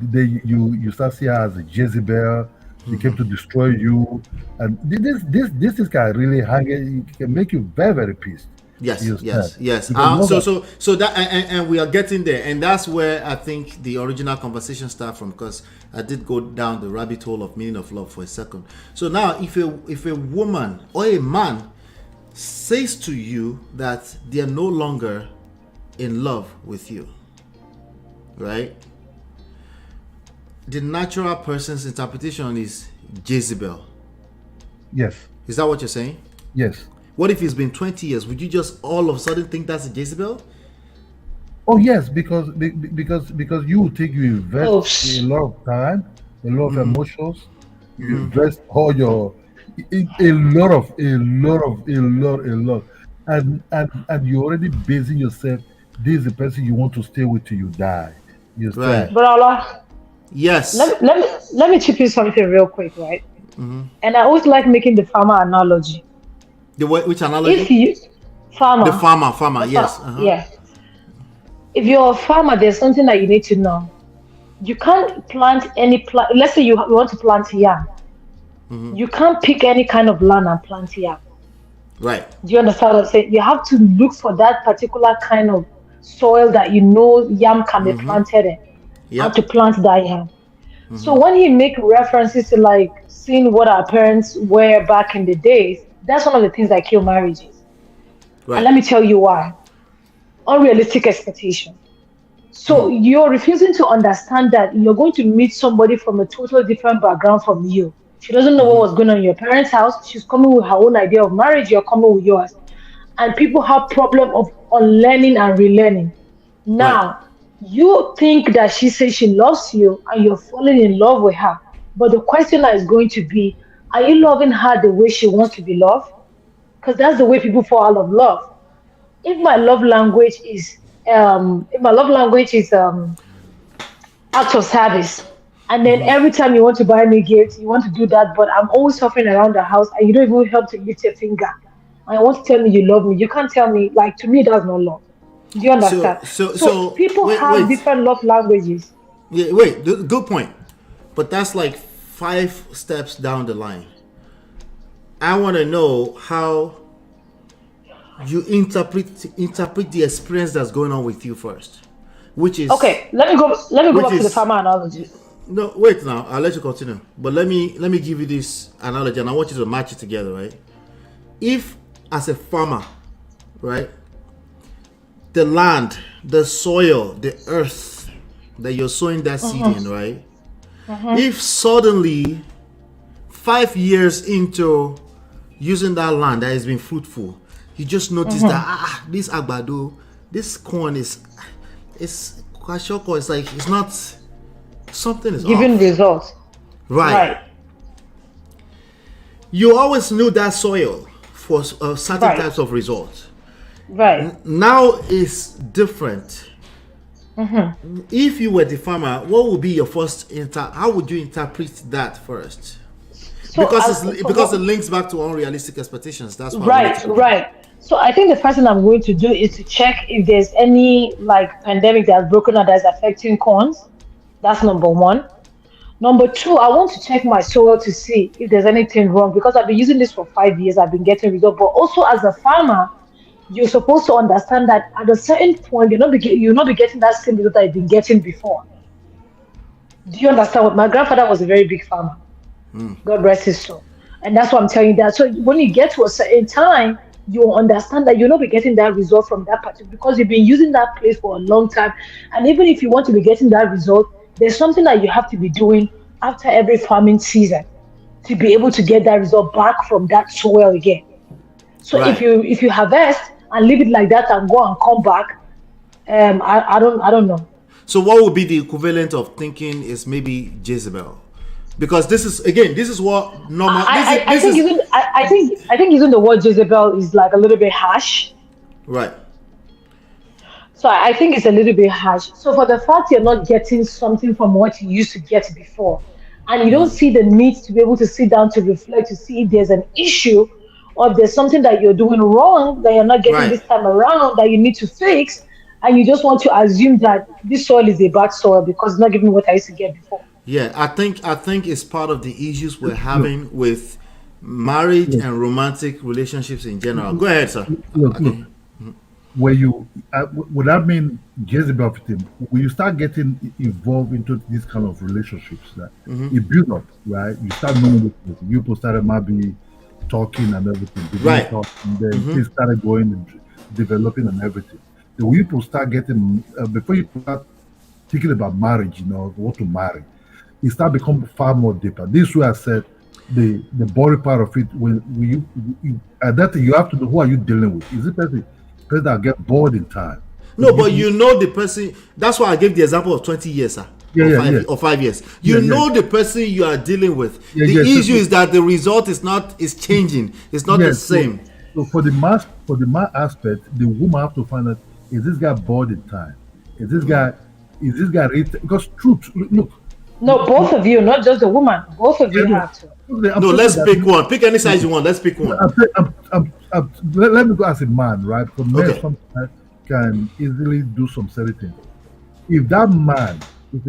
you start seeing her as a Jezebel. She came to destroy you, and this can really it can make you very, very pissed. Yes. Because So that and we are getting there, and that's where I think the original conversation started from, because I did go down the rabbit hole of meaning of love for a second. So now, if a woman or a man says to you that they are no longer in love with you, right? The natural person's interpretation is Jezebel. Yes. Is that what you're saying? Yes. What if it's been 20 years? Would you just all of a sudden think that's a Jezebel? Oh yes, because you think you invest a lot of time, a lot of emotions, you invest all your a lot, and you're already basing yourself. This is the person you want to stay with till you die. You Right. But Allah, Yes. let me chip in something real quick, right? And I always like making the farmer analogy. Which analogy? If you farmer, The farmer. Yes. yeah. If you're a farmer, there's something that you need to know. You can't plant any plant. Let's say you want to plant yam. You can't pick any kind of land and plant yam. Right. Do you understand what I'm saying? You have to look for that particular kind of soil that you know yam can be planted in, and to plant that yam. So when he make references to like seeing what our parents were back in the days, that's one of the things that kill marriages. Right. And let me tell you why. Unrealistic expectation. So you're refusing to understand that you're going to meet somebody from a totally different background from you. She doesn't know what was going on in your parents' house. She's coming with her own idea of marriage. You're coming with yours. And people have problem of unlearning and relearning. Now, you think that she says she loves you and you're falling in love with her. But the question is going to be, are you loving her the way she wants to be loved? Because that's the way people fall out of love. If my love language is acts of service, and then every time you want to buy me gifts, you want to do that, but I'm always suffering around the house and you don't even help to lift your finger, and you want to tell me you love me, you can't tell me, like, to me that's not love. Do you understand? So people have different love languages. Yeah, wait, good point. But that's like 5 steps down the line. I want to know how you interpret the experience that's going on with you first, which is okay. Let me go back to the farmer analogy. No, wait now. I'll let you continue. But let me give you this analogy, and I want you to match it together, right? If as a farmer, right, the land, the soil, the earth that you're sowing that seed in, right? If suddenly 5 years into using that land that has been fruitful, you just notice that this agbado, this corn is kwashiorkor, it's like it's not, something is giving off. results. Right. You always knew that soil for certain types of results. Right. Now it's different. If you were the farmer, what would be your first how would you interpret that first? So because it links back to unrealistic expectations. That's why right. So I think the first thing I'm going to do is to check if there's any like pandemic that's broken out that's affecting corns. That's number one. Number two, I want to check my soil to see if there's anything wrong, because I've been using this for 5 years. I've been getting results. But also as a farmer, you're supposed to understand that at a certain point, you'll not be getting that same result that you've been getting before. Do you understand? What my grandfather was a very big farmer. God rest his soul. And that's why I'm telling you that. So when you get to a certain time, you'll understand that you'll not be getting that result from that particular because you've been using that place for a long time. And even if you want to be getting that result, there's something that you have to be doing after every farming season to be able to get that result back from that soil again. So Right. if you harvest and leave it like that and go and come back, I don't know. So what would be the equivalent of thinking is maybe Jezebel? Because this is again, this is what normal. I think using I think using the word Jezebel is like a little bit harsh. Right. So I think it's a little bit harsh. So for the fact you're not getting something from what you used to get before, and you don't see the need to be able to sit down to reflect to see if there's an issue or if there's something that you're doing wrong that you're not getting Right. this time around that you need to fix, and you just want to assume that this soil is a bad soil because it's not giving me what I used to get before. Yeah, I think it's part of the issues we're having with marriage and romantic relationships in general. Go ahead, sir. Look, Okay. where you would that mean Jezebel fitting? When you start getting involved into these kind of relationships, that it builds up, right? You start knowing this. You people started maybe talking and everything, beginning Right. talking, then things started going and developing and everything. The way people start getting before you start thinking about marriage, what to marry, it start becoming far more deeper. This is where I said the boring part of it when you at that thing you have to know who are you dealing with. Is it person that get bored in time? No, but you know the person. That's why I gave the example of 20 years, sir. Or 5 years. You know the person you are dealing with. Yeah, the yes, issue is that the result is changing. It's not the Yes, same. So for the man aspect, the woman have to find out, is this guy bored in time? Is this guy ready? Because truth, look, No, both of you, not just the woman. Both of you yeah, have to. I'm No, saying let's that- pick one. Pick any size you want. Let's pick one. let me go as a man, right? Because men Okay. sometimes can easily do some certain things. If that man is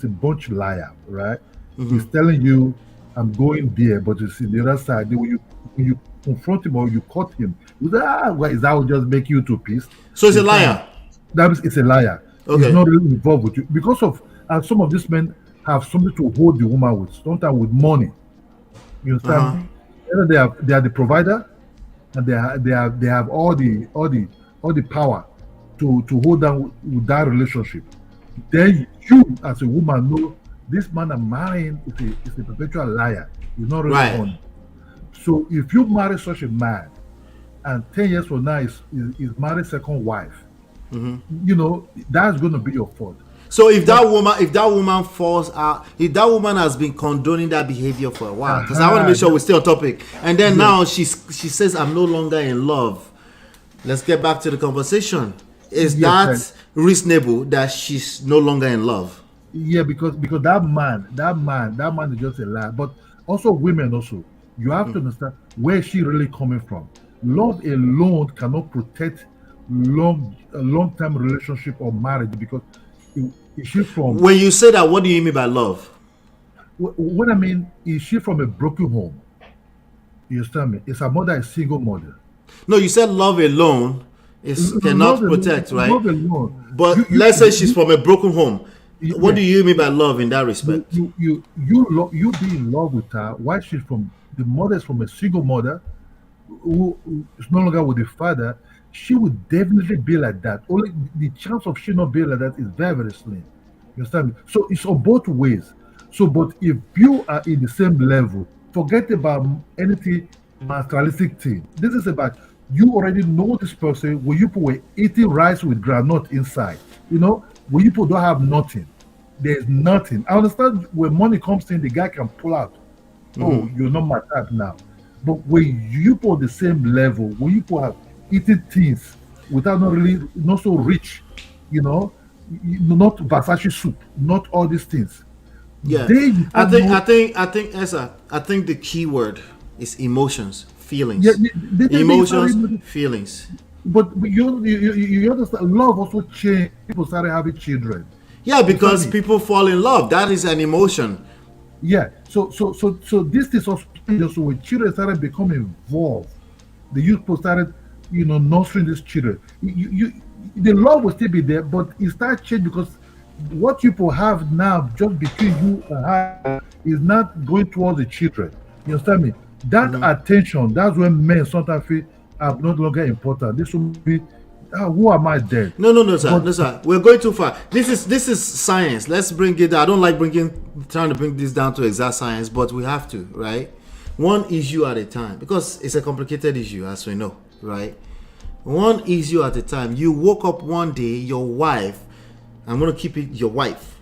a bunch liar, right? He's telling you, I'm going there, but you see the other side. Then when you confront him or you caught him, you say, why is that will just make you too pissed? So it's a liar. That means it's a liar. Okay. He's not really involved with you because of, and some of these men have something to hold the woman with, sometimes with money. You understand? Either they are the provider, and they have all the power to hold down with that relationship. Then you as a woman know this man I'm marrying is a perpetual liar. He's not really Right. on. So if you marry such a man, and 10 years from now is married second wife, that's going to be your fault. So if that woman falls out, if that woman has been condoning that behavior for a while, because I want to make sure we stay on topic, and then now she says I'm no longer in love. Let's get back to the conversation. Is that reasonable that she's no longer in love? Yeah, because that man is just a liar. But also women also, you have to understand where she really coming from. Love alone cannot protect long-term relationship or marriage because is she from? When you say that, what do you mean by love? What I mean is she from a broken home? You understand me? Is her mother a single mother? No, you said love alone cannot Love protect, alone, right? Love alone. But let's say she's from a broken home. What do you mean by love in that respect? You be in love with her. Why she's from the mother is from a single mother who is no longer with the father. She would definitely be like that. Only the chance of she not being like that is very, very slim. You understand me? So it's on both ways. So, but if you are in the same level, forget about anything materialistic thing. This is about you already know this person when you were eating rice with granite inside. When you don't have nothing, there's nothing. I understand when money comes in, the guy can pull out. Oh, you're not my type now. But when you put the same level, when you put have eating things without not so rich, not Versace soup, not all these things. Yeah, I think, Esa, I think the key word is emotions, feelings. Yeah, emotions, feelings. But you understand, love also changed. People started having children. Yeah, because people fall in love. That is an emotion. Yeah. So this is also when children started becoming involved. The youth people started, nurturing these children. The love will still be there, but it started changing because what people have now just between you and her is not going towards the children. You understand me? That attention, that's when men sometimes feel I'm no longer important. This will be who am I then? No, sir. But No, sir. We're going too far. This is science. Let's bring it. I don't like trying to bring this down to exact science, but we have to, right? One issue at a time, because it's a complicated issue, as we know, right? One issue at a time. You woke up one day, your wife. I'm gonna keep it your wife,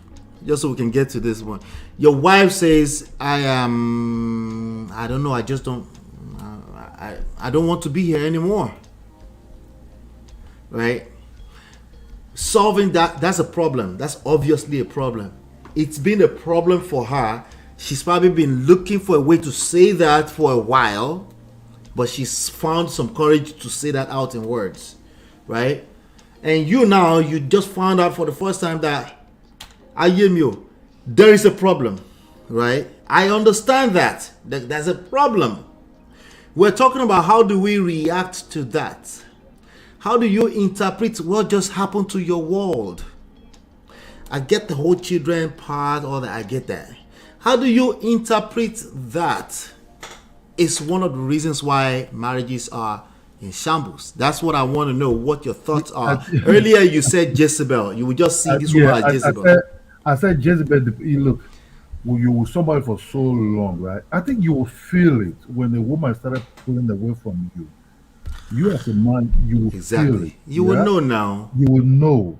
just so we can get to this one. Your wife says, I don't know. I just don't. I don't want to be here anymore. Right? Solving that's a problem. That's obviously a problem. It's been a problem for her. She's probably been looking for a way to say that for a while, but she's found some courage to say that out in words, right? And you just found out for the first time that there is a problem, right? I understand that there's a problem. We're talking about how do we react to that. How do you interpret what just happened to your world? I get the whole children part, all that. I get that. How do you interpret that? It's one of the reasons why marriages are in shambles. That's what I want to know. What your thoughts are. Earlier you said Jezebel. You would just see this woman as Jezebel. I said Jezebel. Look, you were somebody for so long, right? I think you will feel it when a woman started pulling away from you. You as a man, you will feel it. You will know now. You will know,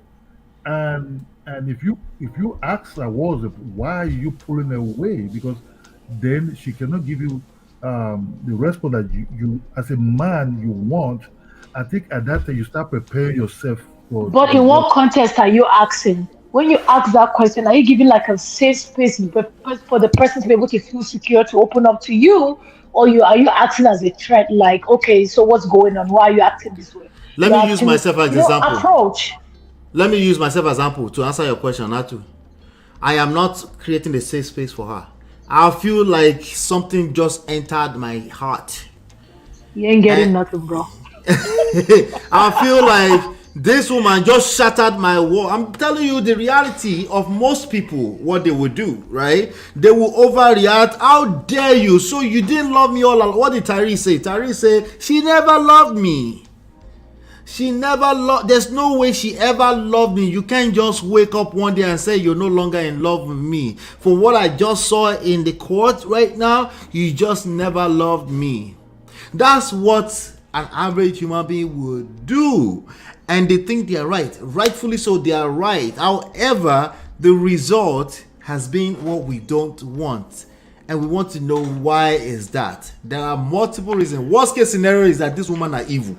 and if you ask her, why are you pulling away? Because then she cannot give you the response that you as a man you want. I think at that time you start preparing yourself for. But in what context are you asking? When you ask that question, are you giving like a safe space for the person to be able to feel secure to open up to you? Or are you acting as a threat? Like, okay, so what's going on? Why are you acting this way? Let me use myself as an example. Approach. Let me use myself as an example to answer your question, Natu. I am not creating a safe space for her. I feel like something just entered my heart. You ain't getting nothing, bro. I feel like this woman just shattered my wall. I'm telling you the reality of most people, what they would do, right? They will overreact. How dare you? So you didn't love me all along. What did Tyree say? Tyree said, she never loved me. She never loved. There's no way she ever loved me. You can't just wake up one day and say you're no longer in love with me. From what I just saw in the court right now, you just never loved me. That's what an average human being would do. And they think they are right. Rightfully so, they are right. However, the result has been what we don't want. And we want to know why is that. There are multiple reasons. Worst case scenario is that these women are evil.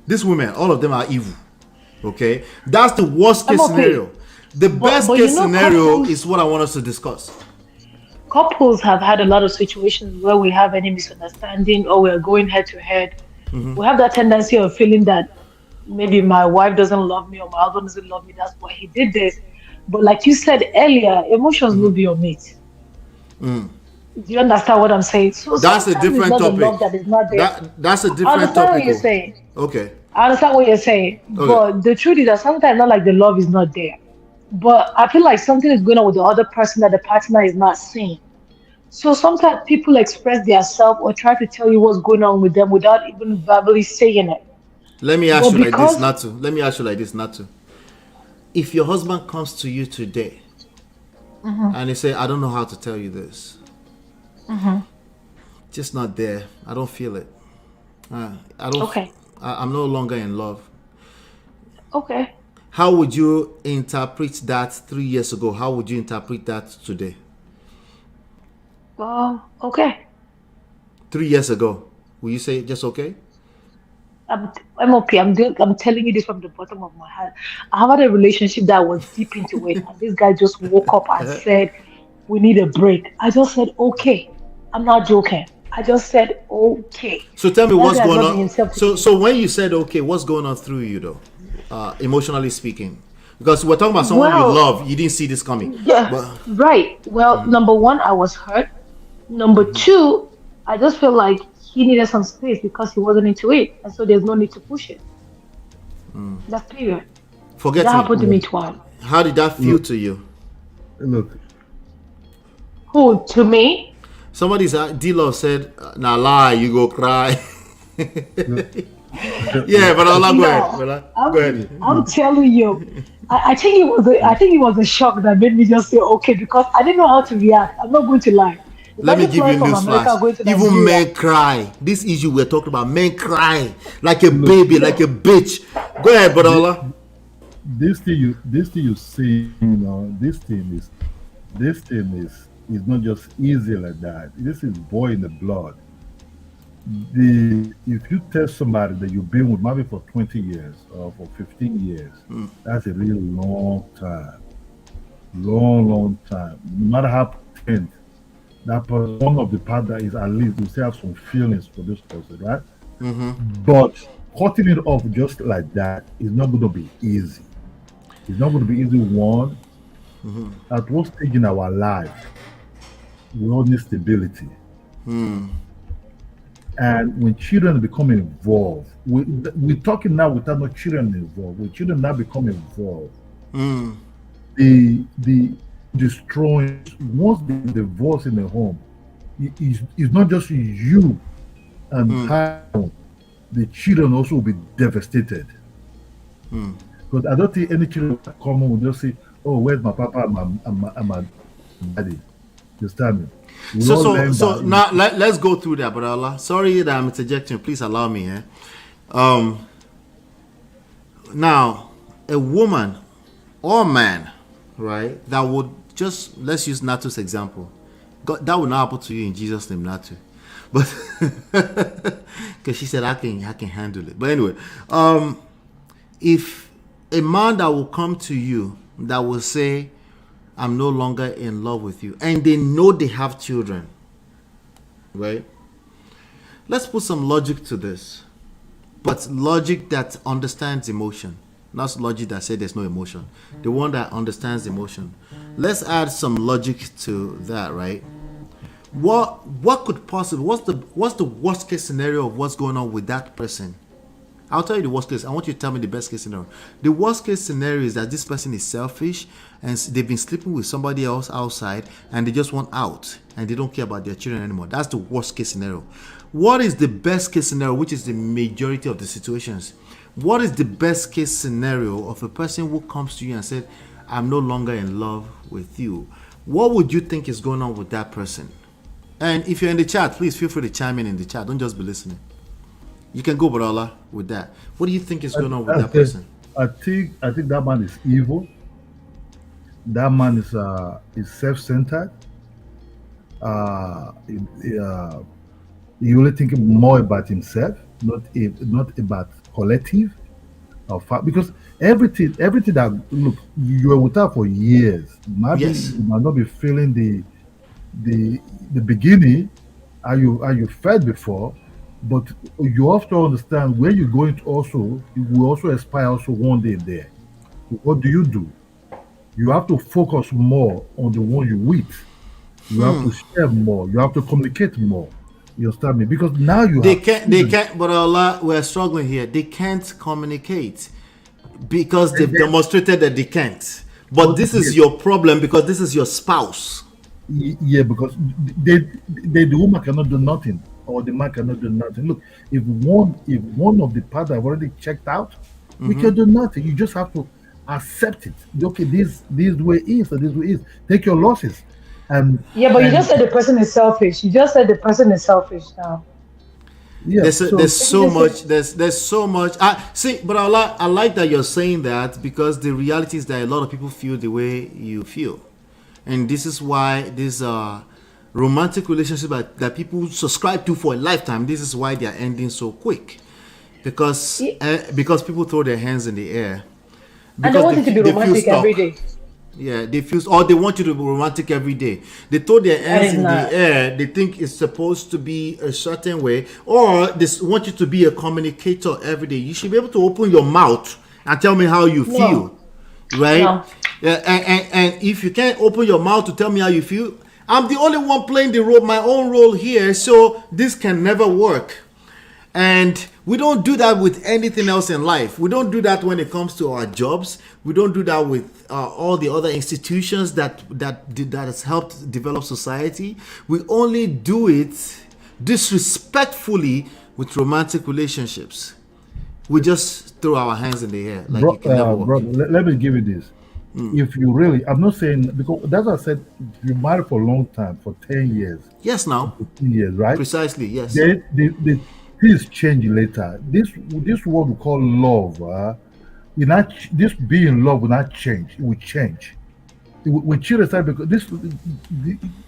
These women, all of them are evil. Okay? That's the worst case scenario. The best case scenario is what I want us to discuss. Couples have had a lot of situations where we have any misunderstanding or we're going head to head. We have that tendency of feeling that maybe my wife doesn't love me or my husband doesn't love me. That's why he did this. But like you said earlier, emotions will be on it. Do you understand what I'm saying? So that's a different topic. Love that is not there. That's a different I understand topic. What you're saying. Okay. I understand what you're saying. Okay. But the truth is that sometimes not like the love is not there. But I feel like something is going on with the other person that the partner is not seeing. So sometimes people express their self or try to tell you what's going on with them without even verbally saying it. Let me ask you like this, Natu. Let me ask you like this, Natu. If your husband comes to you today and he say, I don't know how to tell you this. Just not there. I don't feel it. I don't. Okay. I'm no longer in love. Okay. How would you interpret that 3 years ago? How would you interpret that today? Okay. 3 years ago, will you say just okay? I'm okay. I'm telling you this from the bottom of my heart. I have had a relationship that was deep into it, and this guy just woke up and said, "We need a break." I just said, "Okay." I'm not joking. I just said, "Okay." So tell me what's going on. So when you said okay, what's going on through you though, emotionally speaking? Because we're talking about someone you love. You didn't see this coming. Yeah. Right. Well, number one, I was hurt. Number two, I just feel like he needed some space because he wasn't into it, and so there's no need to push it. That's period. Forget that happened to me twice. How did that feel to you? Look. Who, to me? Somebody's D-Love said, "Nah lie, you go cry." Yeah, but Allah, go ahead. Go ahead. I'm telling you, I think it was a shock that made me just say okay because I didn't know how to react. I'm not going to lie. Let me Imagine give you flying a from news America flash. going to Even Nigeria. men cry. This issue we're talking about, men cry like a baby, like a bitch. Go ahead, but Allah. This thing you see, this thing is not just easy like that. This is boy in the blood. If you tell somebody that you've been with maybe for 20 years or for 15 years, that's a really long time. Long time. No matter how pretend that person, one of the partner is at least you still have some feelings for this person, right? But cutting it off just like that is not going to be easy. It's not going to be easy. One, at one stage in our life, we all need stability. And when children become involved, we're talking now without no children involved. When children now become involved, the destroying, once the divorce in the home, it's not just you and how the children also will be devastated. Because I don't think any children will come home will just say, "Oh, where's my papa and my daddy?" You understand me? So now let's go through that, brother Allah. Sorry that I'm interjecting. Please allow me. Now, a woman or man, right, that would just, let's use Natu's example. God, that would not happen to you in Jesus' name, Natu. But because she said I can handle it. But anyway, if a man that will come to you that will say, "I'm no longer in love with you," and they know they have children, right? Let's put some logic to this, but logic that understands emotion, not logic that says there's no emotion. The one that understands emotion. Let's add some logic to that, right? What could possibly, what's the worst case scenario of what's going on with that person? I'll tell you the worst case. I want you to tell me the best case scenario. The worst case scenario is that this person is selfish and they've been sleeping with somebody else outside and they just want out and they don't care about their children anymore. That's the worst case scenario. What is the best case scenario, which is the majority of the situations? What is the best case scenario of a person who comes to you and said, "I'm no longer in love with you"? What would you think is going on with that person? And if you're in the chat, please feel free to chime in the chat. Don't just be listening. You can go, Barala, with that. What do you think is going on with that person? I think that man is evil. That man is self-centered. He only thinking more about himself, not about collective or because everything that look, you were with her for years. Maybe you might not be feeling the beginning how you felt before. But you have to understand where you're going to also, it will also expire also one day there. What do? You have to focus more on the one you're with. You have to share more. You have to communicate more. You understand me? Because now they can't, but Allah, we're struggling here. They can't communicate because they've demonstrated that they can't. But this is your problem because this is your spouse. Yeah, because the woman cannot do nothing. Or the man cannot do nothing. Look, if one of the partners have already checked out, we can do nothing. You just have to accept it. Okay, this way is, or this way is. Take your losses. But you just said the person is selfish. You just said the person is selfish now. Yeah, there's so much. See, but I like that you're saying that because the reality is that a lot of people feel the way you feel, and this is why these romantic relationship that people subscribe to for a lifetime, this is why they are ending so quick, because people throw their hands in the air and they want it to be romantic every day. Yeah, they want you to be romantic every day. They throw their hands in the air. They think it's supposed to be a certain way, or they want you to be a communicator every day. You should be able to open your mouth and tell me how you feel, right? No. Yeah, and if you can't open your mouth to tell me how you feel, I'm the only one playing my own role here, so this can never work. And We don't do that with anything else in life. We don't do that when it comes to our jobs. We don't do that with all the other institutions that has helped develop society. We only do it disrespectfully with romantic relationships. We just throw our hands in the air like you can never walk. Bro, let me give you this. If you really, I'm not saying, because that's what I said, if you married for a long time, for 10 years. Yes, now. 15 years, right? Precisely, yes. Then the things change later. This word we call love, this being in love will not change. It will change. When children start, because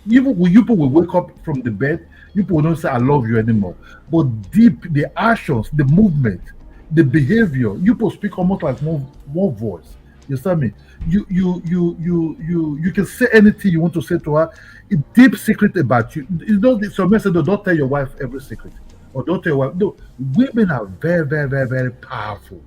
even when you people will wake up from the bed, you people will not say I love you anymore. But deep, the actions, the movement, the behavior, you people speak almost like one voice. You understand me? You can say anything you want to say to her. A deep secret about you. You know, some men say, no, don't tell your wife every secret, or don't tell your wife. No, women are very, very, very, very powerful.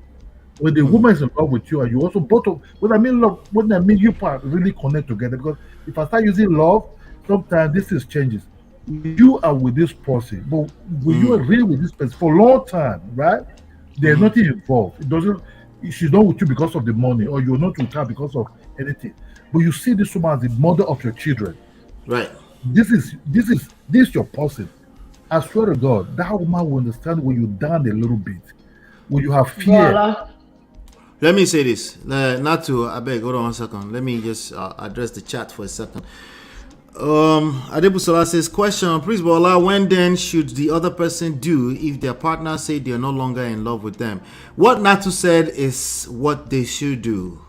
When the woman is in love with you, and you also both of, when I mean love, when I mean you part really connect together. Because if I start using love, sometimes this is changes. You are with this person, but when you are really with this person for a long time, right? There's nothing involved. It doesn't. She's not with you because of the money, or you're not with her because of anything. But you see this woman as the mother of your children. Right. This is your person. I swear to God, that woman will understand when you down a little bit, when you have fear. Voila. Let me say this. Not to, I beg, hold on 1 second. Let me just address the chat for a second. Adebusola says, question, please, Bola, when then should the other person do if their partner say they are no longer in love with them? What Natu said is what they should do,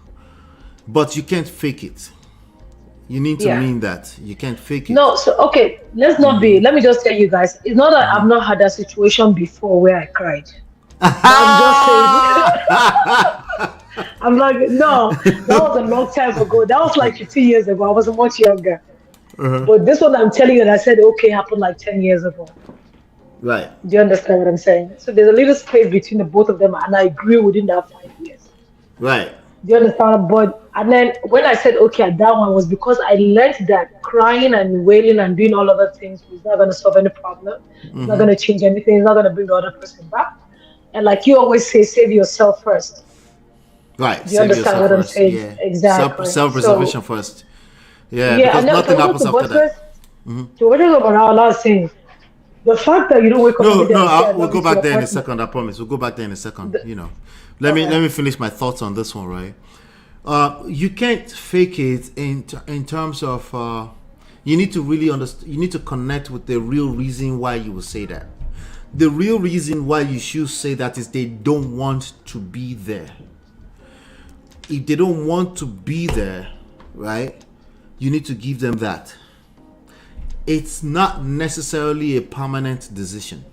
but you can't fake it. You need to mean that. You can't fake it. No, so okay, let me just tell you guys, it's not that I've not had that situation before where I cried. I'm just saying. I'm like, no, that was a long time ago. That was like 15 years ago. I was much younger. But this one I'm telling you that I said okay happened like 10 years ago. Right. Do you understand what I'm saying? So there's a little space between the both of them, and I grew within that 5 years. Right. Do you understand? And then when I said okay at that one was because I learned that crying and wailing and doing all other things was not going to solve any problem. It's not going to change anything. It's not going to bring the other person back. And like you always say, save yourself first. Right. Do you understand what I'm saying? Yeah. Exactly. Self-preservation first. Yeah, yeah, because nothing happens after that. So what is about our last thing? The fact that you don't wake up. We'll go back there in a second. I promise. We'll go back there in a second. Let me finish my thoughts on this one. Right, you can't fake it in terms of you need to really understand. You need to connect with the real reason why you will say that. The real reason why you should say that is they don't want to be there. If they don't want to be there, right? You need to give them that. It's not necessarily a permanent decision.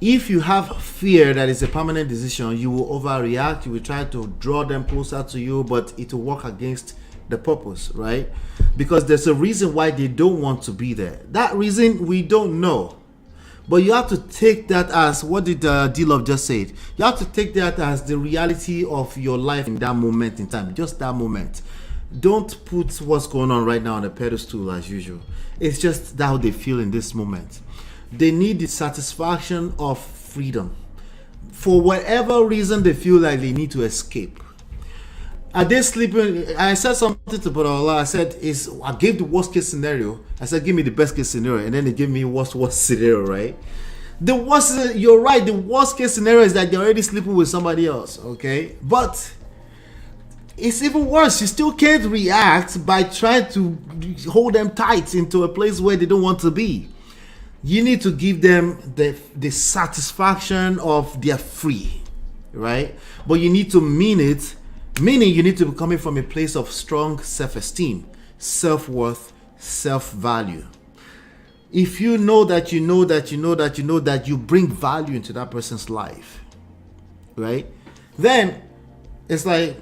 If you have fear that it's a permanent decision, you will overreact. You will try to draw them closer to you, but it will work against the purpose, right? Because there's a reason why they don't want to be there. That reason we don't know. But you have to take that as, what did D-Love just say? You have to take that as the reality of your life in that moment in time, just that moment. Don't put what's going on right now on a pedestal as usual. It's just how they feel in this moment. They need the satisfaction of freedom. For whatever reason they feel like they need to escape. Are they sleeping? I said something to Bola. I said, I gave the worst case scenario. I said, give me the best case scenario. And then they gave me worst scenario, right? The worst, you're right. The worst case scenario is that they're already sleeping with somebody else, okay? But it's even worse. You still can't react by trying to hold them tight into a place where they don't want to be. You need to give them the satisfaction of they're free, right? But you need to mean it, meaning you need to be coming from a place of strong self-esteem, self-worth, self-value. If you know that you bring value into that person's life, right? Then it's like,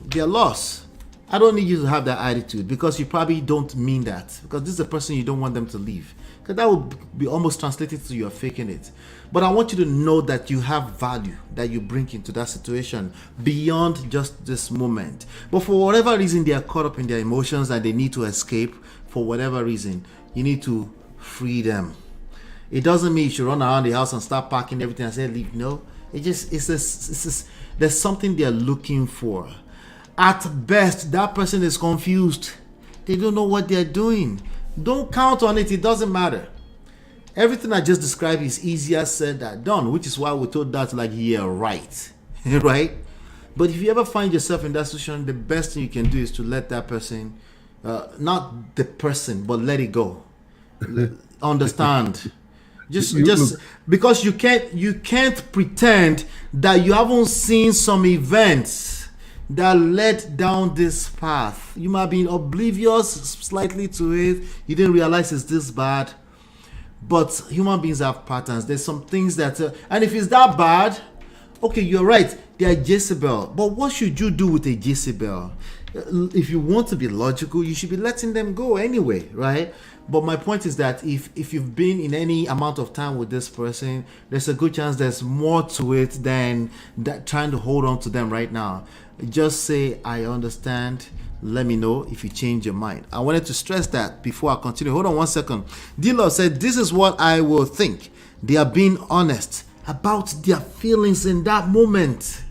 they're lost. I don't need you to have that attitude because you probably don't mean that, because this is a person you don't want them to leave, because that would be almost translated to you're faking it. But I want you to know that you have value that you bring into that situation beyond just this moment. But for whatever reason they are caught up in their emotions and they need to escape for whatever reason, you need to free them. It doesn't mean you should run around the house and start packing everything and say leave. No, there's something they're looking for. At best, that person is confused. They don't know what they're doing. Don't count on it. It doesn't matter. Everything I just described is easier said than done, which is why we told that like, yeah, right. Right? But if you ever find yourself in that situation, the best thing you can do is to let that person, not the person, but let it go. Understand? Just because you can't pretend that you haven't seen some events that led down this path. You might be oblivious slightly to it. You didn't realize it's this bad. But human beings have patterns. There's some things that, and if it's that bad, okay, you're right. They are Jezebel. But what should you do with a Jezebel? If you want to be logical, you should be letting them go anyway, right? But my point is that if you've been in any amount of time with this person, there's a good chance there's more to it than that trying to hold on to them right now. Just say, I understand. Let me know if you change your mind. I wanted to stress that before I continue. Hold on 1 second. D-Love said, this is what I will think. They are being honest about their feelings in that moment.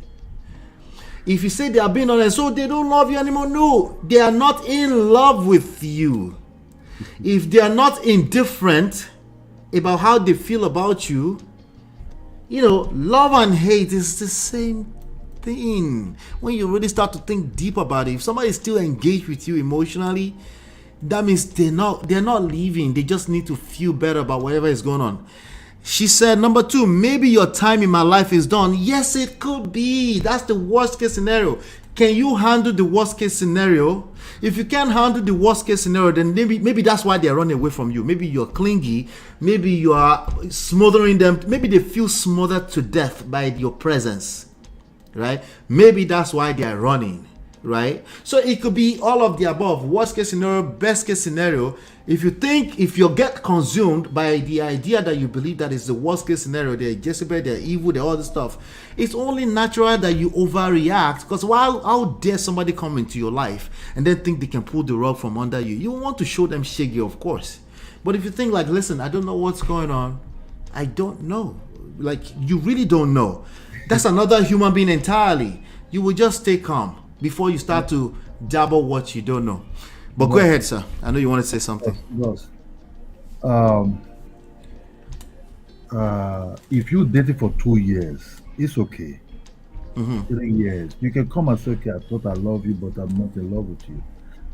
If you say they are being honest, so they don't love you anymore. No, they are not in love with you. If they are not indifferent about how they feel about you, love and hate is the same thing. When you really start to think deep about it, if somebody is still engaged with you emotionally, that means they're not leaving. They just need to feel better about whatever is going on. She said, number 2, maybe your time in my life is done. Yes, it could be. That's the worst case scenario. Can you handle the worst case scenario? If you can't handle the worst case scenario, then maybe that's why they're running away from you. Maybe you're clingy. Maybe you are smothering them. Maybe they feel smothered to death by your presence, right? Maybe that's why they're running, right? So it could be all of the above. Worst case scenario, best case scenario. If you get consumed by the idea that you believe that is the worst case scenario, they're Jezebel, they're evil, they're all this stuff, it's only natural that you overreact. Because how dare somebody come into your life and then think they can pull the rug from under you? You want to show them shaggy, of course. But if you think like, listen, I don't know what's going on, I don't know. Like, you really don't know. That's another human being entirely. You will just stay calm before you start to dabble what you don't know. But go ahead, sir. I know you want to say something. Yes. If you dated for 2 years, it's okay. 3 years, you can come and say, okay, I thought I love you, but I'm not in love with you.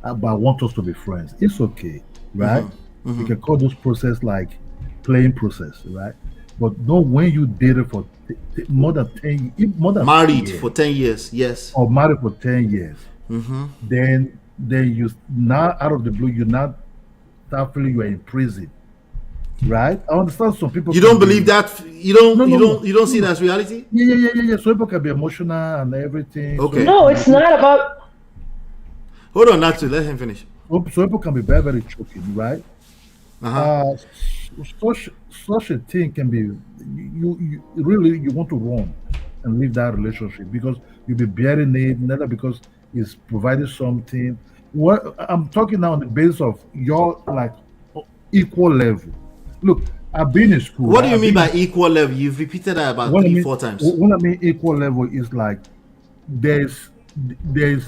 But I want us to be friends. It's okay, right? You can call this process like playing process, right? But no, when you dated for more than 10 years, married for 10 years, yes, or married for 10 years, then you now out of the blue, you're not start feeling you are in prison, right? I understand some people. You don't believe that? You don't see that as reality? Yeah. So people can be emotional and everything. Okay. No, it's not about. Hold on, Natu, let him finish. So people can be very, very choking, right? Such a thing can be you really want to run and leave that relationship because you'll be bearing it, neither because it's providing something. What I'm talking now on the basis of your like equal level. Look, I've been in school. What do you mean by equal level? You've repeated that about 3-4 times. When I mean equal level is like there's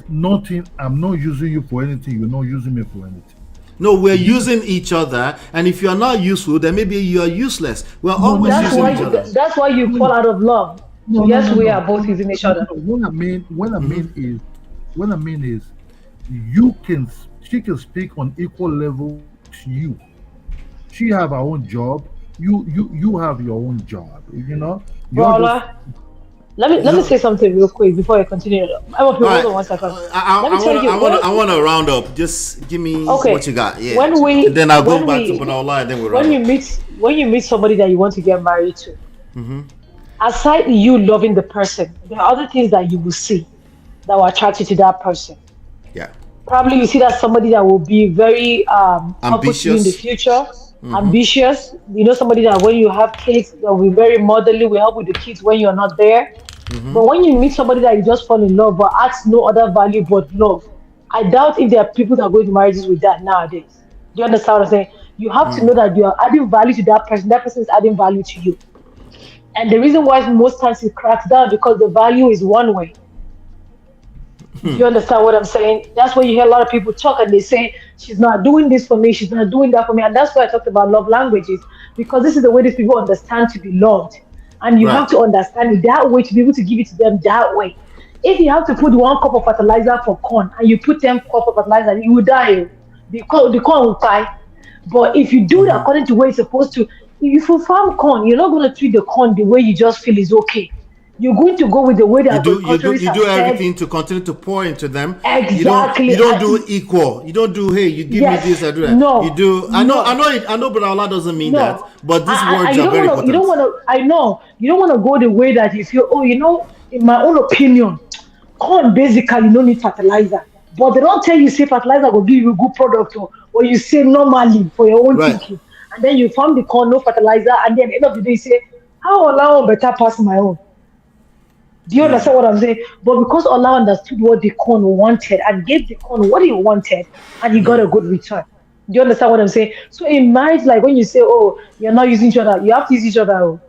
nothing. I'm not using you for anything. You're not using me for anything. No, we're using each other, and if you are not useful, then maybe you are useless. We're always using each other. That's why you fall out of love. Yes, we are both using each other. What I mean is, she can speak on equal level to you. She have her own job. You have your own job. Let me say something real quick before you continue. Hold on 1 second. I want to round up. Just give me what you got. Yeah. Then I'll go back to Panola and then we'll round up. When you meet somebody that you want to get married to, aside you loving the person, there are other things that you will see that will attract you to that person. Yeah. Probably you see that somebody that will be very ambitious in the future. Ambitious. Somebody that when you have kids, that will be very motherly, will help with the kids when you're not there. But when you meet somebody that you just fall in love but adds no other value but love, I doubt if there are people that are going to marriages with that nowadays. Do you understand what I'm saying? You have to know that you are adding value to that person is adding value to you. And the reason why most times it cracks down because the value is one way. Do you understand what I'm saying? That's why you hear a lot of people talk and they say, she's not doing this for me, she's not doing that for me. And that's why I talked about love languages, because this is the way these people understand to be loved. And you Right. have to understand it that way to be able to give it to them that way. If you have to put 1 cup of fertilizer for corn and you put 10 cup of fertilizer, you will die. The corn will die. But if you do it according to where it's supposed to, if you farm corn, you're not going to treat the corn the way you just feel is okay. You're going to go with the way the agriculturists You have do said. everything to continue to pour into them. Exactly. You don't do equal. You don't do, hey, you give Yes. me this, I do that. No. You do. I No. know, but Allah doesn't mean No. that. But these words you are don't very wanna, important. You don't want to. I know you don't want to go the way that you feel. Oh, in my own opinion, corn basically no need fertilizer. But they don't tell you say fertilizer will give you a good product, or you say normally for your own Right. thinking, and then you farm the corn no fertilizer, and then at the end of the day you say, how Allah better pass my own. Do you understand what I'm saying? But because Allah understood what the corn wanted and gave the corn what he wanted, and he got a good return. Do you understand what I'm saying? So in marriage, like when you say, "Oh, you're not using each other," you have to use each other. Oh.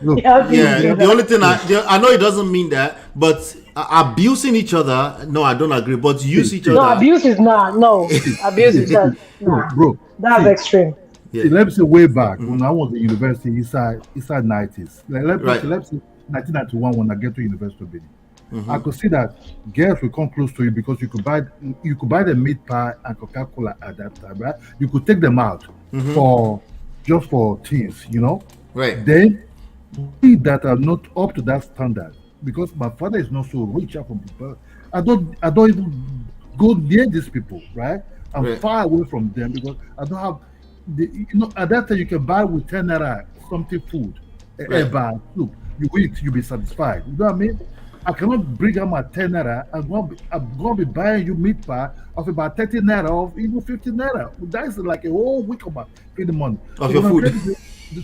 Look, You have to use each Yeah, other. the only thing I know it doesn't mean that, but abusing each other, no, I don't agree. But use each No, other. abuse is not. No, abuse is not. Nah, bro, that's see, extreme. see, let me say way back when I was in university inside 90s. Right. Let's say 1991 when I get to University of Benin. I could see that girls will come close to you because you could buy the meat pie and Coca-Cola at that time, right? You could take them out for things, Right. Then we that are not up to that standard, because my father is not so rich from people. I don't even go near these people, right? I'm Right. far away from them because I don't have at that time you can buy with 10 naira something food, Right. a bar soup. You eat, you'll be satisfied. You know what I mean? I cannot bring out my 10 naira. I'm going to be buying you meat pie of about 30 naira or even 50 naira. That's like a whole week of my in the money. Of your what I'm food. trying to say-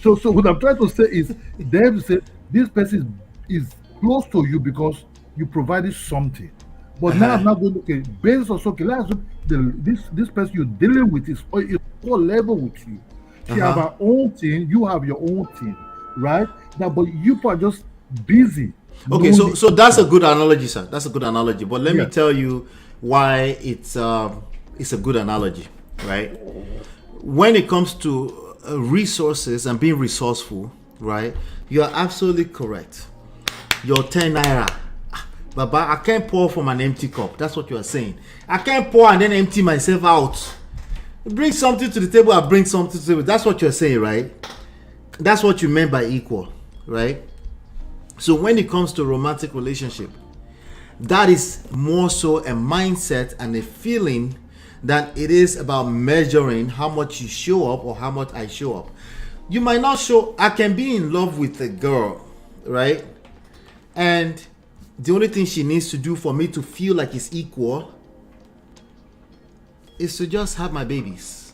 So what I'm trying to say is, they have to say this person is close to you because you provided something. But now I'm not going to, okay, based on, okay, let's look, this person you're dealing with is equal level with you. She have her own thing, you have your own thing, right? Now, but you are just busy. Okay, No so that's a good analogy, sir. That's a good analogy. But let me Yeah. tell you why it's a good analogy, right? When it comes to resources and being resourceful, right? You are absolutely correct. Your 10 naira, but I can't pour from an empty cup. That's what you are saying. I can't pour and then empty myself out. Bring something to the table. I bring something to the table. That's what you're saying, right? That's what you meant by equal, right? So when it comes to romantic relationship, that is more so a mindset and a feeling than it is about measuring how much you show up or how much I show up. You might not show. I can be in love with a girl, right? And the only thing she needs to do for me to feel like it's equal is to just have my babies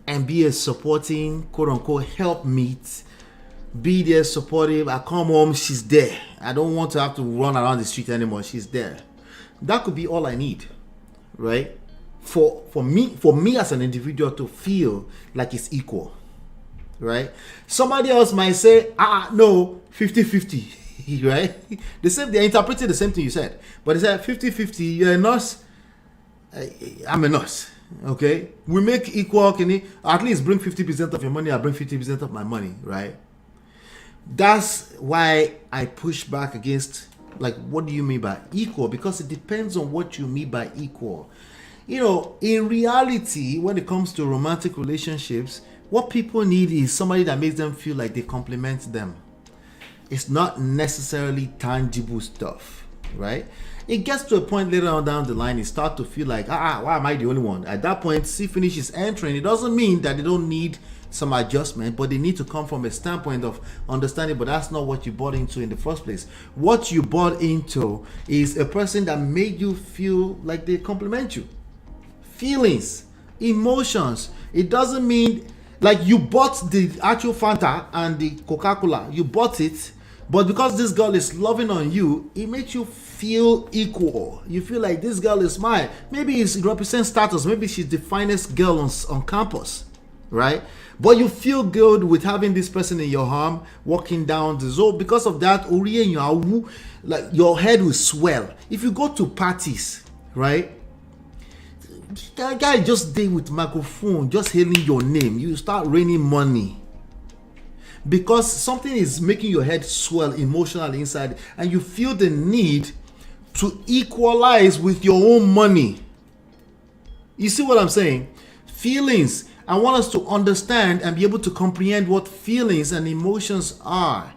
and be a supporting, quote unquote, helpmeet. Be there, supportive. I come home, she's there. I don't want to have to run around the street anymore. She's there. That could be all I need, right? For me as an individual to feel like it's equal, right? Somebody else might say, no, 50-50, right? They're interpreting the same thing you said, but they said 50-50. You're a nurse, I'm a nurse. Okay, we make equal. Can you at least bring 50% of your money? I bring 50% of my money, right? That's why I push back against, like, what do you mean by equal? Because it depends on what you mean by equal. In reality, when it comes to romantic relationships, what people need is somebody that makes them feel like they complement them. It's not necessarily tangible stuff, right? It gets to a point later on down the line, you start to feel like, why am I the only one? At that point, see finishes entering. It doesn't mean that they don't need some adjustment, but they need to come from a standpoint of understanding, but that's not what you bought into in the first place. What you bought into is a person that made you feel like they complement you. Feelings, emotions. It doesn't mean like you bought the actual Fanta and the Coca-Cola. You bought it, but because this girl is loving on you, it makes you feel equal. You feel like this girl is mine. Maybe it represents status. Maybe she's the finest girl on campus. right? But you feel good with having this person in your arm walking down the zone. Because of that, like your head will swell. If you go to parties, right? That guy just there with microphone, just hailing your name. You start raining money. Because something is making your head swell emotionally inside, and you feel the need to equalize with your own money. You see what I'm saying? Feelings. I want us to understand and be able to comprehend what feelings and emotions are.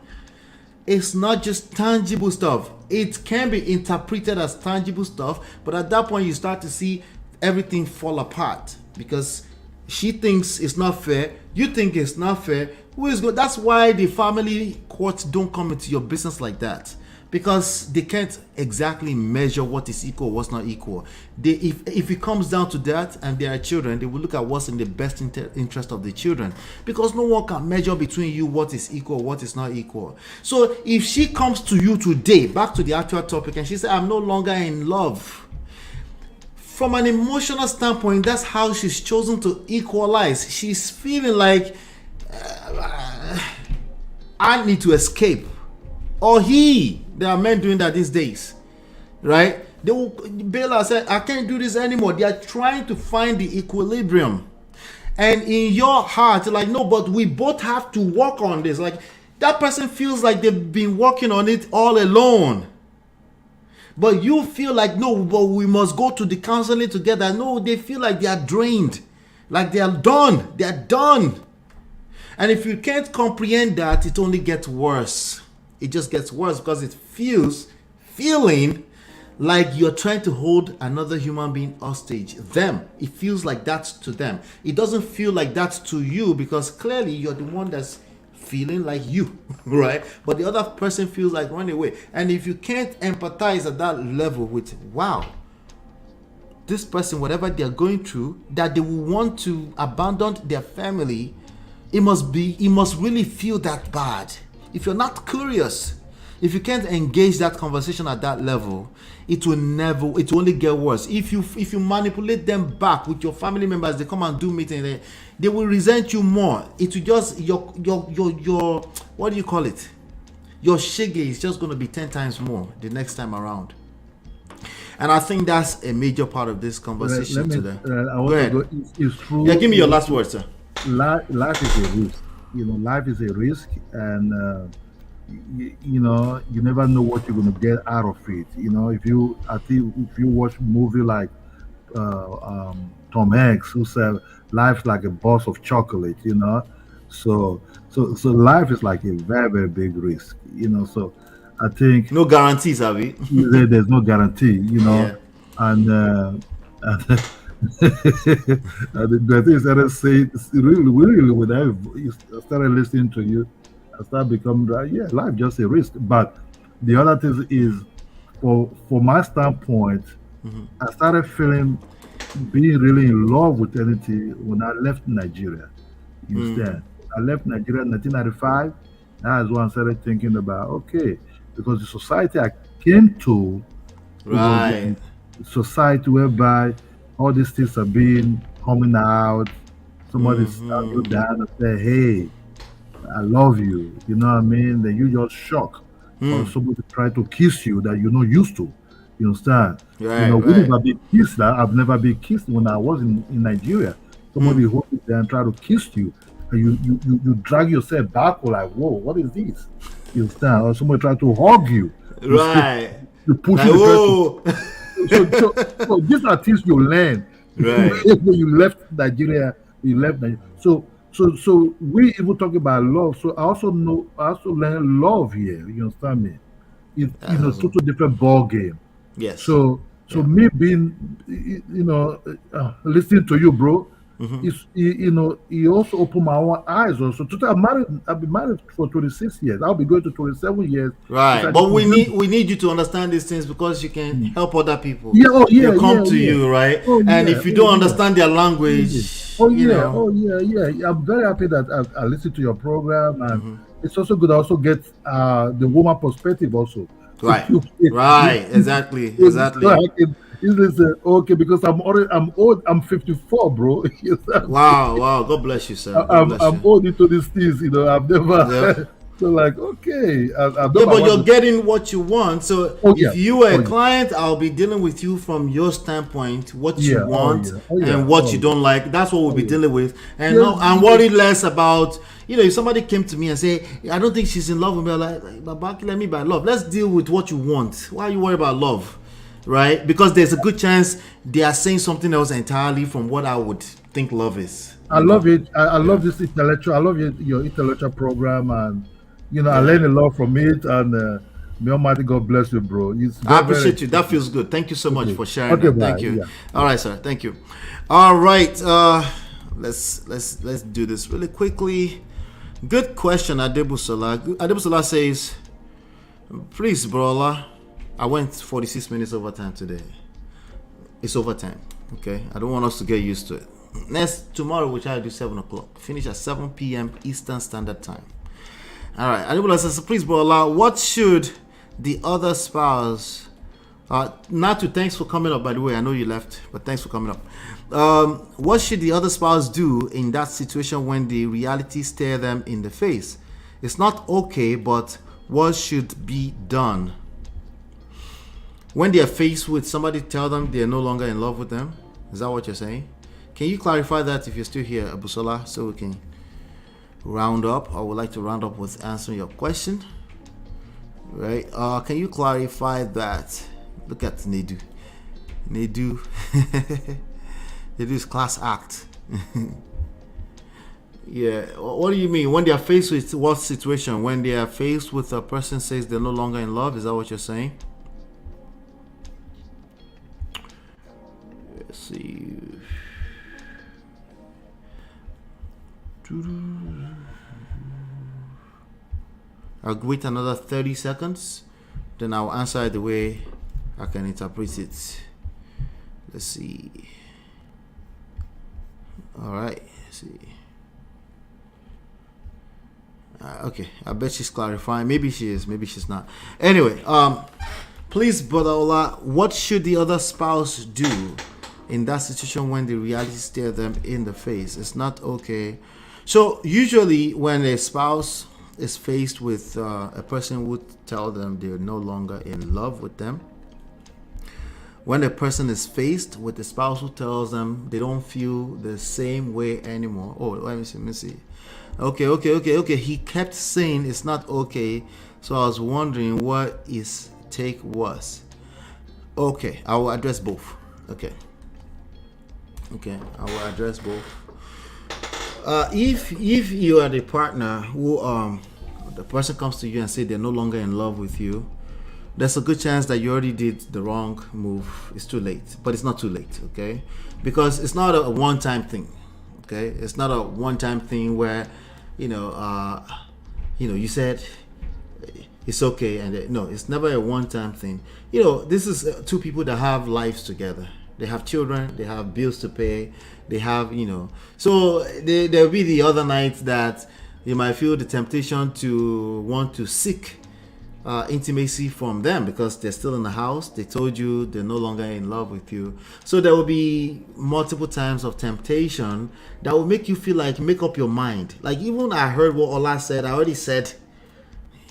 It's not just tangible stuff. It can be interpreted as tangible stuff, but at that point you start to see everything fall apart, because she thinks it's not fair, you think it's not fair. Who is good? That's why the family courts don't come into your business like that, because they can't exactly measure what is equal, what's not equal. If it comes down to that and there are children, they will look at what's in the best interest of the children, because no one can measure between you what is equal, what is not equal. So if she comes to you today, back to the actual topic, and she said, I'm no longer in love, from an emotional standpoint, that's how she's chosen to equalize. She's feeling like, I need to escape. Or there are men doing that these days, right? They will bail and say, I can't do this anymore. They are trying to find the equilibrium. And in your heart, you're like, no, but we both have to work on this. Like, that person feels like they've been working on it all alone. But you feel like, no, but we must go to the counseling together. No, they feel like they are drained. Like they are done. They are done. And if you can't comprehend that, it only gets worse. It just gets worse, because it feeling like you're trying to hold another human being hostage. It feels like that's to them. It doesn't feel like that's to you, because clearly you're the one that's feeling like you, right? But the other person feels like running away. And if you can't empathize at that level with, wow, this person, whatever they're going through, that they will want to abandon their family, it must really feel that bad. If you're not curious, if you can't engage that conversation at that level, it will only get worse. If you manipulate them back with your family members, they come and do meeting, they will resent you more. It will just your what do you call it? Your shege is just going to be 10 times more the next time around. And I think that's a major part of this conversation today. Go ahead. It's true. Yeah, give me your last words, sir. Life is a risk. Life is a risk, and you never know what you're going to get out of it. If you watch movie like Tom Hanks, who said life's like a box of chocolate, so life is like a very, very big risk, so I think no guarantees, have we? There's no guarantee, Yeah. and the thing started saying, really, when I started listening to you, I started becoming, life just a risk. But the other thing is, for my standpoint, I started being really in love with anything when I left Nigeria. You understand? I left Nigeria in 1995. That's when I started thinking about, okay, because the society I came to, right, was a society whereby all these things are coming out. Somebody sat you down and say, hey, I love you. You know what I mean? Then you just shock. Or somebody try to kiss you that you're not used to. You understand? Right, we never been kissed. I've never been kissed when I was in Nigeria. Somebody hold you there and try to kiss you. And you drag yourself backward like, whoa, what is this? You understand? Or somebody try to hug you. Right. You push like, the person. So these are things you learn. Right. When you left Nigeria, So we even talk about love. So I also learn love here. You understand me? It's total different ball game. Yes. So me being, listening to you, bro. He also opened my own eyes. Also, today I've been married for 26 years. I'll be going to 27 years. Right, but we need you to understand these things, because you can help other people. Yeah, they come to you, right? And if you don't understand their language, I'm very happy that I listened to your program, and it's also good. I also get the woman perspective also. Right, right, exactly. So Easily say, okay, because I'm old, I'm 54, bro. Yes, Wow, wow. God bless you, sir. God bless I'm you. old into these things, I've Yeah. never so like, okay, I've done Yeah, my but you're one. getting what you want. So Oh yeah, if you were oh a yeah, client, I'll be dealing with you from your standpoint, what you yeah, oh want yeah, oh yeah, and what oh you yeah, don't like. That's what we'll oh be yeah. dealing with. And Yes, no, I'm worried less about, if somebody came to me and say, I don't think she's in love with me, I'm like, Babaki, let me by love. Let's deal with what you want. Why are you worried about love? Right? Because there's a good chance they are saying something else entirely from what I would think love is. I love it. I Yeah. love this intellectual. I love your intellectual program, and I Yeah. learn a lot from it. And may Almighty God bless you, bro. It's I very, very appreciate you. That feels good. Thank you so much okay. for sharing Okay, that. bye. Thank you. Yeah, All yeah. right, sir. Thank you. All right. Let's do this really quickly. Good question, Adebusola. Adebusola says, please, bro, I went 46 minutes overtime today. It's overtime. Okay. I don't want us to get used to it. Tomorrow we'll try to do 7 o'clock. Finish at 7 p.m. Eastern Standard Time. All right. Adebusola says, please, bro, what should the other spouse Natu, thanks for coming up, by the way. I know you left, but thanks for coming up. What should the other spouse do in that situation when the reality stare them in the face? It's not okay, but what should be done? When they are faced with somebody tell them they're no longer in love with them? Is that what you're saying? Can you clarify that if you're still here, Abusola, so we can round up? I would like to round up with answering your question. Right? Can you clarify that? Look at Nedu. Nedu is class act. Yeah. What do you mean? When they are faced with what situation? When they are faced with a person says they're no longer in love? Is that what you're saying? Let's see. I'll wait another 30 seconds. Then I'll answer it the way I can interpret it. Let's see. All right. Let's see. Okay. I bet she's clarifying. Maybe she is. Maybe she's not. Anyway, please, Brother Ola, what should the other spouse do in that situation when the reality stare them in the face? It's not okay. So usually when a spouse is faced with a person who tell them they're no longer in love with them, when a person is faced with a spouse who tells them they don't feel the same way anymore. Oh, let me see. Okay. He kept saying it's not okay. So I was wondering what his take was. Okay, I will address both. Okay, I will address both. If you are the partner who the person comes to you and say they're no longer in love with you, there's a good chance that you already did the wrong move. It's too late, but it's not too late, okay? Because it's not a one-time thing, okay? It's not a one-time thing where, you said it's okay, and no, it's never a one-time thing. This is two people that have lives together. They have children, they have bills to pay, they have, so there'll be the other nights that you might feel the temptation to want to seek intimacy from them because they're still in the house. They told you they're no longer in love with you. So there will be multiple times of temptation that will make you feel like make up your mind. Like even I heard what Ola said. I already said,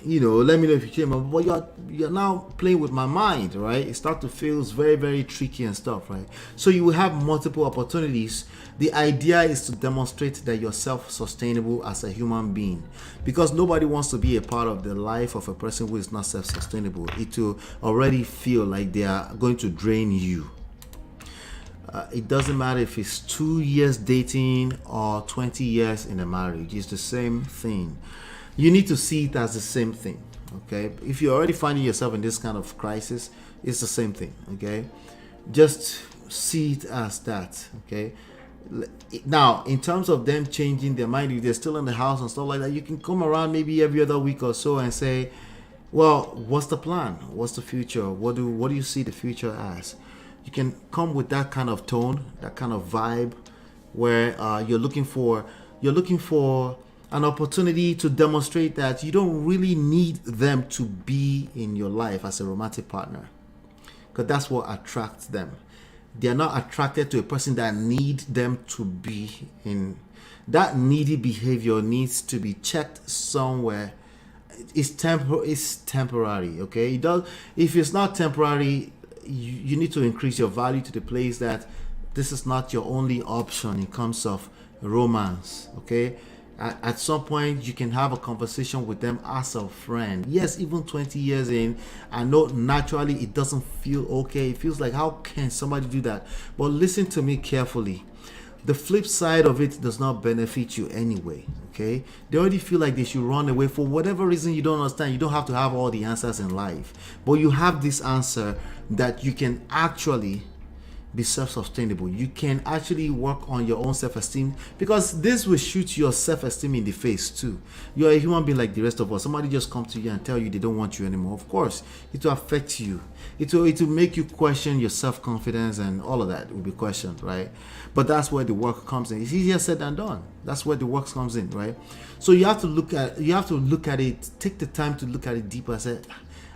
let me know if you came up. But you're now playing with my mind, right? It starts to feel very, very tricky and stuff, right? So you will have multiple opportunities. The idea is to demonstrate that you're self-sustainable as a human being, because nobody wants to be a part of the life of a person who is not self-sustainable. It will already feel like they are going to drain you. It doesn't matter if it's 2 years dating or 20 years in a marriage. It's the same thing. You need to see it as the same thing, okay? If you're already finding yourself in this kind of crisis, it's the same thing, okay? Just see it as that, okay? Now, in terms of them changing their mind, if they're still in the house and stuff like that, you can come around maybe every other week or so and say, well, what's the plan? What's the future? What do you see the future as? You can come with that kind of tone, that kind of vibe, where you're looking for an opportunity to demonstrate that you don't really need them to be in your life as a romantic partner. because that's what attracts them. They are not attracted to a person that need them to be in. That needy behavior needs to be checked somewhere. It's temporary, okay? It does. If it's not temporary, you need to increase your value to the place that this is not your only option in terms of romance, okay? At some point, you can have a conversation with them as a friend. Yes, even 20 years in, I know naturally it doesn't feel okay. It feels like, how can somebody do that? But listen to me carefully. The flip side of it does not benefit you anyway, okay? They already feel like they should run away for whatever reason you don't understand. You don't have to have all the answers in life, but you have this answer that you can actually be self-sustainable. You can actually work on your own self-esteem, because this will shoot your self-esteem in the face too. You're a human being like the rest of us. Somebody just come to you and tell you they don't want you anymore. Of course, it will affect you. It will make you question your self-confidence, and all of that will be questioned, right? But that's where the work comes in. It's easier said than done. That's where the work comes in, right? So you have to look at it, take the time to look at it deeper and say,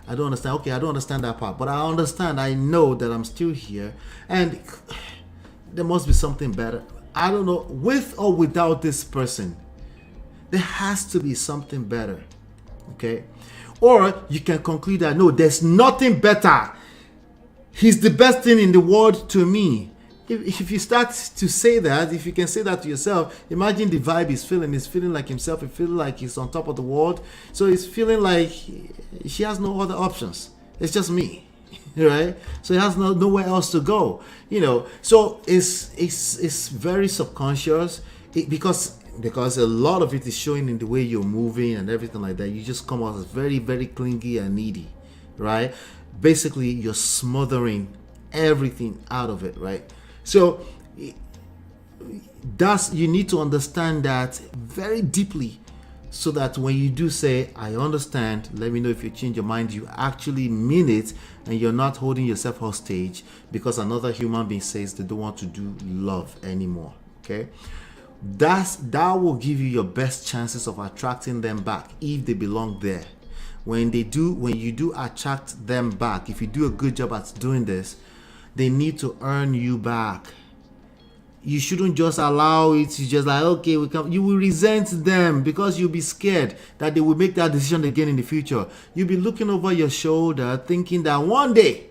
I don't understand. Okay, I don't understand that part, but I understand. I know that I'm still here, and there must be something better. I don't know, with or without this person, there has to be something better, okay? Or you can conclude that, no, there's nothing better. He's the best thing in the world to me. If you start to say that, if you can say that to yourself, imagine the vibe he's feeling. He's feeling like himself. He's feeling like he's on top of the world. So he's feeling like she has no other options. It's just me, right? So he has nowhere else to go, you know. So it's very subconscious, because a lot of it is showing in the way you're moving and everything like that. You just come out as very, very clingy and needy, right? Basically, you're smothering everything out of it, right? So you need to understand that very deeply, so that when you do say, I understand, let me know if you change your mind, you actually mean it, and you're not holding yourself hostage because another human being says they don't want to do love anymore, okay? That will give you your best chances of attracting them back if they belong there. When you do attract them back, if you do a good job at doing this, they need to earn you back. You shouldn't just allow it to just like, okay, we come. You will resent them because you'll be scared that they will make that decision again in the future. You'll be looking over your shoulder thinking that one day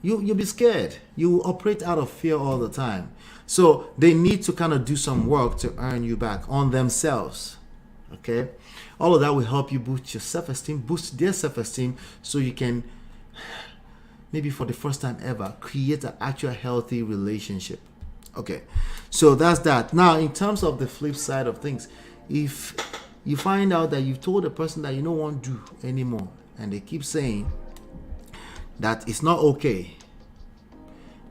you'll be scared. You will operate out of fear all the time. So they need to kind of do some work to earn you back on themselves. Okay? All of that will help you boost your self-esteem, boost their self-esteem, so you can, maybe for the first time ever, create an actual healthy relationship. Okay, so that's that. Now, in terms of the flip side of things, if you find out that you've told a person that you don't want to do anymore, and they keep saying that it's not okay,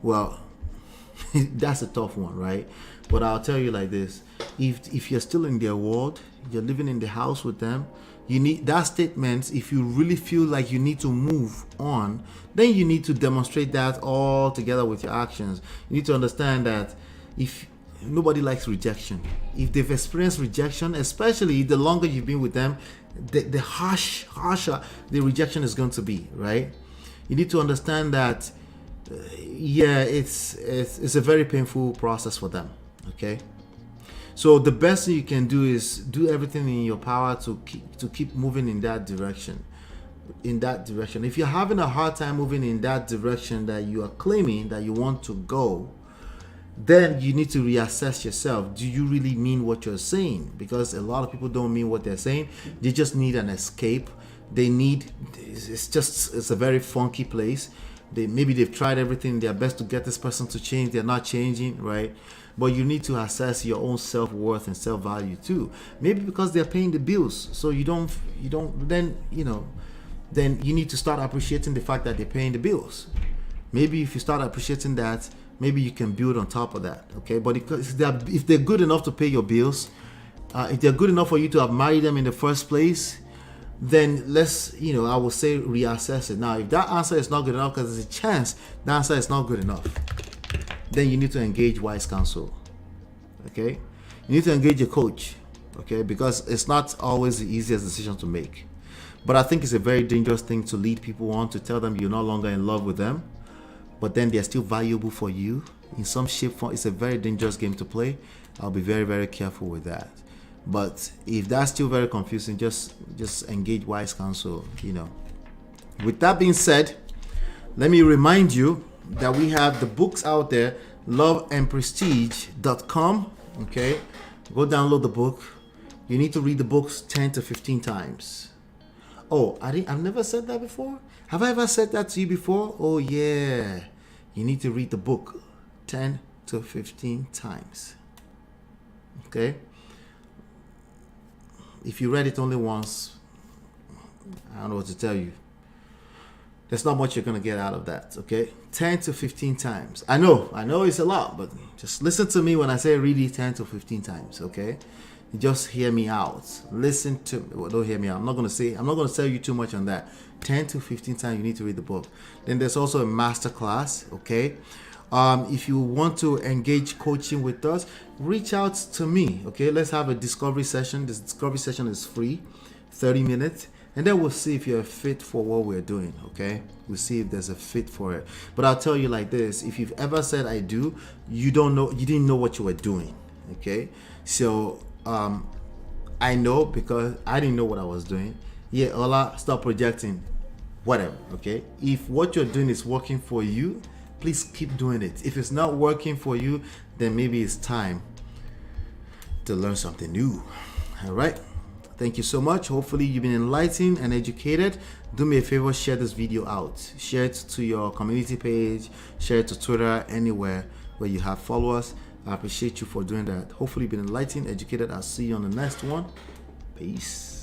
well, that's a tough one, right? But I'll tell you like this: if you're still in their world, you're living in the house with them, you need that statement. If you really feel like you need to move on, then you need to demonstrate that all together with your actions. You need to understand that if nobody likes rejection, if they've experienced rejection, especially the longer you've been with them, the harsher the rejection is going to be, right? You need to understand that it's a very painful process for them, okay? So the best thing you can do is do everything in your power to keep moving in that direction. If you're having a hard time moving in that direction that you are claiming that you want to go, then you need to reassess yourself. Do you really mean what you're saying? Because a lot of people don't mean what they're saying. They just need an escape. It's a very funky place. Maybe they've tried everything their best to get this person to change. They're not changing, right? But you need to assess your own self-worth and self-value too. Maybe because they're paying the bills, so then you need to start appreciating the fact that they're paying the bills. Maybe if you start appreciating that, maybe you can build on top of that, okay? But if they're good enough to pay your bills, if they're good enough for you to have married them in the first place, then I would say reassess it. Now, if that answer is not good enough, because there's a chance the answer is not good enough, then you need to engage wise counsel, okay? You need to engage a coach, okay? Because it's not always the easiest decision to make. But I think it's a very dangerous thing to lead people on, to tell them you're no longer in love with them, but then they're still valuable for you in some shape, form. It's a very dangerous game to play. I'll be very, very careful with that. But if that's still very confusing, just engage wise counsel, you know. With that being said, let me remind you that we have the books out there, loveandprestige.com. Okay, go download the book. You need to read the books 10 to 15 times. Oh, I've never said that before. Have I ever said that to you before? Oh yeah, you need to read the book 10 to 15 times. Okay, if you read it only once, I don't know what to tell you. There's not much you're going to get out of that, okay? 10 to 15 times. I know it's a lot, but just listen to me when I say read it 10 to 15 times, okay? Just hear me out. Listen to me. Well, don't hear me out. I'm not going to tell you too much on that. 10 to 15 times you need to read the book. Then there's also a masterclass, okay? If you want to engage coaching with us, reach out to me, okay? Let's have a discovery session. This discovery session is free, 30 minutes. And then we'll see if you're a fit for what we're doing, okay? We'll see if there's a fit for it. But I'll tell you like this, if you've ever said I do, you didn't know what you were doing, okay? So I know because I didn't know what I was doing. Yeah, Ola, stop projecting, whatever, okay? If what you're doing is working for you, please keep doing it. If it's not working for you, then maybe it's time to learn something new, all right? Thank you so much. Hopefully you've been enlightened and educated. Do me a favor, share this video out. Share it to your community page, share it to Twitter, anywhere where you have followers. I appreciate you for doing that. Hopefully you've been enlightened, educated. I'll see you on the next one. Peace.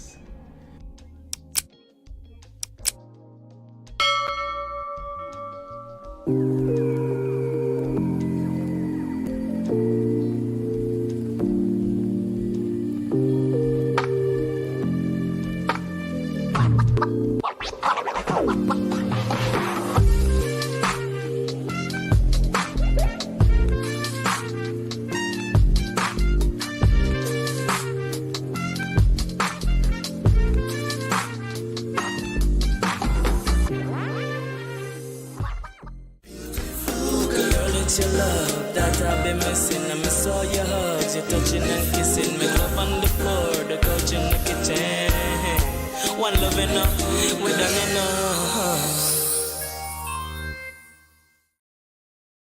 Your love that I've been missing. I miss all your hugs, your touching and kissing. Make love on the floor, the couch in the kitchen. One love enough, we done enough.